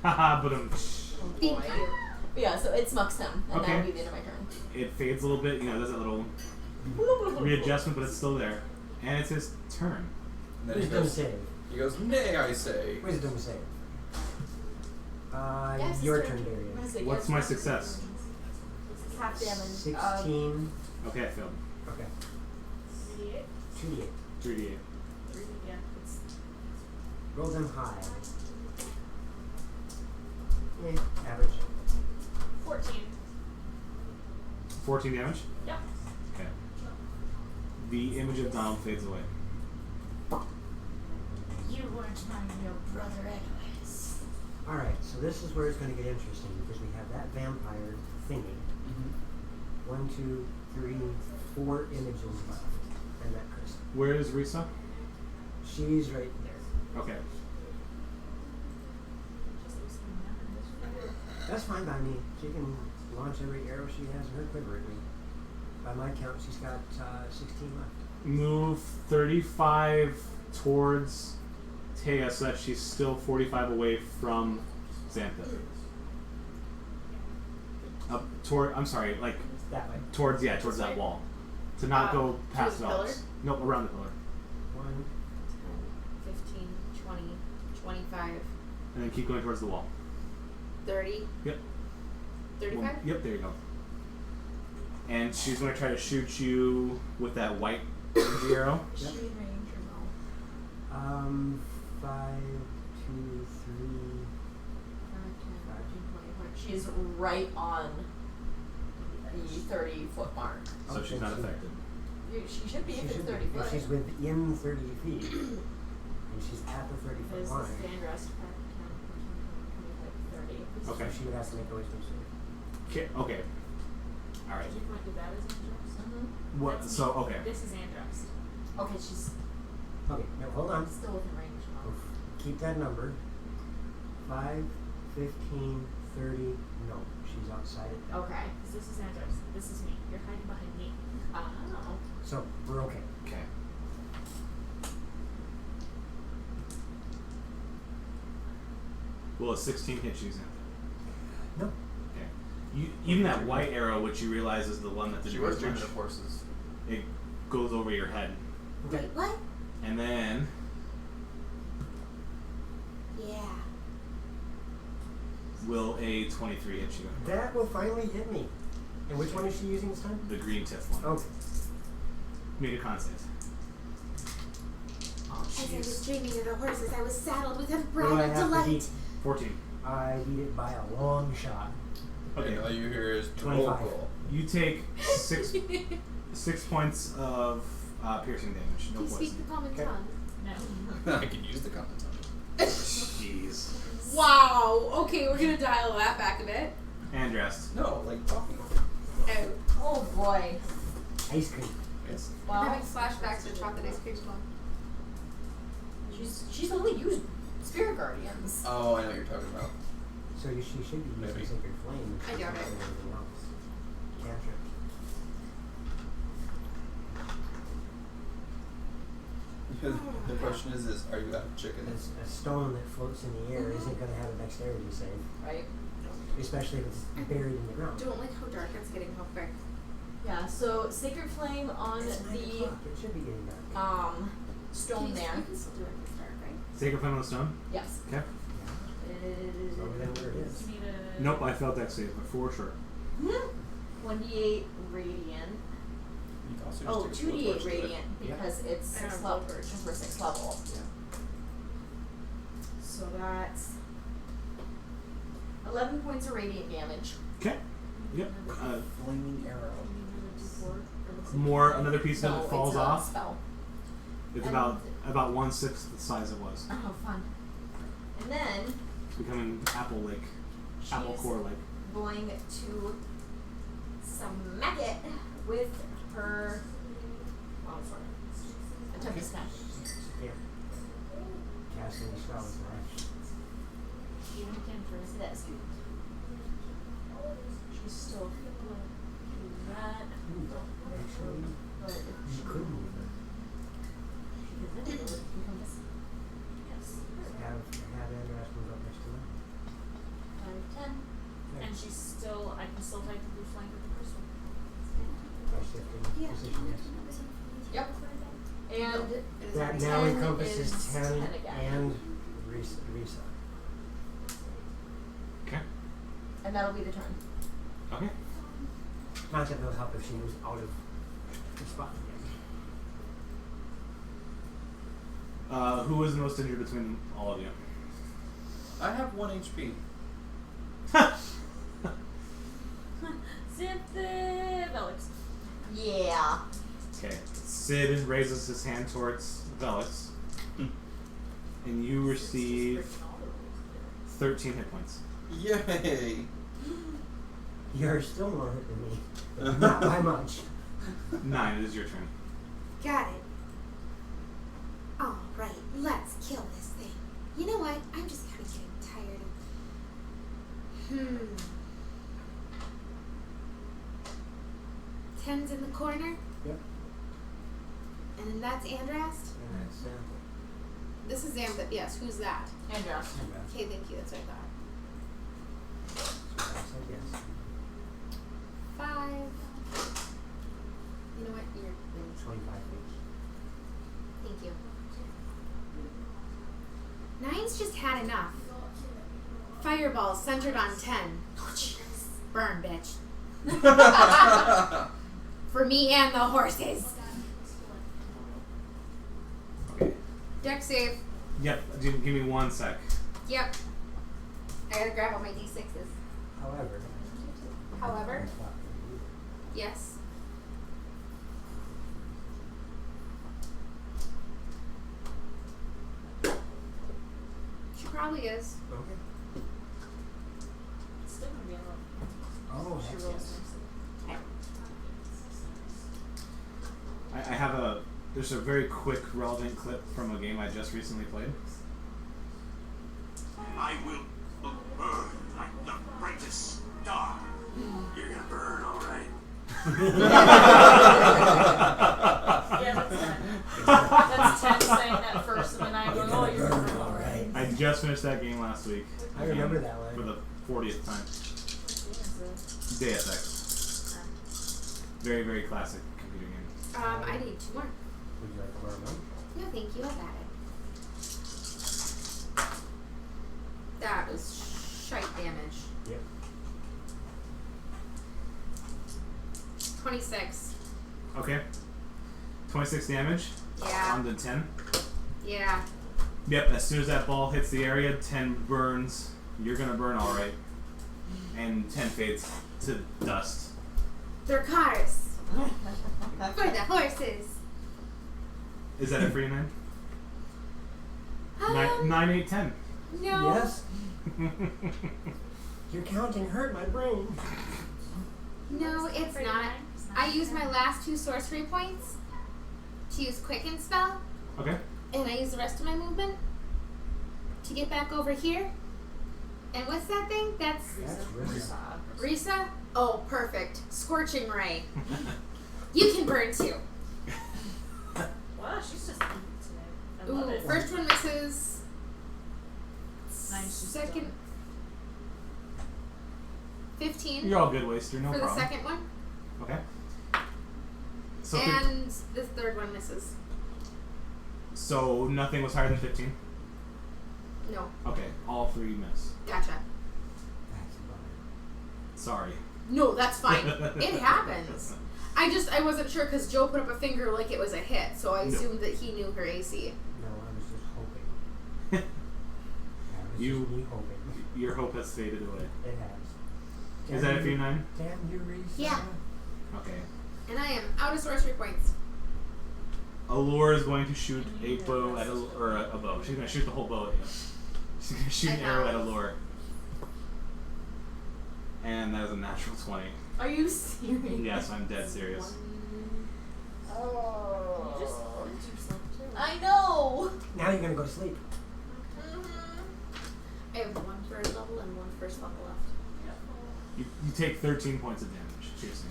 Haha, but Thank you. But yeah, so it smucks him, and Okay. that'll be the end of my turn. it fades a little bit, you know, does that little readjustment, but it's still there. And it's his turn. And then he Wisdom goes, save. he goes, nay, I say. Wisdom save. Yes, Your it's turn, your Darian. What's my success? Half damage. 16. Okay, I failed. Okay. 3d8. 2d8. 3d8. 3d, yeah. It's Roll them high. Average. 14. 14 damage? Yep. Okay. The image of Donald fades away. You weren't my real brother anyways. Alright, so this is where it's going to get interesting because we have that vampire thingy. 1, 2, 3, 4 images left. And that crystal. Where is Risa? She's right there. Okay. That's fine by me. She can launch every arrow she has in her quiver at me. By my count, she's got 16 left. Move 35 towards Taya so that she's still 45 away from Xantha. Up toward, I'm sorry, like That way. towards that wall. To not go past the Velas. Nope, around the pillar. 1. 15, 20, 25, And then keep going towards the wall. 30, Yep. 35? Well, yep, there you go. And she's going to try to shoot you with that white energy arrow. Is she in range or no? 5, 2, 3. 5, 10, 15, 20, 20. She's right on the 30-foot mark. So she's not affected. She should be She if it's should 30 be. foot. If she's within 30 feet, and she's at the 30-foot Is line, this Vandrest 5, 10, 15, 20, 25, 30? Okay. so she would have to make a wisdom save. Okay. Okay. All right. Did you point to that as Andros? What? That's So me. okay. This is Andros. Okay, she's Okay, now hold on. still within range. Keep that number. 5, 15, 30. No, she's outside it. Then. Okay. Because this is Andros. This is me. You're hiding behind me. Oh. So we're okay. Okay. Will a 16 hit you, Xantha? No. Okay. You, even that white arrow, which you realize is the one that She did was the doing damage, the forces. it goes over your head, Okay. Wait, what? and then Yeah. will a 23 hit you? That will finally hit me. And which one is she using this time? The green tip one. Okay. Make a con save. Oh, As I was jeez. dreaming of the horses, I was saddled with What do I unbridled have to delight. beat? 14. I beat it by a long shot. Okay. And all you hear is 25. roll. You take 6 points of piercing damage. No Do you speak poison. the common Okay. tongue? No. I can use the common tongue. Jeez. Wow. Okay, we're gonna dial that back a bit. And dressed. No, like talking. Oh. Oh boy. Ice cream. Yes. I'm Well, having flashbacks to chocolate ice cream one. she's only used Spirit Guardians. Oh, I know what you're talking about. So she should be using Maybe. Sacred Flame. if I she's doubt not it. doing anything else. Cantrip. The question is are you out of chicken? It's a stone that floats in the air isn't going to have a dexterity save, Right? especially if it's buried in the ground. Don't like how dark it's getting real quick. Yeah, so Sacred Flame on It's 9 the o'clock. It should be getting dark. stone You there. can still do it in the dark, right? Sacred Flame on the stone? Yes. Okay. So then where it is. You need a. Nope, I failed that save, but for sure. 1d8 radiant. You can also just Oh, take a slow 2d8 torch to it. radiant because it's I don't 6th have level. blowtorch. Because we're 6th level. Yeah. So that's 11 points of radiant damage. Okay. Yep. Flaming arrow. More, another piece of No, it falls it's a off. spell. It's And- about 1/6 the size it was. Oh, fun. And then It's becoming apple she's core like. going to smack it with her longsword. Attempt to smash. Yeah. cast any spells left. You can for That's good. She's still doing that. Actually, But if you could move her. yes. Have Andras move up next to her. 5, 10. Yeah. And she's still, I can still technically flank with the first one. By shifting position, yes. Yep. And That now 10 encompasses is 10 again. and Risa. Okay. And that'll be the turn. Okay. Not that it'll help if she moves out of the spot again. Who is most injured between all of you? I have 1 HP. Xanthe Velix. Yeah. Okay. Sid raises his hand towards Velix, and you receive 13 hit points. Yay! You're still more hit than me, but not by much. 9, it is your turn. Got it. Alright, let's kill this thing. You know what? I'm just kind of getting tired of... 10's in the corner, Yep. and then that's Andrast. And that's sample. This is Xanthe. Yes, who's that? Andros. Okay, thank you. That's what I thought. So I said yes. 5. You know what? You're... 25 feet. Thank you. 9's just had enough. Fireball centered on 10. Burn, bitch. For me and the horses. Okay. Deck save. Yep. Give me 1 sec. Yep. I gotta grab all my d6s. However. Yes. She probably is. Okay. It's still gonna be a little. Oh, She heck rolls yes. nicely. I have a. There's a very quick, relevant clip from a game I just recently played. I will burn like the brightest star. You're gonna burn, all right. Yeah, that's 10 saying that first, and then I go, oh, you're Burn, all right. I just finished that game last week. I remember that For line. the 40th time. Deus Ex. Very, very classic computer game. I need 2 more. Would you like more amount? No, thank you. I got it. That was shite damage. Yep. 26. Okay. 26 damage. Yeah. On to 10. Yeah. Yep, as soon as that ball hits the area, 10 burns. You're gonna burn alright. And 10 fades to dust. They're cars. For the horses. Is that it for you, 9? 9, 8, 10. No. Yes. Your counting hurt my brain. No, it's not. I used my last 2 sorcery points to use Quicken spell, Okay. and I used the rest of my movement to get back over here. And what's that thing? That's That's Risa. Risa? Oh, perfect. Scorching Ray. You can burn too. Wow, she's just today. I love Ooh, it. first one misses. Nice. Second. 15 You're all good, Waster. No for problem. the second one. Okay. So, And the third one misses. so nothing was higher than 15? No. Okay, all 3 miss. Gotcha. That's a bummer. Sorry. No, that's fine. It happens. I wasn't sure because Joe put up a finger like it was a hit, so I No. assumed that he knew her AC. No, I was just hoping. That was You- just me hoping. Your hope has faded away. It has. Is that it for you, 9? Damn you, Risa. Yeah. Okay. And I am out of sorcery points. Allure is going to shoot a bow at a bow. She's going to shoot the whole bow at you. She's going to shoot an arrow at Allure. And that is a natural 20. Are you serious? Yes, I'm dead serious. Oh. You just hurt yourself too. I know. Now you're gonna go to sleep. take 13 points of damage. Seriously.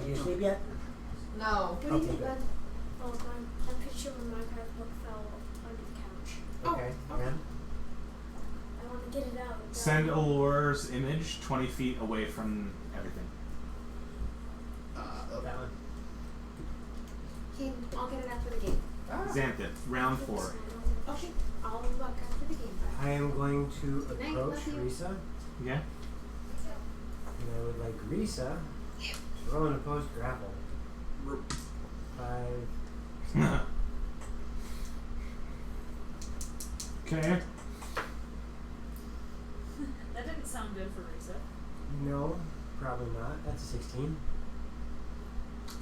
Are you asleep yet? No. Okay, good. Oh, I'm pretty sure my Minecraft book fell under the couch. Okay. okay. And I want to get it out. Send Allure's image 20 feet away from everything. that one. Okay, I'll get it after the game. Xanthid, round 4. Okay, I'll look after the game. I am going to Good night, approach love you. Risa, Okay? and I would like Risa to roll an opposed grapple. 5. Okay. That didn't sound good for Risa. No, probably not. That's a 16.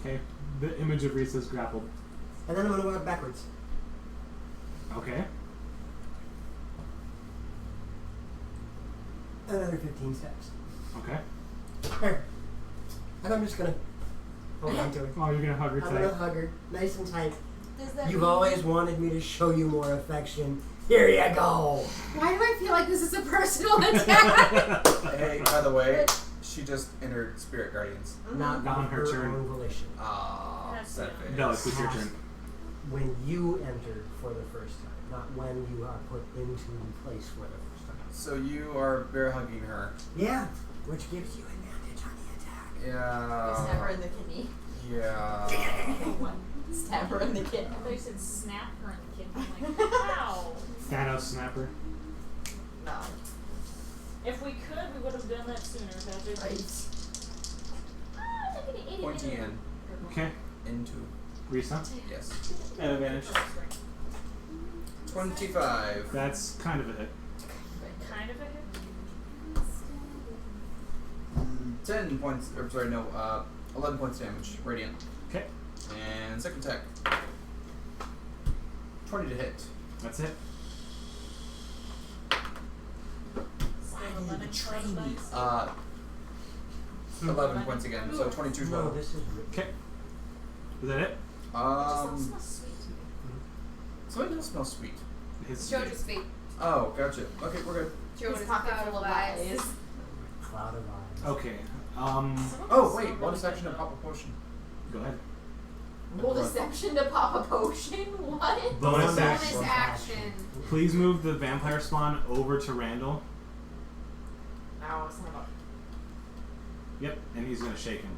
Okay. The image of Risa's grappled. And then I'm going to walk backwards. Okay. Another 15 steps. Okay. There. And I'm just going to hold on to her. Oh, you're gonna hug her I'm going to tight. hug her nice and tight. Does that You've mean always wanted me to show you more affection. Here you go. Why do I feel like this is a personal attack? Hey, by the way, she just entered Spirit Guardians. Not Not on on her her turn. own volition. Ah, That's sad it. face. No, it's your turn. When you entered for the first time, not when you are put into place for the first time. So you are bear hugging her. Yeah, which gives you advantage on the attack. Stab her in the kidney. Yeah. Stab her in the kidney. I thought you said snap her in the kidney. I'm like, wow. Thanos snapper. No. If we could, we would have done that sooner, Patrick. Right. Ah, look at it, Pointy in. Okay. Into. Risa. Yes. At advantage. 25. That's kind of a hit. Kind of a hit. 10 points. Or sorry, no. 11 points damage. Radiant. Okay. And second attack. 20 to hit. That's it. Still 11 plus. 11 points again. So 22 No, total. this is Okay. Is that it? Something does smell sweet. His Jojo's feet. Oh, gotcha. Okay, we're good. Jojo's His pocket full of eyes. cloud of eyes. Okay. Oh, wait. Bonus action to pop a potion. Go ahead. Roll deception to pop a potion? What? Bonus Bonus action. action. Please move the vampire spawn over to Randall. No, it's not about. Yep, and he's gonna shake him.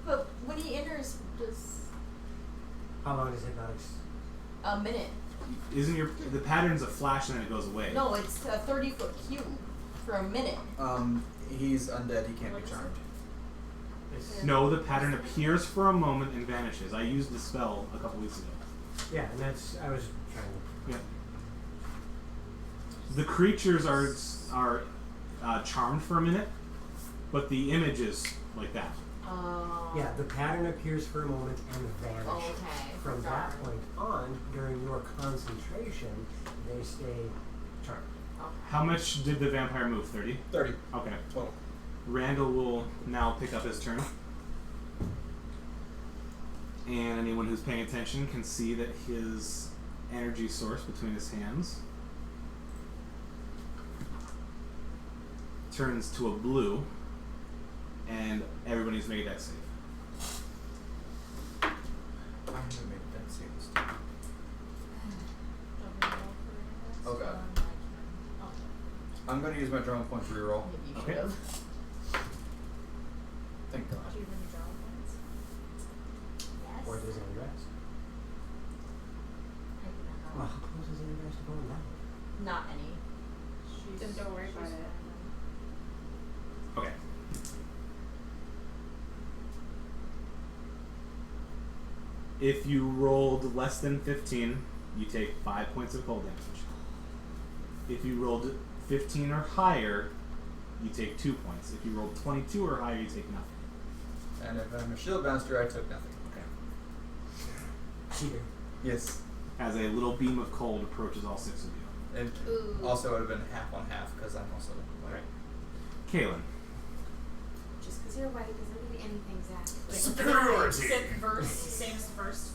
But when he enters, just How long does hypnotics? a minute. Isn't the pattern's a flash and then it goes away? No, it's a 30-foot cube for a minute. He's undead. He can't be charmed. No, the pattern appears for a moment and vanishes. I used the spell a couple weeks ago. Yeah, and that's I was trying to. Yeah. The creatures are charmed for a minute, but the image is like that. Yeah, the pattern appears for a moment and vanishes. Okay. From that point on, during your concentration, they stay charmed. How much did the vampire move? 30? 30 Okay. total. Randall will now pick up his turn. And anyone who's paying attention can see that his energy source between his hands turns to a blue, and everybody's made that save. I'm gonna make that save this time. Oh god. I'm gonna use my drama point to reroll. Maybe you Okay. should have. Thank god. Do you have any draw points? Yes. Or does it rest? Well, how close is it rest to going down? Not any. Then don't worry about it. Okay. If you rolled less than 15, you take 5 points of cold damage. If you rolled 15 or higher, you take 2 points. If you rolled 22 or higher, you take nothing. And if I'm a shield master, I took nothing. Okay. Cheater. Yes. As a little beam of cold approaches all 6 of you. And Ooh. also it would have been half on half because I'm also white. Right. Kaylin. Just because you're white doesn't mean anything, Zach. Superiority. Fifth verse, same as first.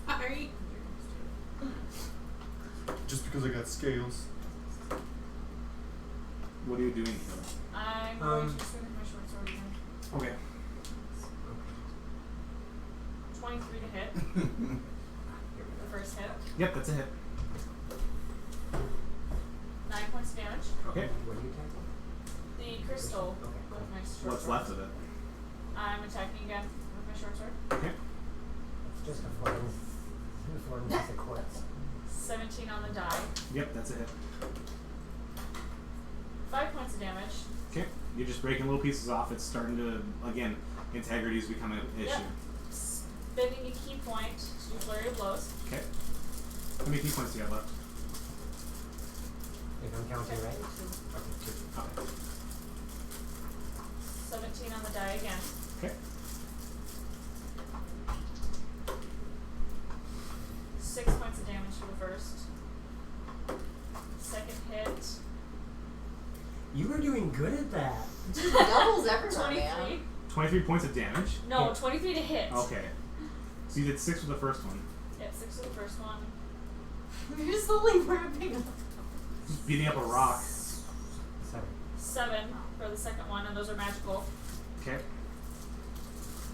Sorry. Just because I got scales. What are you doing, Kaylin? I'm going to swing with my short sword again. Okay. 23 to hit. The first hit. Yep, that's a hit. 9 points of damage. Okay. What are you attacking? The crystal Okay, with cool. my short What's sword. left of it? I'm attacking again with my short sword. Okay. It's just a form with a quartz. 17 on the die. Yep, that's a hit. 5 points of damage. Okay. You're just breaking little pieces off. It's starting to, again, integrity is becoming an issue. Yep. Spending a key point to do flurry of blows. Okay. How many key points do you have left? If I'm counting right. Okay. 17 on the die again. Okay. 6 points of damage for the first. Second hit. You were doing good at that. Doubles everywhere, 23. man. 23 points of damage? No, 23 to hit. Okay. So you did 6 with the first one. Yep, 6 for the first one. You're slowly ramping up. Just beating up a rock. 7 for the second one, and those are magical. Okay.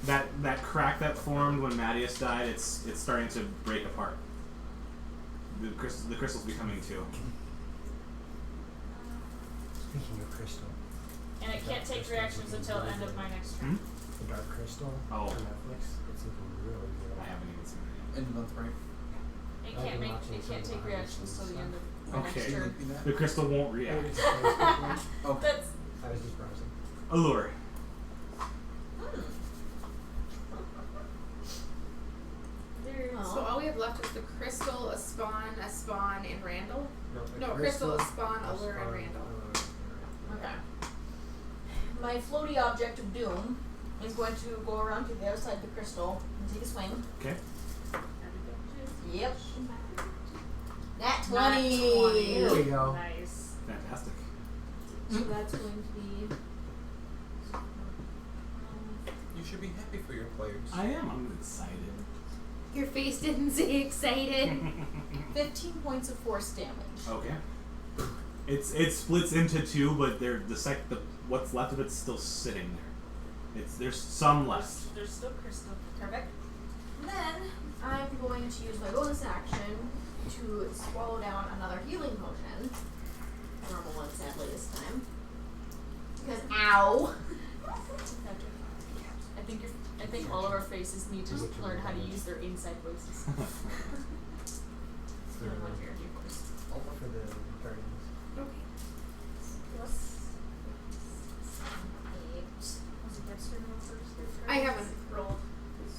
That crack that formed when Mattias died, it's starting to break apart. The crystal's becoming two. Speaking of crystal, And it can't take reactions until end of my next turn. the Dark Crystal Oh. on Netflix, it's looking really good. I haven't even seen it End of month break. It I've can't been make watching it some can't of the take reactions till the end of my Okay. next turn. yet. The crystal won't react. Oh, That's I was just browsing. Allure. So all we have left is the crystal, a spawn, and Randall. The No, crystal, a spawn, allure, and Randall. Okay. My floaty object of doom is going to go around to the other side of the crystal and take a swing. Okay. Yep. Nat 20. Nat 20. There we go. nice. Fantastic. So that's going to be. you should be happy for your players. I am. I'm excited. Your face didn't say excited. 15 points of force damage. Okay. It splits into two, but what's left of it's still sitting there. There's some left. There's still crystal. Perfect. And then I'm going to use my bonus action to swallow down another healing potion. Normal one, sadly, this time. Because, ow! I think all of our faces need to learn how to use their inside voices. For Learn what your voice. for the Guardians. Okay. Plus, 8. was it Dexter go first? I haven't rolled.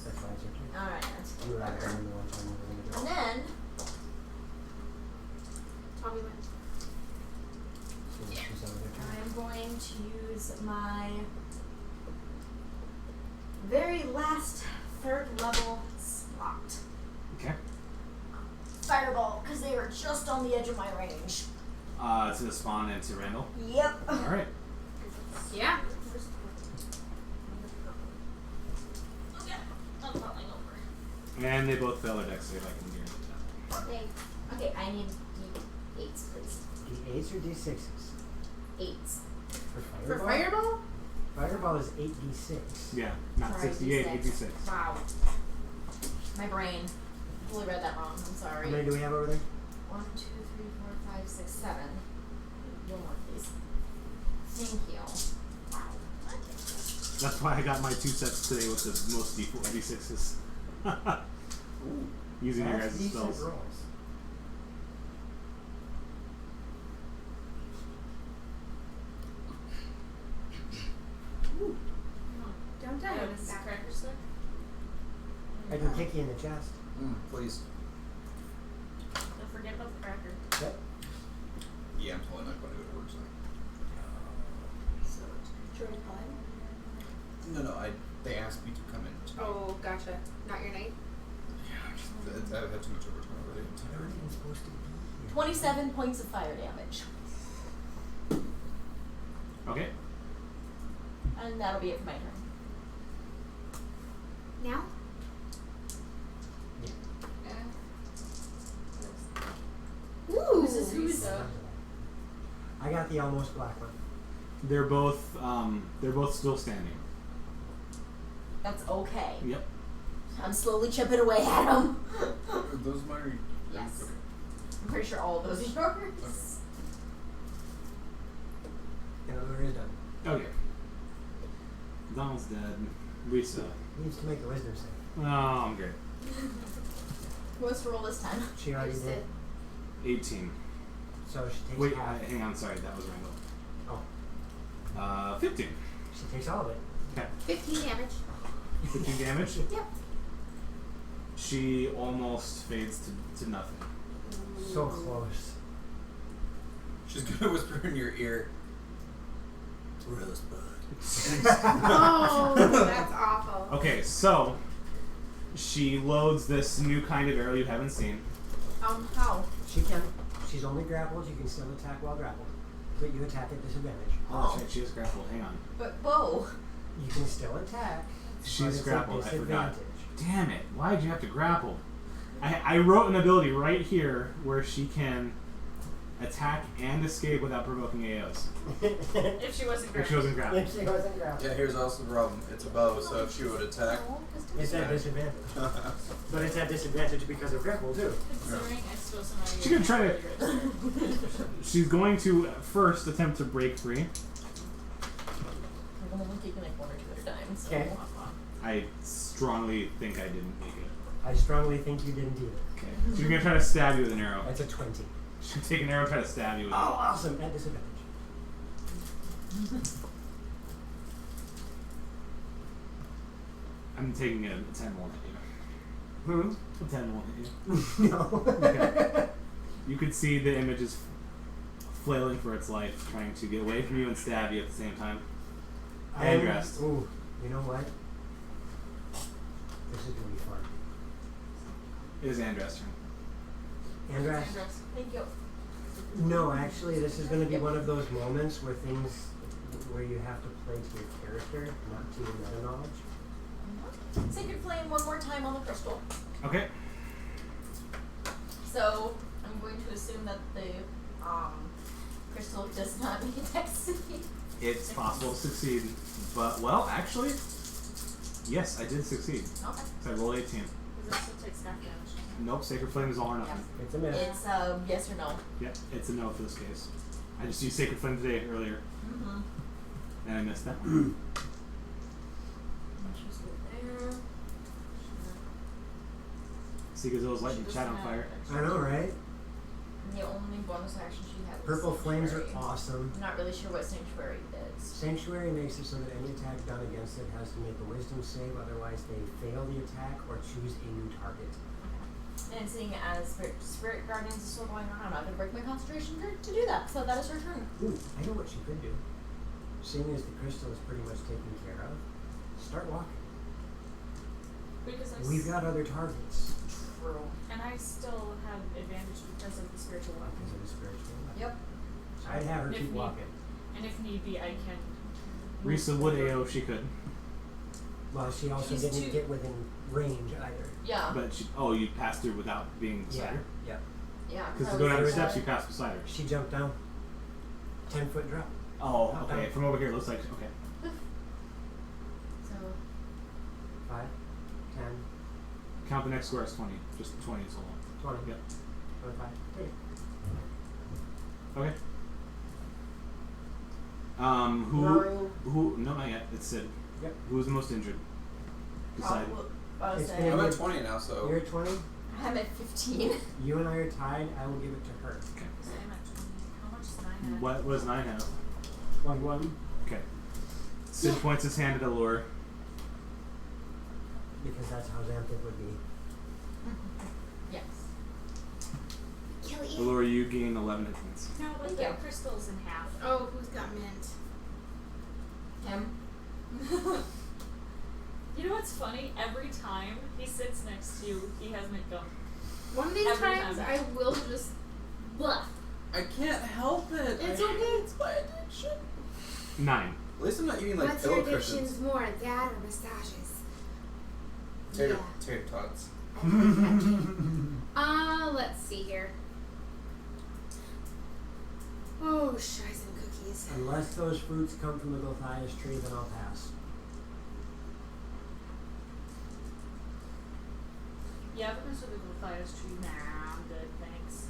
That's why it's your turn. Alright, that's You were out there the one time we were And gonna then, Tommy went. go. So she's on their turn. I'm going to use my very last 3rd level slot. Okay. Fireball, because they were just on the edge of my range. To the spawn and to Randall. Yep. All right. Yeah. I'm falling over. And they both fail their dex save. I can guarantee that. Okay, I need D8s, please. D8s or D6s? 8s. For For Fireball? fireball? Fireball is 8D6. Yeah. Not Sorry, 68, D6. 86. Wow. My brain. Totally read that wrong. I'm How sorry. many do we have over there? 1, 2, 3, 4, 5, 6, 7. One more, please. Thank you. Wow. That's why I got my 2 sets today with the most D6s. Using your That's guys' decent spells. rolls. Don't die on this back. Cracker stick? I can kick you in the chest. Please. Don't forget about the cracker. Yep. Yeah, I'm totally not going to do it words So, Troy Pine? No, they asked me to come in tonight. Oh, gotcha. Not your night? Yeah, I've had too much overtime over the entire Everything's supposed to be here. 27 points of fire damage. Okay. And that'll be it for my turn. Now? Ooh. Who's Uh, this? I got the almost black one. They're both still standing. That's okay. Yep. I'm slowly chipping away at them. Are those mine? Yes. Okay. I'm pretty sure all of those are yours. And Allure is done. Okay. Donald's dead. Lisa. Needs to make a wisdom save. Oh, I'm good. Who wants to roll this time? She already just did. 18. So she takes Wait, half. hang on. Sorry, that was Randall. Oh. 15. She takes all of it. Okay. 15 damage. 15 damage. Yep. She almost fades to nothing. So close. She's gonna whisper in your ear. Rosebud. Oh, that's awful. Okay, so she loads this new kind of arrow you haven't seen. How? She can. She's only grappled. You can still attack while grappled. But you attack at disadvantage. Oh, that's right. She is grappled. Hang on. But bow. You can still attack. but She's it's grappled. at I forgot. disadvantage. Damn it. Why did you have to grapple? I wrote an ability right here where she can attack and escape without provoking AOs. If she wasn't If she grappled. wasn't grappled. If she wasn't grappled. Yeah, here's also the problem. It's a bow, so if she would attack. It's at disadvantage. But it's at disadvantage because of grapple too. Considering I stole some of She your could try to. She's going to first attempt to break free. I'm only keeping like one or two at a time. So. Okay. I strongly think I didn't make it. I strongly think you didn't either. Okay. She's going to try to stab you with an arrow. That's a 20. She'll take an arrow and try to stab you with Oh, it. awesome. At disadvantage. I'm taking a 10 won't hit Hmm? you. A 10 won't hit you. No. Okay. You could see the image is flailing for its life, trying to get away from you and stab you at the same time. Andrest. Ooh, you know what? This is gonna be fun. It is Andrest' turn. Andrest? Thank you. No, actually, this is gonna be one of those moments where where you have to play to your character, not to your meta knowledge. Sacred Flame one more time on the crystal. Okay. So I'm going to assume that the crystal does not make a dex save. It's possible to succeed, but, well, actually, yes, I did succeed. Okay. So I rolled 18. Because that still takes half damage. Nope, Sacred Flame is all or nothing. It's a miss. It's yes or no. Yep, it's a no for this case. I just used Sacred Flame today earlier, Mm-hmm. and I missed that. See, because it was lighting the chat on fire. I know, right? And the only bonus action she had was Purple flames are Sanctuary. awesome. I'm not really sure what Sanctuary is. Sanctuary makes it so that any attack done against it has to make a wisdom save, otherwise they fail the attack or choose a new target. And seeing as Spirit Guardians is still going on, I'm not going to break my concentration to do that. So that is her turn. Ooh, I know what she could do. Seeing as the crystal is pretty much taken care of, start walking. Because We've got other targets. True. and I still have advantage because of the spiritual weapon. Because of the spiritual weapon. Yep. I'd have her If keep need- walking. And if need be, I can. Risa would AO if she could, Well, she also She's didn't too- get within range either. Yeah. but she, you passed through without being beside her? Yep. Yeah. Because to I go was down the like, steps, you passed beside her. She jumped down. 10-foot drop. Oh, okay. From over here, it looks like, okay. So 5, 10, Count the next square as 20. Just 20 is all. 20. Yep. 25, 30. Okay. Who, no, not yet. It's Sid. Yep. Who's the most injured? Decide. probably, I would It's say been- I'm at 20 now, so. You're at 20. I'm at 15. You and I are tied. I will give it to her. So I'm at 20. How much is 9 at? What does 9 have? 1-1. Okay. Sid points his hand at Allure. Because that's how Xanthic would be. Yes. Kill you. Allure, you gain 11 hit points. No, but Thank the you. crystal's in half. Oh, who's got mint? Him. You know what's funny? Every time he sits next to you, he has mint gum. One of these Every times time. I will just bluff. I can't help it. It's I- okay. It's my addiction. 9. At least I'm not eating like What's pillow your cushions. addictions more, that or massages? Tater tots. Let's see here. Oh, shies and cookies. these. Unless those fruits come from the Gothias tree, then I'll pass. Yeah, if it comes to the Gothias tree, nah, I'm good, thanks.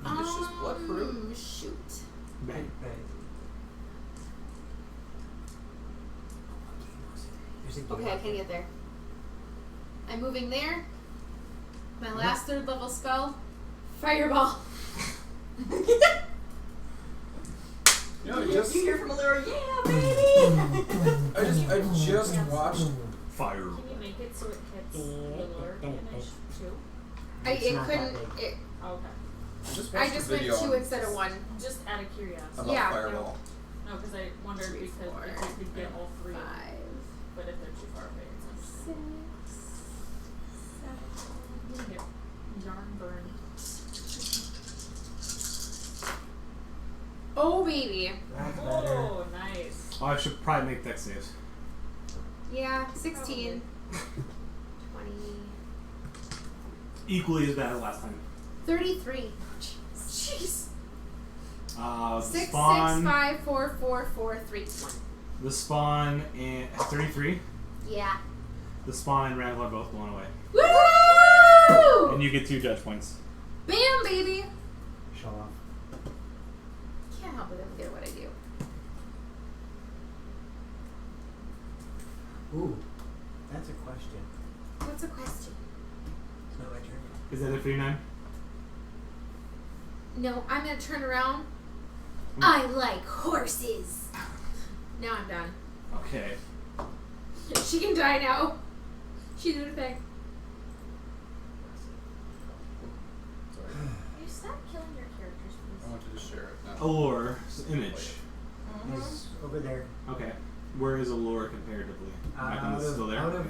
It's just blood fruit. Shoot. Bang. There's a Okay, I can't get there. I'm moving there. My last 3rd level spell. Fireball. You know, just, You hear from Allura, yeah, baby! I just watched. Fire. Can you make it so it hits the lower image too? It's It not couldn't. that big. It, Oh, okay. I just I watched just a went video 2 on- instead of 1. Just out of curiosity. about Yeah. Fireball. No, because I wondered 3, because 4, if you could get all 3, 5, but if they're too far away, it's 6, not. 7. Here, yarn burn. Oh baby. That's better. Oh, nice. Oh, I should probably make dex saves. Yeah, 16. 20. Equally as bad as last time. 33. Jeez. The 6, spawn. 6, 5, 4, 4, 4, 3, 1. The spawn and 33. Yeah. The spawn and Randall are both blown away, Woo! and you get 2 judge points. Bam, baby. Show off. Can't help it if I'm good at what I do. Ooh, that's a question. What's a question? It's not my turn yet. Is that it for you, 9? No, I'm gonna turn around. I like horses. Now I'm done. Okay. She can die now. She did a thing. You stop killing your characters, I please. wanted to share it. Now. Allure's image. It's over there. Okay. Where is Allure comparatively? Am I still there? Out of,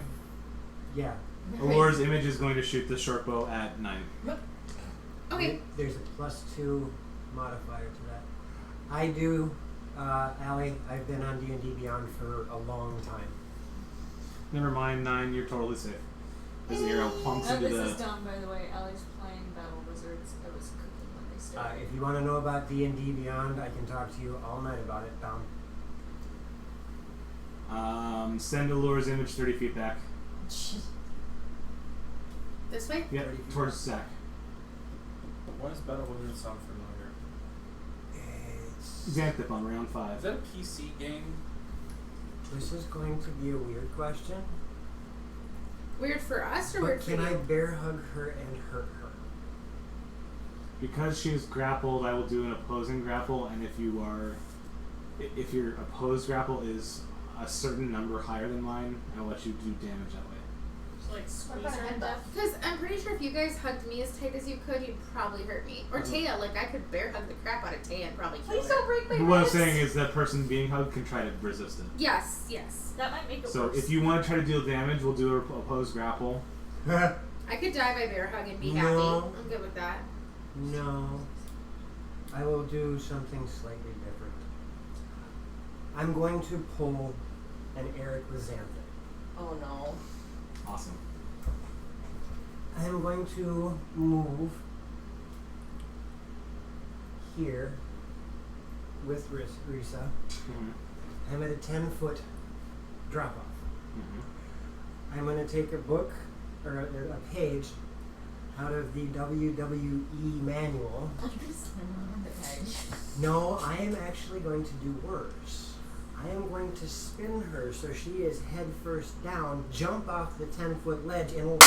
yeah. Allure's image is going to shoot the short bow at 9. Okay. There's a +2 modifier to that. I do, Allie, I've been on D&D Beyond for a long time. Never mind, 9. You're totally safe. As an arrow plunks into This the. is dumb, by the way. Ellie's playing Battle Wizards. I was cooking when they started. If you want to know about D&D Beyond, I can talk to you all night about it, Dom. Send Allure's image 30 feet back. This way? Yep, towards Zach. Why does Battle Wizard sound familiar? It's, Xanthip on round Is 5. that a PC game? this is going to be a weird question, Weird for us or but weird for can I you? bear hug her and hurt her? Because she is grappled, I will do an opposing grapple, and if your opposed grapple is a certain number higher than mine, I'll let you do damage that way. Just like What squeeze about a her to headbutt? death. Because I'm pretty sure if you guys hugged me as tight as you could, you'd probably hurt me. Or Taya, like I could bear hug the crap out of Taya and probably kill Please her. don't break my What I'm wrist. saying is that person being hugged can try to resist it. Yes, yes. That might make it So worse. if you want to try to deal damage, we'll do an opposed grapple. I could die by bear hug and be happy. No. I'm good with that. No. I will do something slightly different. I'm going to pull an Eric with Xanthan. Oh no. Awesome. I am going to move here with Risa. Mm-hmm. I'm at a 10-foot drop off. Mm-hmm. I'm going to take a book or a page out of the WWE manual. I'm just on the edge. No, I am actually going to do worse. I am going to spin her so she is head first down, jump off the 10-foot ledge, and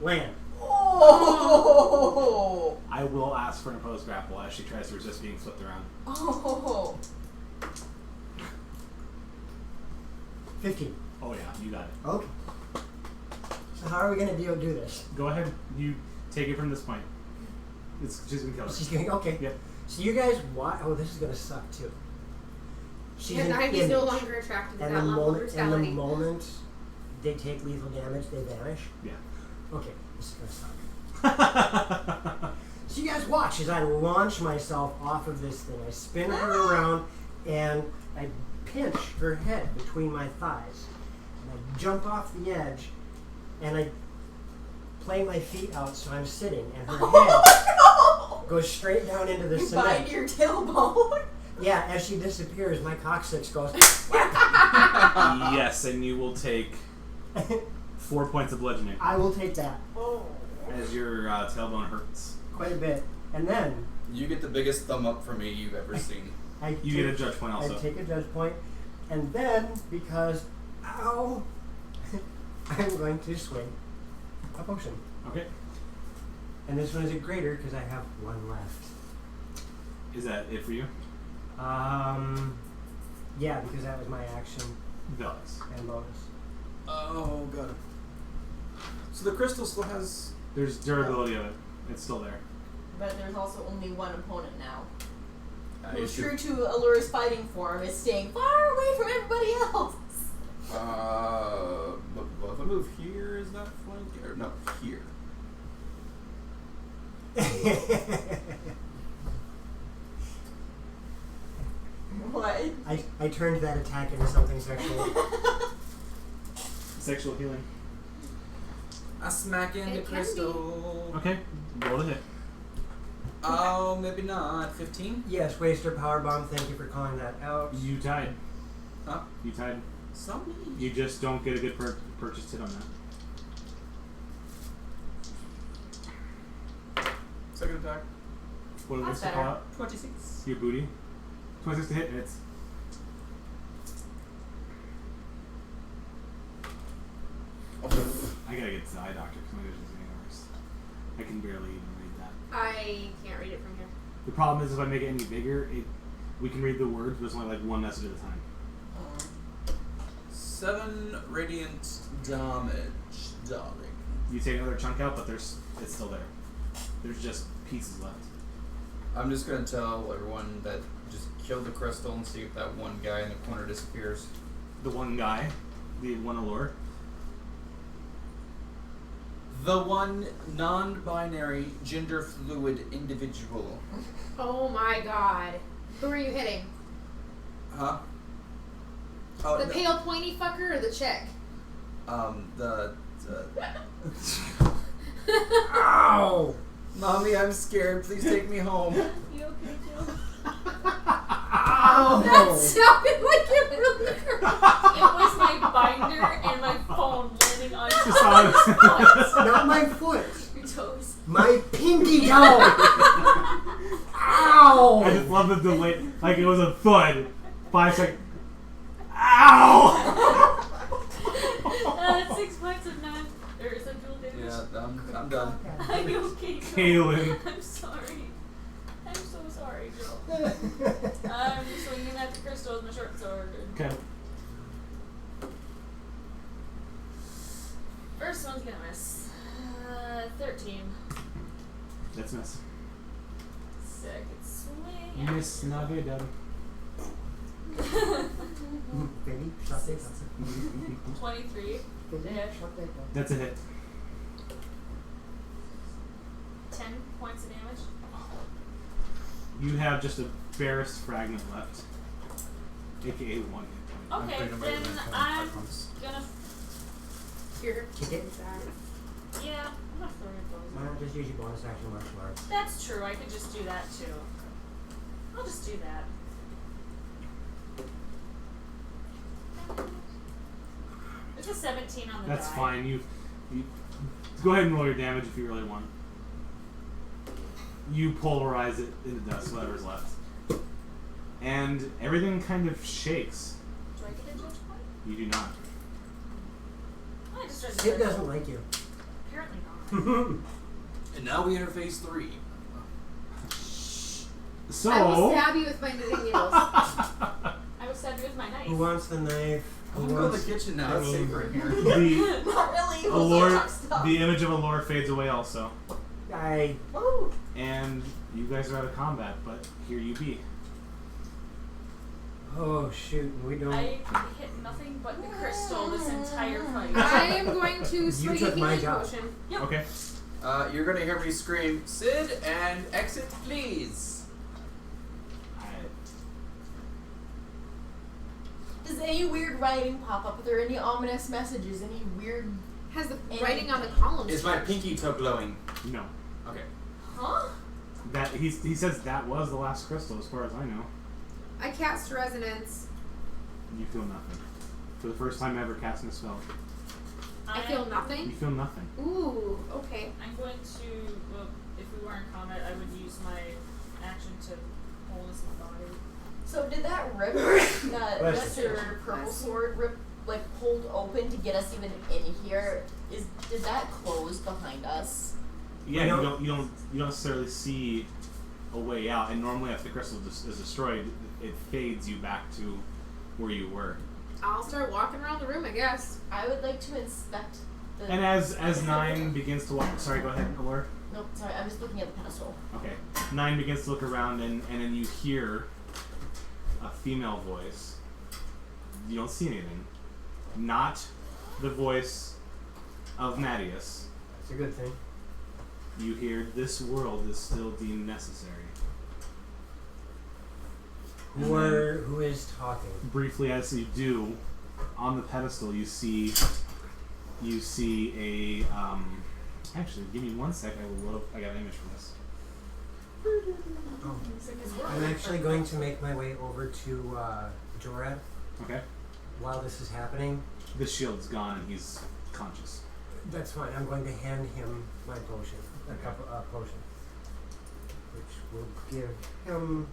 land. Oh! I will ask for an opposed grapple as she tries to resist being flipped around. Oh! 15. Oh yeah, you got it. Okay. So how are we going to do this? Go ahead. You take it from this point. She's been killed. She's going, okay. Yep. So you guys watch. Oh, this is going to suck too. She's And an he's no image. longer attracted to And that the level of moment, brutality. they take lethal damage, they vanish. Yeah. Okay, this is gonna suck. So you guys watch as I launch myself off of this thing. I spin her around and I pinch her head between my thighs. And I jump off the edge and I play my feet out so I'm sitting and her head goes straight down into the You cement. bite your tailbone. Yeah, as she disappears, my coccyx goes. Yes, and you will take 4 points of bludgeoning I will take that. as your tailbone hurts. Quite a bit. And then You get the biggest thumb up from me you've ever seen. You get a judge point also. I take a judge point, and then because ow, I'm going to swing a potion. Okay. And this one is a greater because I have one left. Is that it for you? Yeah, because that was my action Does. and bonus. Oh, god. So the crystal still has... There's durability of it. It's still there. But there's also only one opponent now. you Who's true should- to Allure's fighting form is staying far away from everybody else. But if I move here, is that flank? Or no, here. What? I turned that attack into something sexual. Sexual healing. I smack in the It can crystal. Okay. Roll the hit. Oh, maybe not. 15? Yes, Waster Powerbomb, thank you for calling that out. You tied. Huh? You tied. Something? You just don't get a good purchase hit on that. Second attack. What did That's this call better. out? 26. Your booty. 26 to hit, hits. I gotta get to the eye doctor because my vision's getting worse. I can barely even read that. I can't read it from here. The problem is if I make it any bigger, we can read the words, but it's only like one message at a time. 7 radiant damage, darling. You take another chunk out, but it's still there. There's just pieces left. I'm just gonna tell everyone that just kill the crystal and see if that one guy in the corner disappears. The one guy, the one allure. The one non-binary, gender-fluid individual. Oh my god. Who are you hitting? Huh? Oh, The no. pale pointy fucker or the chick? The Ow! Mommy, I'm scared. Please take me home. You okay, Jill? Ow! That sounded like it really hurt. It was my binder and my phone landing on Just top on of his foot. Not my foot. Your toes. My pinky toe! Ow! I just love the delay. Like it was a thud. 5 seconds. Ow! 6 points of central damage. Yeah, I'm done. Are you okay, Jill? Kaylin. I'm sorry. I'm so sorry, Jill. I'm swinging at the crystal with my short sword. Okay. First one's gonna miss. 13. That's miss. Second swing. Miss Navidad. Baby, shut it. 23. That's a hit. 10 points of damage. You have just a barest fragment left. AKA 1 hit point. Okay, then I'm gonna. Here. Kick it. Yeah, I'm gonna throw your bows. Why not just use your bonus action martial arts? That's true, I could just do that too. I'll just do that. It's a 17 on the That's die. fine. You go ahead and roll your damage if you really want. You polarize it into dust, whatever's left. And everything kind of shakes. Do I get a judge point? You do not. I just tried to Skip doesn't like you. Apparently not. And now we enter phase 3. So I will stab you with my knitting needles. I will stab you with my knife. Who wants the knife? I'm Who gonna go to wants the kitchen now. It's I mean- safer in here. the Not really. We'll allure, talk stuff. the image of allure fades away also, I Woo. and you guys are out of combat. But here you be. oh shoot, we don't. I hit nothing but the crystal this entire fight. I am going to swing a took my healing job. potion. Yep. Okay. You're gonna hear me scream, Sid, and exit, please. Does any weird writing pop up? Are there any ominous messages? Any weird? Has the writing on the columns. Is my pinky toe glowing? No. Okay. Huh? That he says that was the last crystal, as far as I know. I cast Resonance. You feel nothing. For the first time ever casting a spell. I feel You nothing. feel nothing. Ooh, okay. I'm going to, well, if we were in combat, I would use my action to hold us in the body. So did that rip, that's your purple sword rip, like hold open to get us even in here? Did that close behind us? Yeah, you don't necessarily see a way out, and normally after the crystal is destroyed, it fades you back to where you were. I'll start walking around the room, I guess. I would like to inspect the... And as 9 begins to walk, sorry, go ahead, Allure. Nope, sorry, I'm just looking at the pedestal. Okay. 9 begins to look around, and then you hear a female voice. You don't see anything. Not the voice of Nadius. That's a good thing. You hear, "This world is still deemed necessary." Who is talking? Briefly, as you do, on the pedestal, you see a. Actually, give me 1 sec. I will load up. I got an image for this. Oh. I'm actually going to make my way over to Jorad Okay. while this is happening. The shield's gone, and he's conscious. That's fine. I'm going to hand him my potion, a potion, which will give him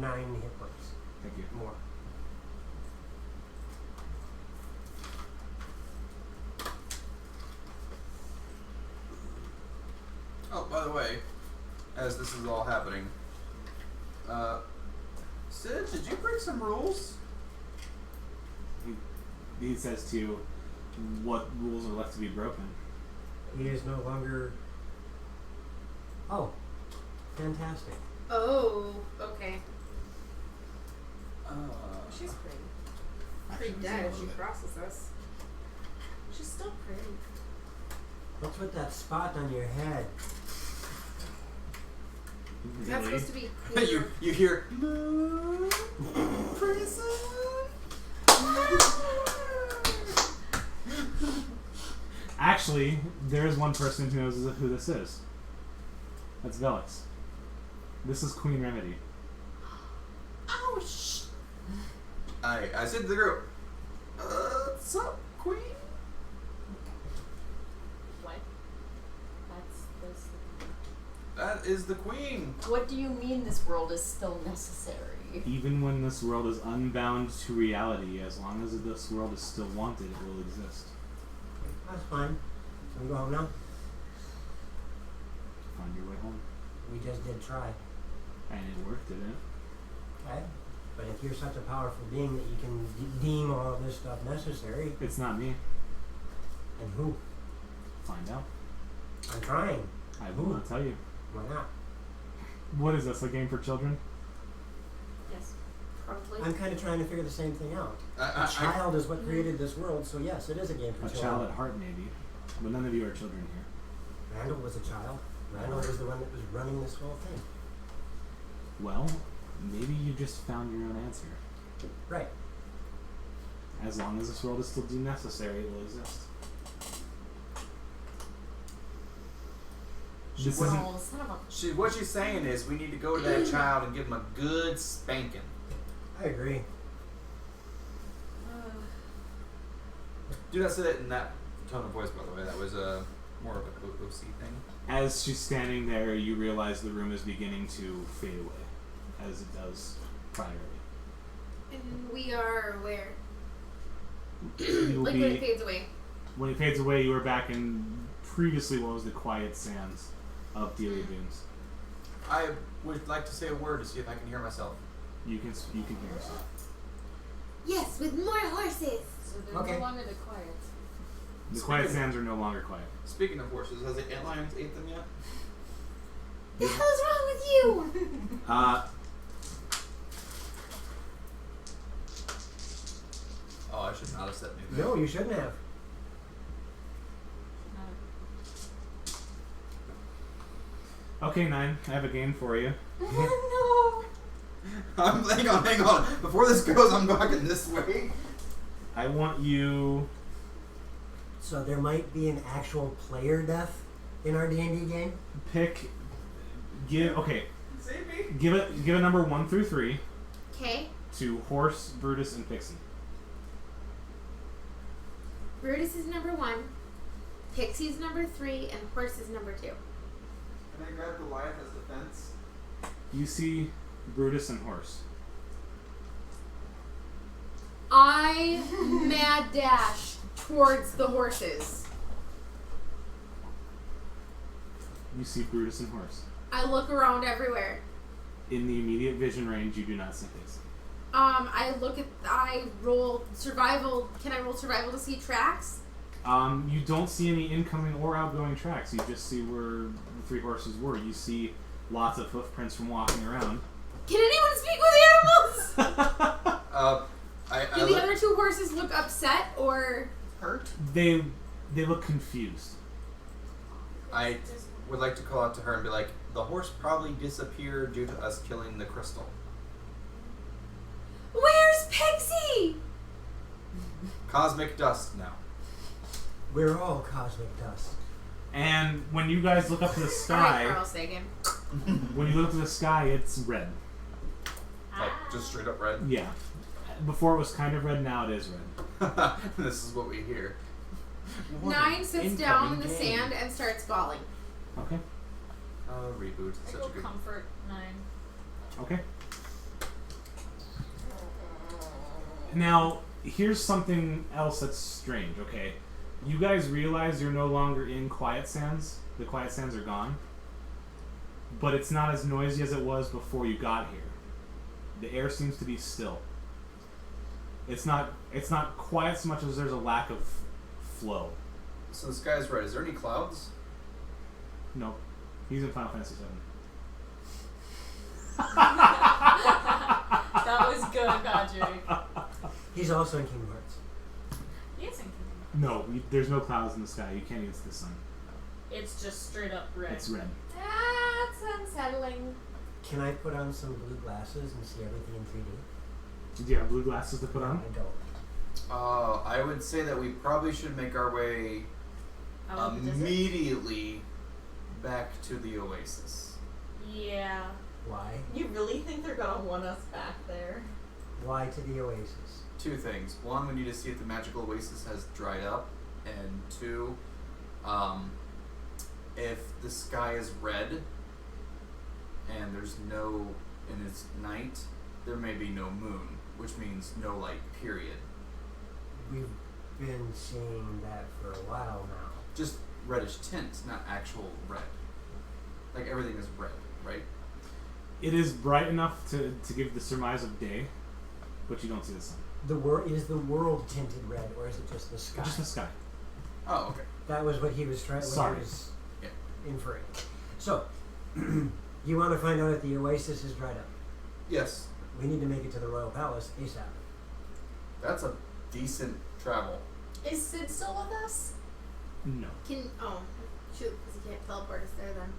9 hit points Thank you. more. Oh, by the way, as this is all happening, Sid, did you break some rules? He says to you, "What rules are left to be broken?" He is no longer. Oh, fantastic. Oh, okay. She's pretty. Pretty dead if she crosses us. She's still pretty. What's with that spot on your head? Is that Really? supposed to be clear? you hear prison. Actually, there is one person who knows who this is. That's Velix. This is Queen Remedy. Ouch! I said to the group, what's up, Queen? What? That's this. That is the Queen. What do you mean this world is still necessary? Even when this world is unbound to reality, as long as this world is still wanted, it will exist. That's fine. Can we go home now? Find your way home. We just did try. And it worked, didn't it? Okay? But if you're such a powerful being that you can deem all of this stuff necessary, It's not me. then who? Find out. I'm trying. I will not tell you. Why not? What is this, a game for children? Yes. Probably. I'm kind of trying to figure the same thing out. I A child is what created this world, so yes, it is a game for A children. child at heart, maybe. But none of you are children here. Randall was a child. Randall was the one that was running this whole thing. Well, maybe you just found your own answer. Right. As long as this world is still deemed necessary, it will exist. This isn't. Oh, son of a... what she's saying is we need to go to that child and give him a good spanking. I agree. Do not say that in that tone of voice, by the way. That was more of a OC thing. As she's standing there, you realize the room is beginning to fade away, as it does priorly. And we are where? You will Like be, when it fades away. when it fades away, you are back in previously what was the quiet sands of Delia Dunes. I would like to say a word to see if I can hear myself. You can hear yourself. Yes, with more horses. So they're Okay. no longer the quiet. The quiet sands are no longer quiet. Speaking of horses, has the lions ate them yet? The hell's wrong with you? Oh, I should not have said anything. No, you shouldn't have. Okay, 9. I have a game for you. Oh Hang on. Before this goes, I'm walking this way. I want you. So there might be an actual player death in our D&D game? Okay, Save me. Give a number 1 through 3 Okay. to Horse, Brutus, and Pixie. Brutus is number 1, Pixie's number 3, and Horse is number 2. Can I grab Goliath as defense? You see Brutus and Horse. I mad dash towards the horses. You see Brutus and Horse. I look around everywhere. In the immediate vision range, you do not see Pixie. I roll survival. Can I roll survival to see tracks? You don't see any incoming or outgoing tracks. You just see where the 3 horses were. You see lots of hoofprints from walking around. Can anyone speak with animals? Do the other 2 horses look upset or hurt? They look confused. I would like to call out to her and be like, the horse probably disappeared due to us killing the crystal. Where's Pixie? Cosmic dust now. We're all cosmic dust. And when you guys look up to the Alright, sky, Carl Sagan. when you look up to the sky, it's red. Like, just straight up red. Yeah. Before it was kind of red, now it is red. This is what we hear. 9 sits down in the sand and starts bawling. Okay. Reboot. I Such go a good. comfort 9. Okay. Now, here's something else that's strange, okay? You guys realize you're no longer in Quiet Sands. The Quiet Sands are gone. But it's not as noisy as it was before you got here. The air seems to be still. It's not quiet so much as there's a lack of flow. So the sky is red. Is there any clouds? Nope. He's in Final Fantasy VII. That was good, Patrick. He's also in Kingdom Hearts. He is in Kingdom. No, there's no clouds in the sky. You can't even see the sun. It's just straight up red. It's red. That's unsettling. Can I put on some blue glasses and see everything in 3D? Do you have blue glasses to put on? I don't. I would say that we probably should make our way Out of the desert? immediately back to the oasis. Yeah. Why? You really think they're gonna want us back there? Why to the oasis? 2 things. 1, we need to see if the magical oasis has dried up, and 2, if the sky is red and it's night, there may be no moon, which means no light, period. We've been seeing that for a while now. Just reddish tint, not actual red. Like everything is red, right? It is bright enough to give the surmise of day, but you don't see the sun. Is the world tinted red, or is it just the sky? Just the sky. Oh, okay. That was what he was trying. Sorry. Yeah. Inferring. So, you want to find out if the oasis is dried up? Yes, We need to make it to the royal palace ASAP. that's a decent travel. Is Sid still with us? No, Shoot, because you can't teleport us there then.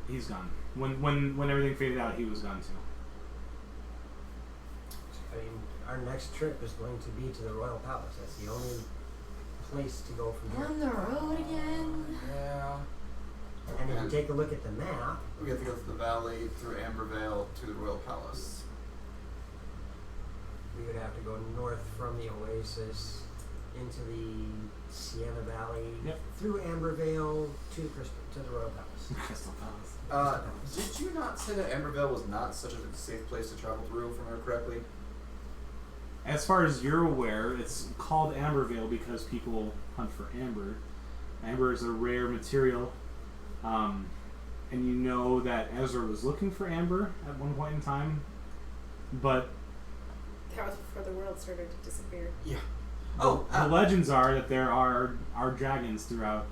he's gone. When everything faded out, he was gone too. I mean, our next trip is going to be to the royal palace. That's the only place to go from here. On the road again. Yeah. And if you take a look at the map, We have to go through the valley, through Ambervale, to the royal palace. we would have to go north from the oasis into the Sienna Valley, Yep. through Ambervale to the royal palace. Crystal Palace. Did you not say that Ambervale was not such a safe place to travel through, if I remember correctly? As far as you're aware, it's called Ambervale because people hunt for amber. Amber is a rare material, and you know that Ezra was looking for amber at one point in time, but That was before the world started to disappear. Yeah. the legends are that there are dragons throughout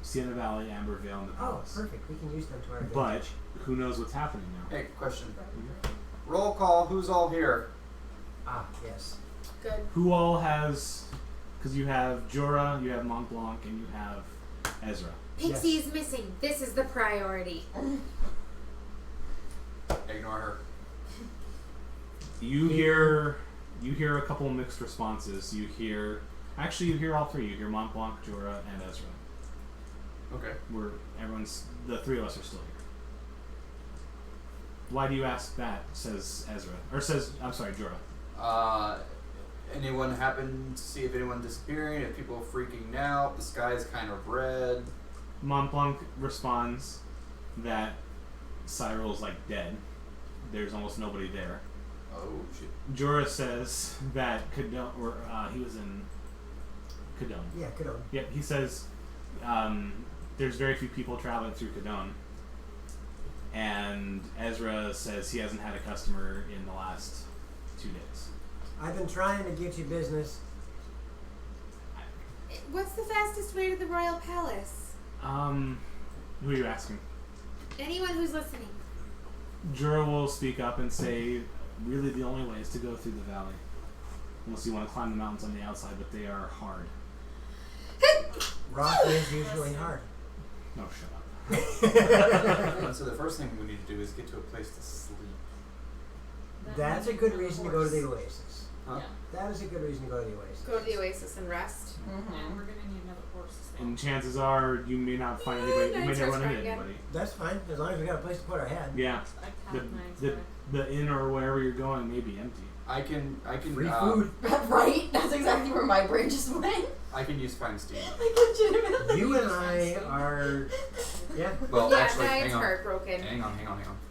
Sienna Valley, Ambervale, and the Oh, palace. perfect. We can use them to our But advantage. who knows what's happening now? Hey, question. Roll call. Who's all here? Ah, yes. Good. Who all has? Because you have Jorah, you have Mont Blanc, and you have Ezra. Pixie's missing. This is the priority. Ignore her. You hear a couple mixed responses. You hear all three. You hear Mont Blanc, Jorah, and Ezra. Okay. The 3 of us are still Why do you ask that? Says Ezra. Or says, I'm sorry, Jorah. Anyone happen to see if anyone disappearing? If people are freaking out? The sky is kind of red. Montblanc responds that Cyril's like dead. There's almost nobody there. Oh shit. Jorah says that Cadone, he was in Cadone. Yeah, Cadone. Yep, he says there's very few people traveling through Cadone. And Ezra says he hasn't had a customer in the last 2 days. I've been trying to get you business. What's the fastest way to the royal palace? Who are you asking? Anyone who's listening. Jorah will speak up and say, really the only way is to go through the valley. Unless you want to climb the mountains on the outside, but they are hard. Rock is usually hard. No, shut up. So the first thing we need to do is get to a place to sleep. That's a good reason to go to the Oasis. Huh? That is a good reason to go to the Oasis. Go to the oasis and rest. And we're gonna need another horse as well. And chances are you may not find anybody. You may Nice never run restaurant into again. anybody. That's fine, as long as we got a place to put our head. Yeah, the inn or wherever you're going may be empty. I can Free food. Right? That's exactly where my brain just went. I can use Feinstein. Like, legitimately. You and I are... Yeah. Well, yeah, actually, Nine's hang on. heartbroken. Hang on.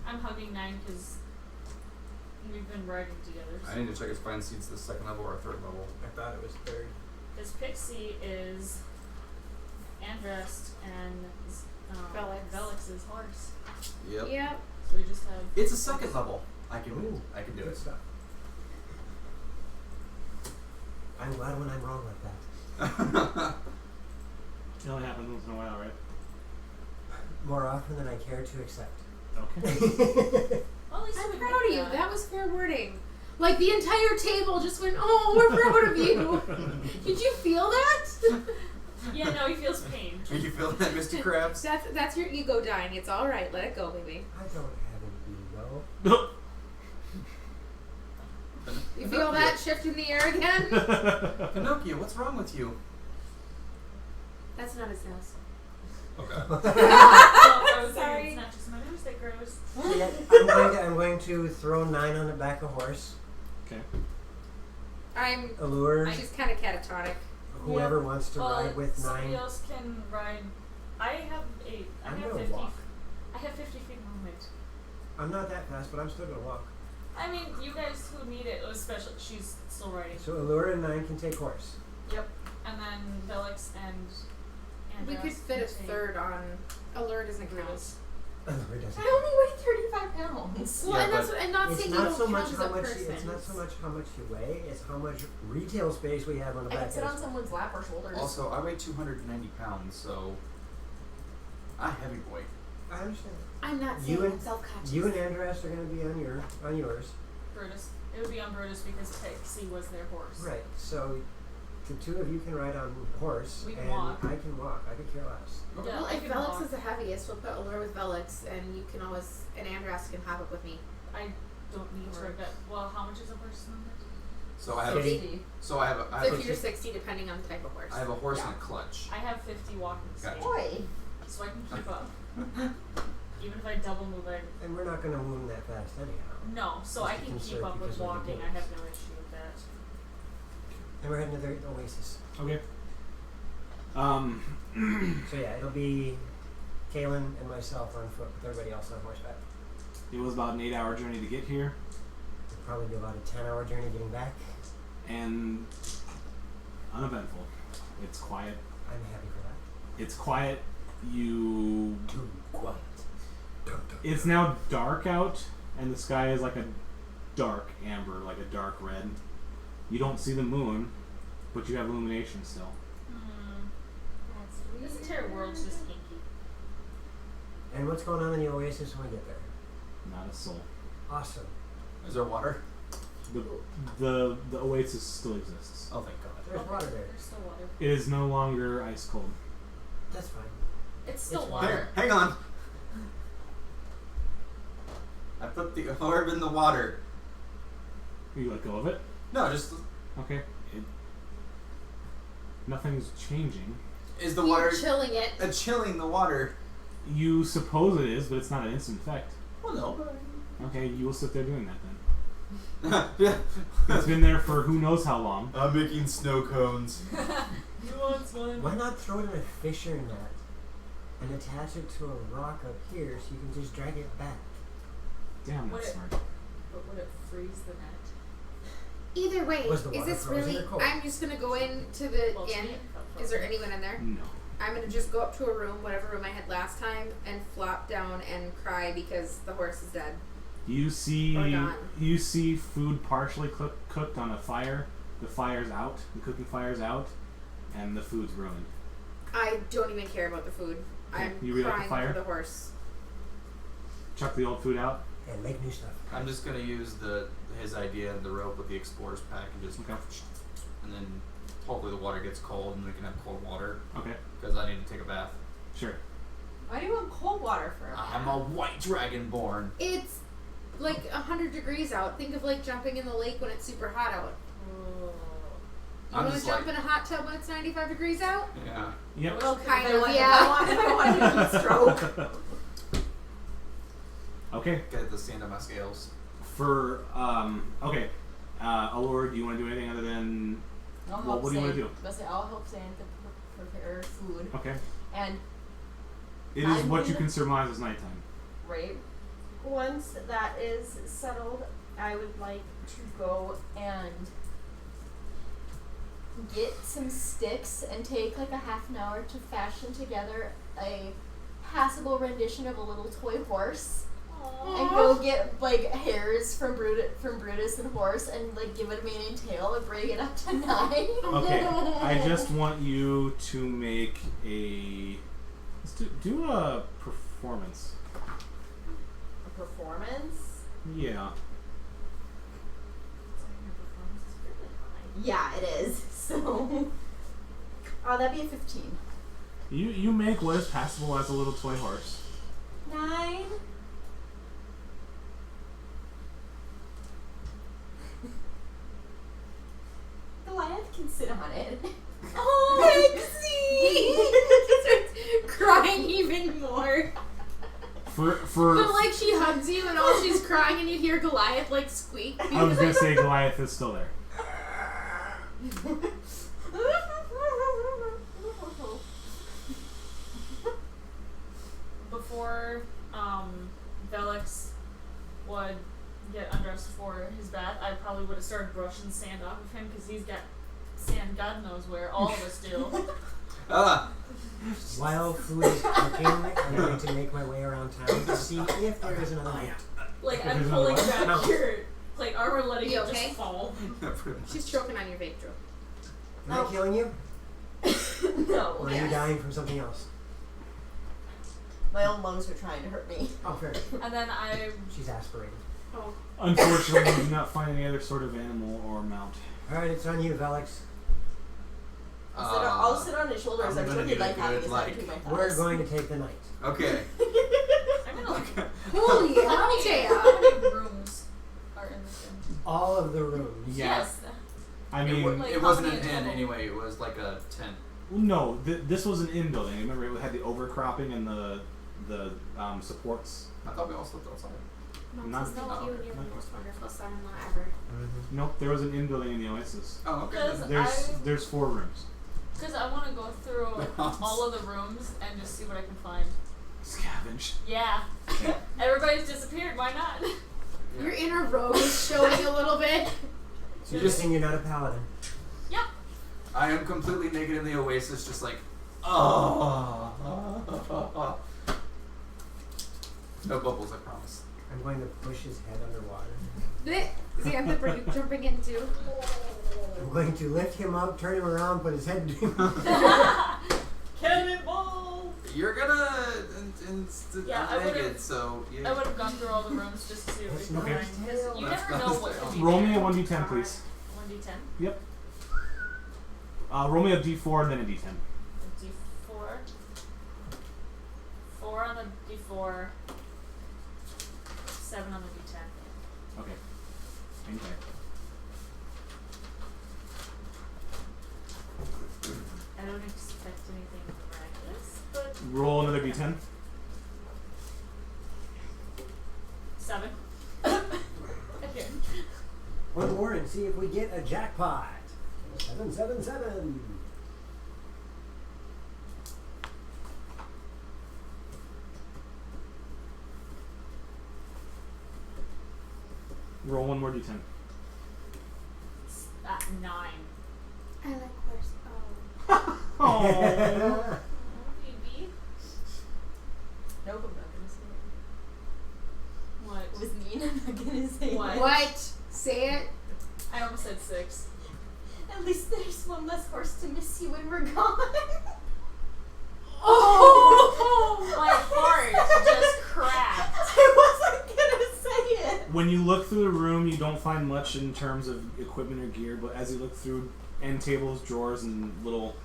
I'm hugging 9 because we've been riding together. I need to check if Feinstein's the second level or third level. I thought it was third. Because Pixie is Andrest and Velix's horse. Yep. Yep. So we just have. It's a second level. I can Ooh, do good it. stuff. I'm glad when I'm wrong like that. It only happens once in a while, right? More often than I care to accept. Okay. Well, at least I'm we proud picked of you. That was fair wording. Like the entire table just went, oh, we're proud of you. Did you feel that? Yeah, no, he feels pain. Did you feel that, Mr. Krabs? That's your ego dying. It's all right. Let it go, baby. I don't have an ego. You feel that shift in the air again? Pinocchio, what's wrong with you? That's not his nose. Okay. Well, I was Sorry. saying it's not just my nose that grows. Yeah, I'm going to throw 9 on the back of horse. Okay. Allure. She's kind of catatonic. Whoever wants to ride with 9. Somebody else can ride. I have 8. I I'm have gonna 50. walk. I have 50 feet movement. I'm not that fast, but I'm still going to walk. I mean, you guys who need it, especially she's still riding. So Allure and 9 can take horse. Yep. And then Velix and We could fit a third on. Allure doesn't count. Allure doesn't. I only weigh 35 pounds. Well, Yeah, and that's what I'm not It's saying you not don't so much count as how a much. person. It's not so much how much you weigh. It's how much retail space we have on the I back. can sit of on this. someone's lap or shoulders. Also, I weigh 290 pounds, so I'm a heavy boy. I understand. I'm not You saying and- self-conscious. You and Andress are going to be on yours. Brutus. It would be on Brutus because Pixie was their horse. Right. So the 2 of you can ride on horse, We can and walk. I can walk. I could care less. Okay. Yeah, Well, I if can Velix walk. is the heaviest, we'll put Allure with Velix, and you can always, and Andras can hop up with me. I don't need to ride that. Well, how much is a horse movement? So I have 50. so I have a 50 or 60, depending on the type of horse. I have a horse Yeah. and a clutch. I have 50 walking Gotcha. speed, Boy. so I can keep up. Even if I double move, And we're not going to move that fast anyhow. no. So Just I to can conserve keep up with because of the walking. I games. have no issue with that. And we're heading to the Oasis. Okay. So yeah, it'll be Kaylin and myself on foot with everybody else on horseback. It was about an 8-hour journey to get here, It'll probably be about a 10-hour journey getting back. and uneventful. It's quiet. I'm happy for that. It's quiet. You. Too quiet. It's now dark out, and the sky is like a dark amber, like a dark red. You don't see the moon, but you have illumination still. This entire world's just inky. And what's going on in the Oasis when we get there? Not a soul. Awesome. Is there water? The oasis still exists. Oh, thank God. There's water there. There's still water. It is no longer ice cold. That's fine. It's still It's water. Hang on. I put the orb in the water. You let go of it. No, just Okay. Nothing's changing. is the water chilling it. chilling the water? You suppose it is, but it's not an instant effect. Well, no, but Okay, you will sit there doing that then. Yeah. It's been there for who knows how long. I'm making snow cones. He wants one. Why not throw it in a fisher net and attach it to a rock up here so you can just drag it back? Damn, Would that's it- smart. But would it freeze the net? Either way, Was the is water this frozen really? or cold? I'm just gonna go into the Well, to inn. me it felt Is there frozen. anyone in there? No. I'm gonna just go up to a room, whatever room I had last time, and flop down and cry because the horse is dead. You see, Or gone. you see food partially cooked on a fire. The fire's out. The cooking fire's out, and the food's ruined. I don't even care about the food. Okay, I'm you relight the crying fire? over the horse. Chuck the old food out. And make new stuff. I'm just gonna use his idea of the rope with the explorers pack and just, Okay. and then hopefully the water gets cold and we can have cold water Okay. because I need to take a bath. Sure. Why do you want cold water for a I'm a white dragonborn. It's like 100 degrees out. Think of like jumping in the lake when it's super hot out. Oh. You I'm want to just jump like, in a hot tub when it's 95 degrees out? yeah. Yep. Well, Kind if of, I want, yeah. If I want a heat stroke. Okay. Get the stand on my scales. For okay. Allure, do you want to do anything other than? I'll Well, help what do you wanna Sam- do? I'll say I'll help Santa prepare food. Okay. And It is I'm what you gonna- can surmise is nighttime. right, once that is settled, I would like to go and get some sticks and take like a half an hour to fashion together a passable rendition of a little toy horse. And go get like hairs from Brutus and horse and like give it a mane and tail and bring it up to 9. Okay. I just want you to make a. Let's do a performance. A performance? Yeah. Your performance is really high. Yeah, it is. So, oh, that'd be a 15. You make what is passable as a little toy horse. 9. Goliath can sit on it. Oh, Pixie! Crying even more. For But like she hugs you and all she's crying and you hear Goliath like squeak. I was gonna say Goliath is still there. Before Velix would get undressed for his bath, I probably would have started brushing sand off of him because he's got sand God knows where. All of us do. Ah! While food is cooking, I'm going to make my way around town to see if there is another mount. Like There's I'm another pulling one? back No. your like armor, letting You it okay? just fall. Pretty much. She's choking on your vape drill. Am I killing you? No. Or are you dying from something else? My own lungs are trying to hurt me. Oh, fair. And then I She's aspirated. Oh. Unfortunately, you do not find any other sort of animal or mount. Alright, it's on you, Velix. I'll sit on his shoulders. I'm I'm gonna sure he'd need a like having good, his like- head between my thighs. We're going to take the night. Okay. I'm gonna like Holy hell, how Taya. many rooms are in this room? All of the rooms. Yeah. Yes. I mean, Like, It how wasn't many an in inn total? anyway, it was like a tent. no. This was an inn building. Remember, it had the overcropping and the supports. I thought we all slept outside. Mom Not- says thank oh, you okay. and you're the most wonderful son-in-law ever. Nope, there was an inn building in the Oasis. Oh, okay. Because There's 4 rooms. Because I want to go through all of the rooms and just see what I can find. Scavenge. Yeah. Everybody's disappeared. Why not? Your inner rogue is showing a little bit. So you're saying you're not a paladin. I am completely naked in the oasis, just like, oh. No bubbles, I promise. I'm going to push his head underwater. Xantha, are you jumping in too? I'm going to lift him up, turn him around, put his head between Cannonball! You're gonna. Yeah, I I'm would've- naked, so. Yeah. I would have gone through all the rooms just to see what we can Okay. find. 'Cause you That's never know not what fair. could be Roll me a there. 1d10, please. 1d10. Yep. Roll me a d4 and then a d10. D4. 4 on the D4. 7 on the D10. Okay. Okay. I don't expect anything miraculous, but Roll another d10. 7. see if we get a jackpot. 777. Roll one more d10. At 9. I like horse. Oh. Oh. Maybe. Nope, I'm not gonna say it. What? It was mean. I'm not gonna say What? it. What? Say it. I almost said 6. At least there's one less horse to miss you when we're gone. Oh! My heart just cracked. I wasn't gonna say it. When you look through the room, you don't find much in terms of equipment or gear, but as you look through end tables, drawers, and little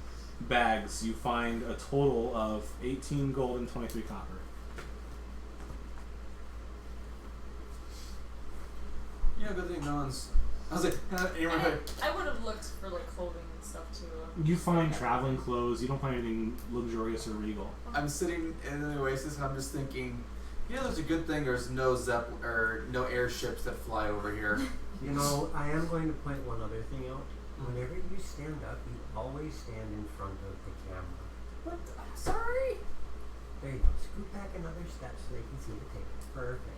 bags, you find a total of 18 gold and 23 copper. Yeah, good thing no one's. I was like, anyone heard? I would have looked for like clothing and stuff too. You find traveling clothes. You don't find anything luxurious or regal. I'm sitting in the Oasis and I'm just thinking, you know, there's a good thing there's no or no airships that fly over here. You know, I am going to point one other thing out. Whenever you stand up, you always stand in front of the camera. What? I'm sorry. There you go. Scoot back another step so they can see the table. Perfect.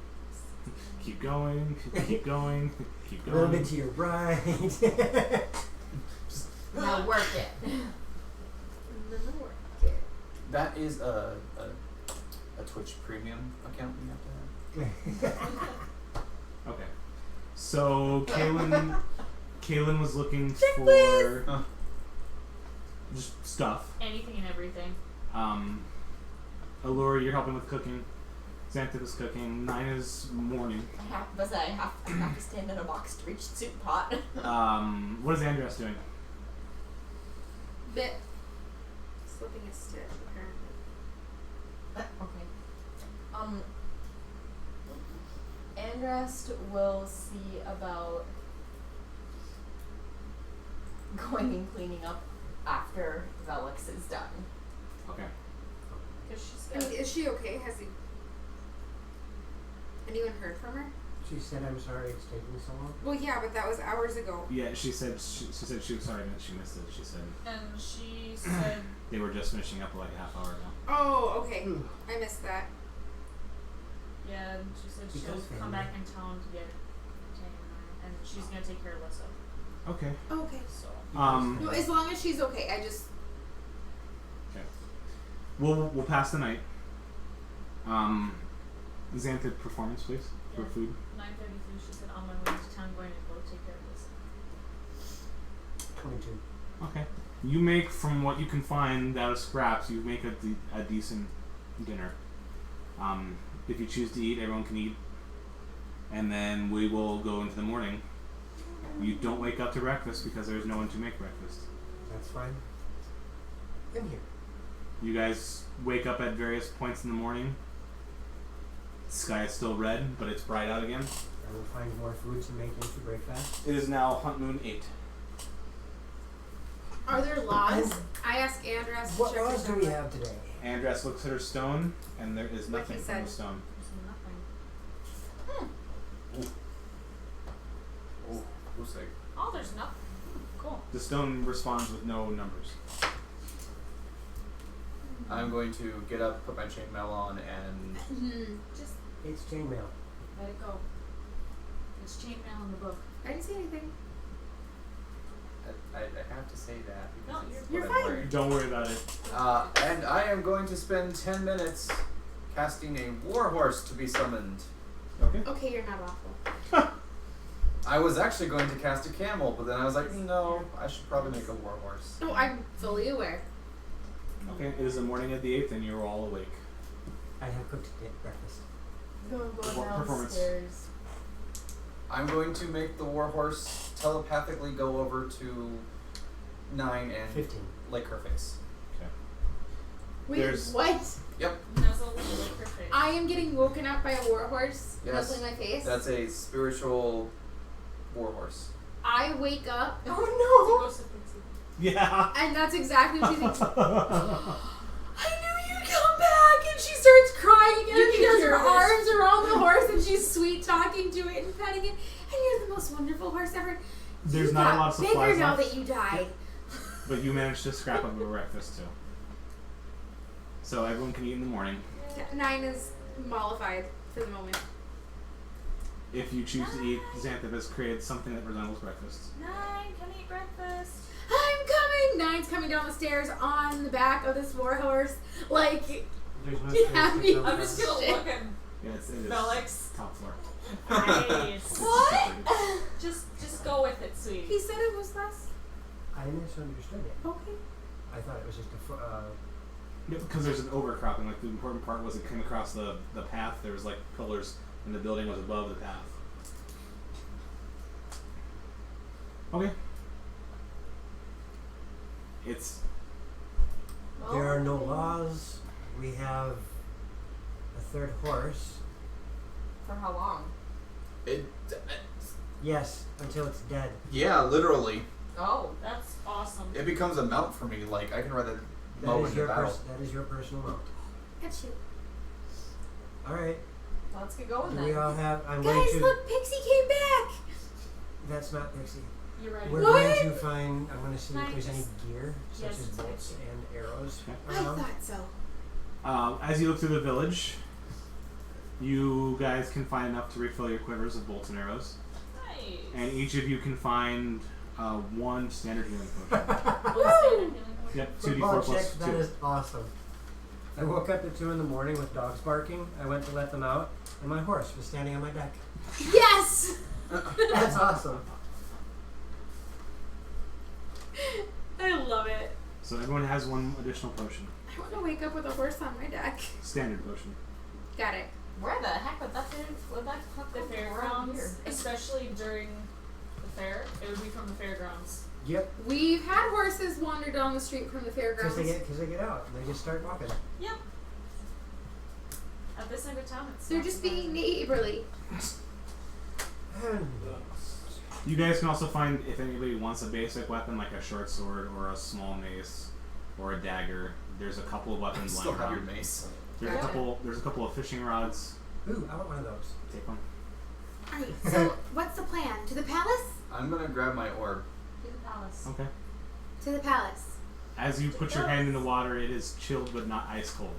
Keep going. Keep going. Keep A going. little bit to your right. Now work it. That is a Twitch premium account you have to have. Okay. So Kaylin was looking for just stuff. Anything and everything. Allura, you're helping with cooking. Xanthic is cooking. Nina's mourning. I have to stand in a box to reach the soup pot. What is Andress doing? Bit. Slipping a stitch, apparently. Okay. Andrest will see about going and cleaning up after Velix is done. Okay. Because she's I got. mean, is she okay? Has he? Anyone heard from her? She said, "I'm sorry it's taking so long." Well, yeah, but that was hours ago. Yeah, she said she was sorry that she missed it. She said And she said. they were just finishing up like a half hour ago. Oh, okay. I missed that. Yeah, and she said she'll Because come family. back in town to get Taylor, and she's gonna take care of Lissa. Okay. Okay. So. No, as long as she's okay. I just. Okay. We'll pass the night. Xanthic performance, please, for Yeah. food. 9:33. She said on my way to town, going to go take care of Lissa. 22. Okay. You make, from what you can find out of scraps, you make a decent dinner. If you choose to eat, everyone can eat. And then we will go into the morning. You don't wake up to breakfast because there's no one to make breakfast. That's fine. I'm here. You guys wake up at various points in the morning. The sky is still red, but it's bright out again. I will find more food to make into breakfast. It is now Hunt Moon 8. Are there laws? I asked Andress to What check laws his do we number. have today? Andress looks at her stone, and there is Like nothing he from the said. stone. There's nothing. Who's like? Oh, there's nothing. Cool. The stone responds with no numbers. I'm going to get up, put my chainmail on, and Just It's chainmail. let it go. It's chainmail in the book. I didn't say anything. I have to say that No, because it's you're what I'm fine. wearing. Don't worry about it. And I am going to spend 10 minutes casting a warhorse to be summoned. Okay. Okay, you're not awful. I was actually going to cast a camel, but then I was like, no, I should probably make a warhorse. No, I'm fully aware. Okay, it is the morning of the 8th, and you're all awake. I have cooked breakfast. Go What performance? downstairs. I'm going to make the warhorse telepathically go over to 9 and 15. lick her face. Wait, There's- what? Nuzzle and lick her face. I am getting woken up by a warhorse Yes. nuzzling my face. That's a spiritual warhorse. I wake up, It's a ghost of Pixie. Yeah. and that's exactly what she thinks. I knew you'd come back, and she starts crying again. You She can has hear her this. arms around the horse, and she's sweet talking to it and petting it. And you're the most wonderful horse ever. There's You not a got lot of supplies bigger now left, that you died. but you managed to scrap up a breakfast too. So everyone can eat in the morning. 9 is mollified for the moment. If you choose to eat, Xanthip has created something that resembles breakfast. 9, come eat breakfast. I'm coming! 9's coming down the stairs on the back of this warhorse. Like, There's no Yeah, space to me- go I'm just past. gonna look at Yeah, it is Felix. top floor. Nice. what? Just go with it, sweetie. He said it was less. I misunderstood it. Okay. I thought it was just Because there's an overcropping. Like the important part was it came across the path. There was like pillars, and the building was above the path. Okay. It's there are no laws. We have a third horse. For how long? Yes, until it's dead. Yeah, literally. Oh. That's awesome. It becomes a mount for me. Like, I can ride a That mow is in your the battle. that is your personal mount. Got you. All right. Let's get going Do we then. all have? I'm going Guys, to. look, Pixie came back! That's not Pixie. You're right. We're What? going to find. I'm going to see if there's any Nice. gear, such Yes, as it's bolts Pixie. and arrows I around. thought so. as you look through the village, you guys can find enough to refill your quivers of bolts and arrows, Nice. and each of you can find one standard healing potion. What's standard healing point? Yep, Football 2d4 plus check, 2. that is awesome. I woke up at 2 in the morning with dogs barking. I went to let them out, and my horse was standing on my deck. Yes! That's awesome. I love it. So everyone has one additional potion. I want to wake up with a horse on my deck. Standard potion. Got it. Where the heck would that be? Would that come The from around fairgrounds, here? especially during the fair, it would be from the fairgrounds. Yep, We've had horses wander down the street from the fairgrounds. because they get out and they just start walking. Yep. At this end of town, it's They're not just surprising. being neighborly. You guys can also find, if anybody wants a basic weapon like a short sword or a small mace or a dagger, there's a couple of weapons Still lying have your around. mace. There's a couple of fishing rods. Ooh, I want one of those. Take one. Alright, so what's the plan? To the palace? I'm gonna grab my orb. To the palace. Okay. To the palace. As you put your hand in the water, it is chilled but not ice cold.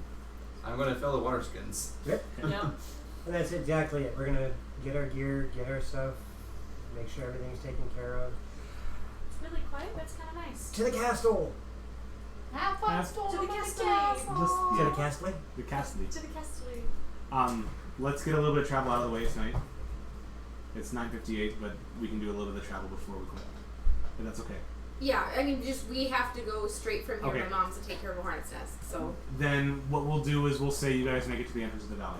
I'm gonna fill the water skins. Yep. Yep. And that's exactly it. We're gonna get our gear, get our stuff, make sure everything's taken care of. It's really quiet. That's kind of nice. To the castle. Have fun Have- storming To the the castle. castle. Just To the castle. the Cassidy. To the castle. Let's get a little bit of travel out of the way tonight. It's 9:58, but we can do a little bit of travel before we quit. But that's okay. Yeah, I mean, just we have to go straight from here. Okay. My mom's to take care of a hornet's nest, so. Then what we'll do is we'll say you guys make it to the entrance of the valley.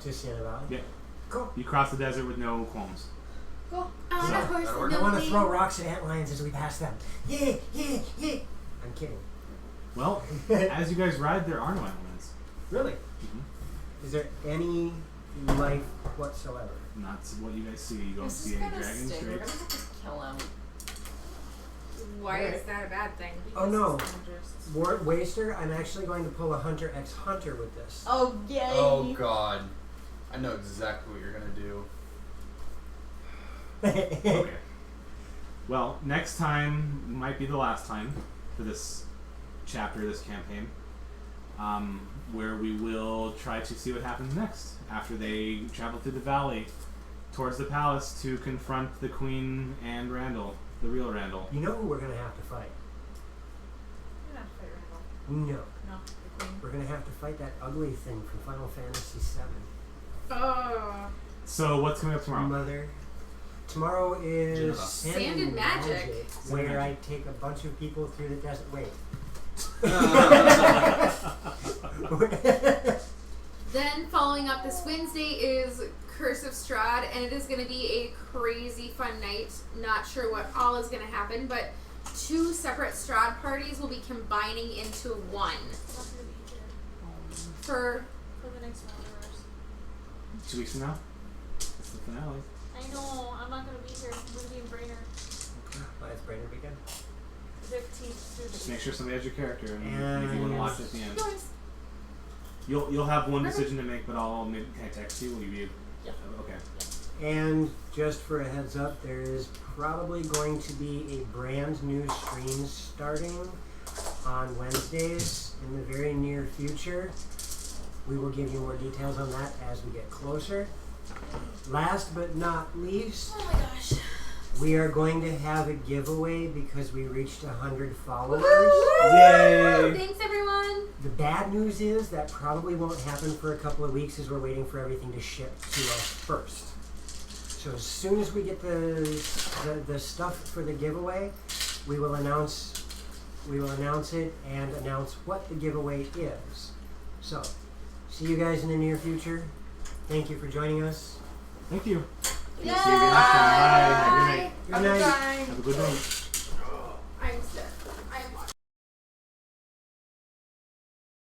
To Sienna Valley. Yep. Cool. You cross the desert with no qualms. On So, a horse that'll with work. no I want to name. throw rocks at antlions as we pass them. Yeah, yeah, yeah. I'm kidding. Well, as you guys ride, there are no elements. Really? Mm-hmm. Is there any life whatsoever? Not what you guys see. You don't This see is any gonna dragons, sting. We're gonna drakes. have to kill him. Why Alright. is that a bad thing? Oh, no. Because it's dangerous. War Waster, I'm actually going to pull a Hunter X Hunter with this. Oh yay! Oh god. I know exactly what you're gonna do. Okay. Well, next time might be the last time for this chapter, this campaign, where we will try to see what happens next after they travel through the valley towards the palace to confront the Queen and Randall, the real Randall. You know who we're going to have to fight? You're not fight Randall. No. No, the queen. We're going to have to fight that ugly thing from Final Fantasy VII. Oh. So what's coming up tomorrow? Mother. Tomorrow is Geneva. Sand and Magic. where I take a bunch of people through the desert. Wait. Then following up this Wednesday is Curse of Strahd, and it is going to be a crazy fun night. Not sure what all is going to happen, but 2 separate Strahd parties will be combining into one I'm not gonna be here for. for the next Wanderers. 2 weeks from now? It's the finale. I know. I'm not gonna be here. I'm gonna be in Brainerd. Oh, it's Brainerd weekend. 15th through the Just make sure somebody has your character and And- if you want to watch it at the end. Nice. You'll have one decision to make, but I'll maybe can I text you? Will you be? Yeah. Okay. And just for a heads up, there is probably going to be a brand new stream starting on Wednesdays in the very near future. We will give you more details on that as we get closer. Last but not least, Oh my gosh. we are going to have a giveaway because we reached 100 followers. Yay! Thanks, everyone. The bad news is that probably won't happen for a couple of weeks as we're waiting for everything to ship to us first. So as soon as we get the stuff for the giveaway, we will announce it and announce what the giveaway is. So, see you guys in the near future. Thank you for joining us. Thank you. Yay! See you again next time. Bye.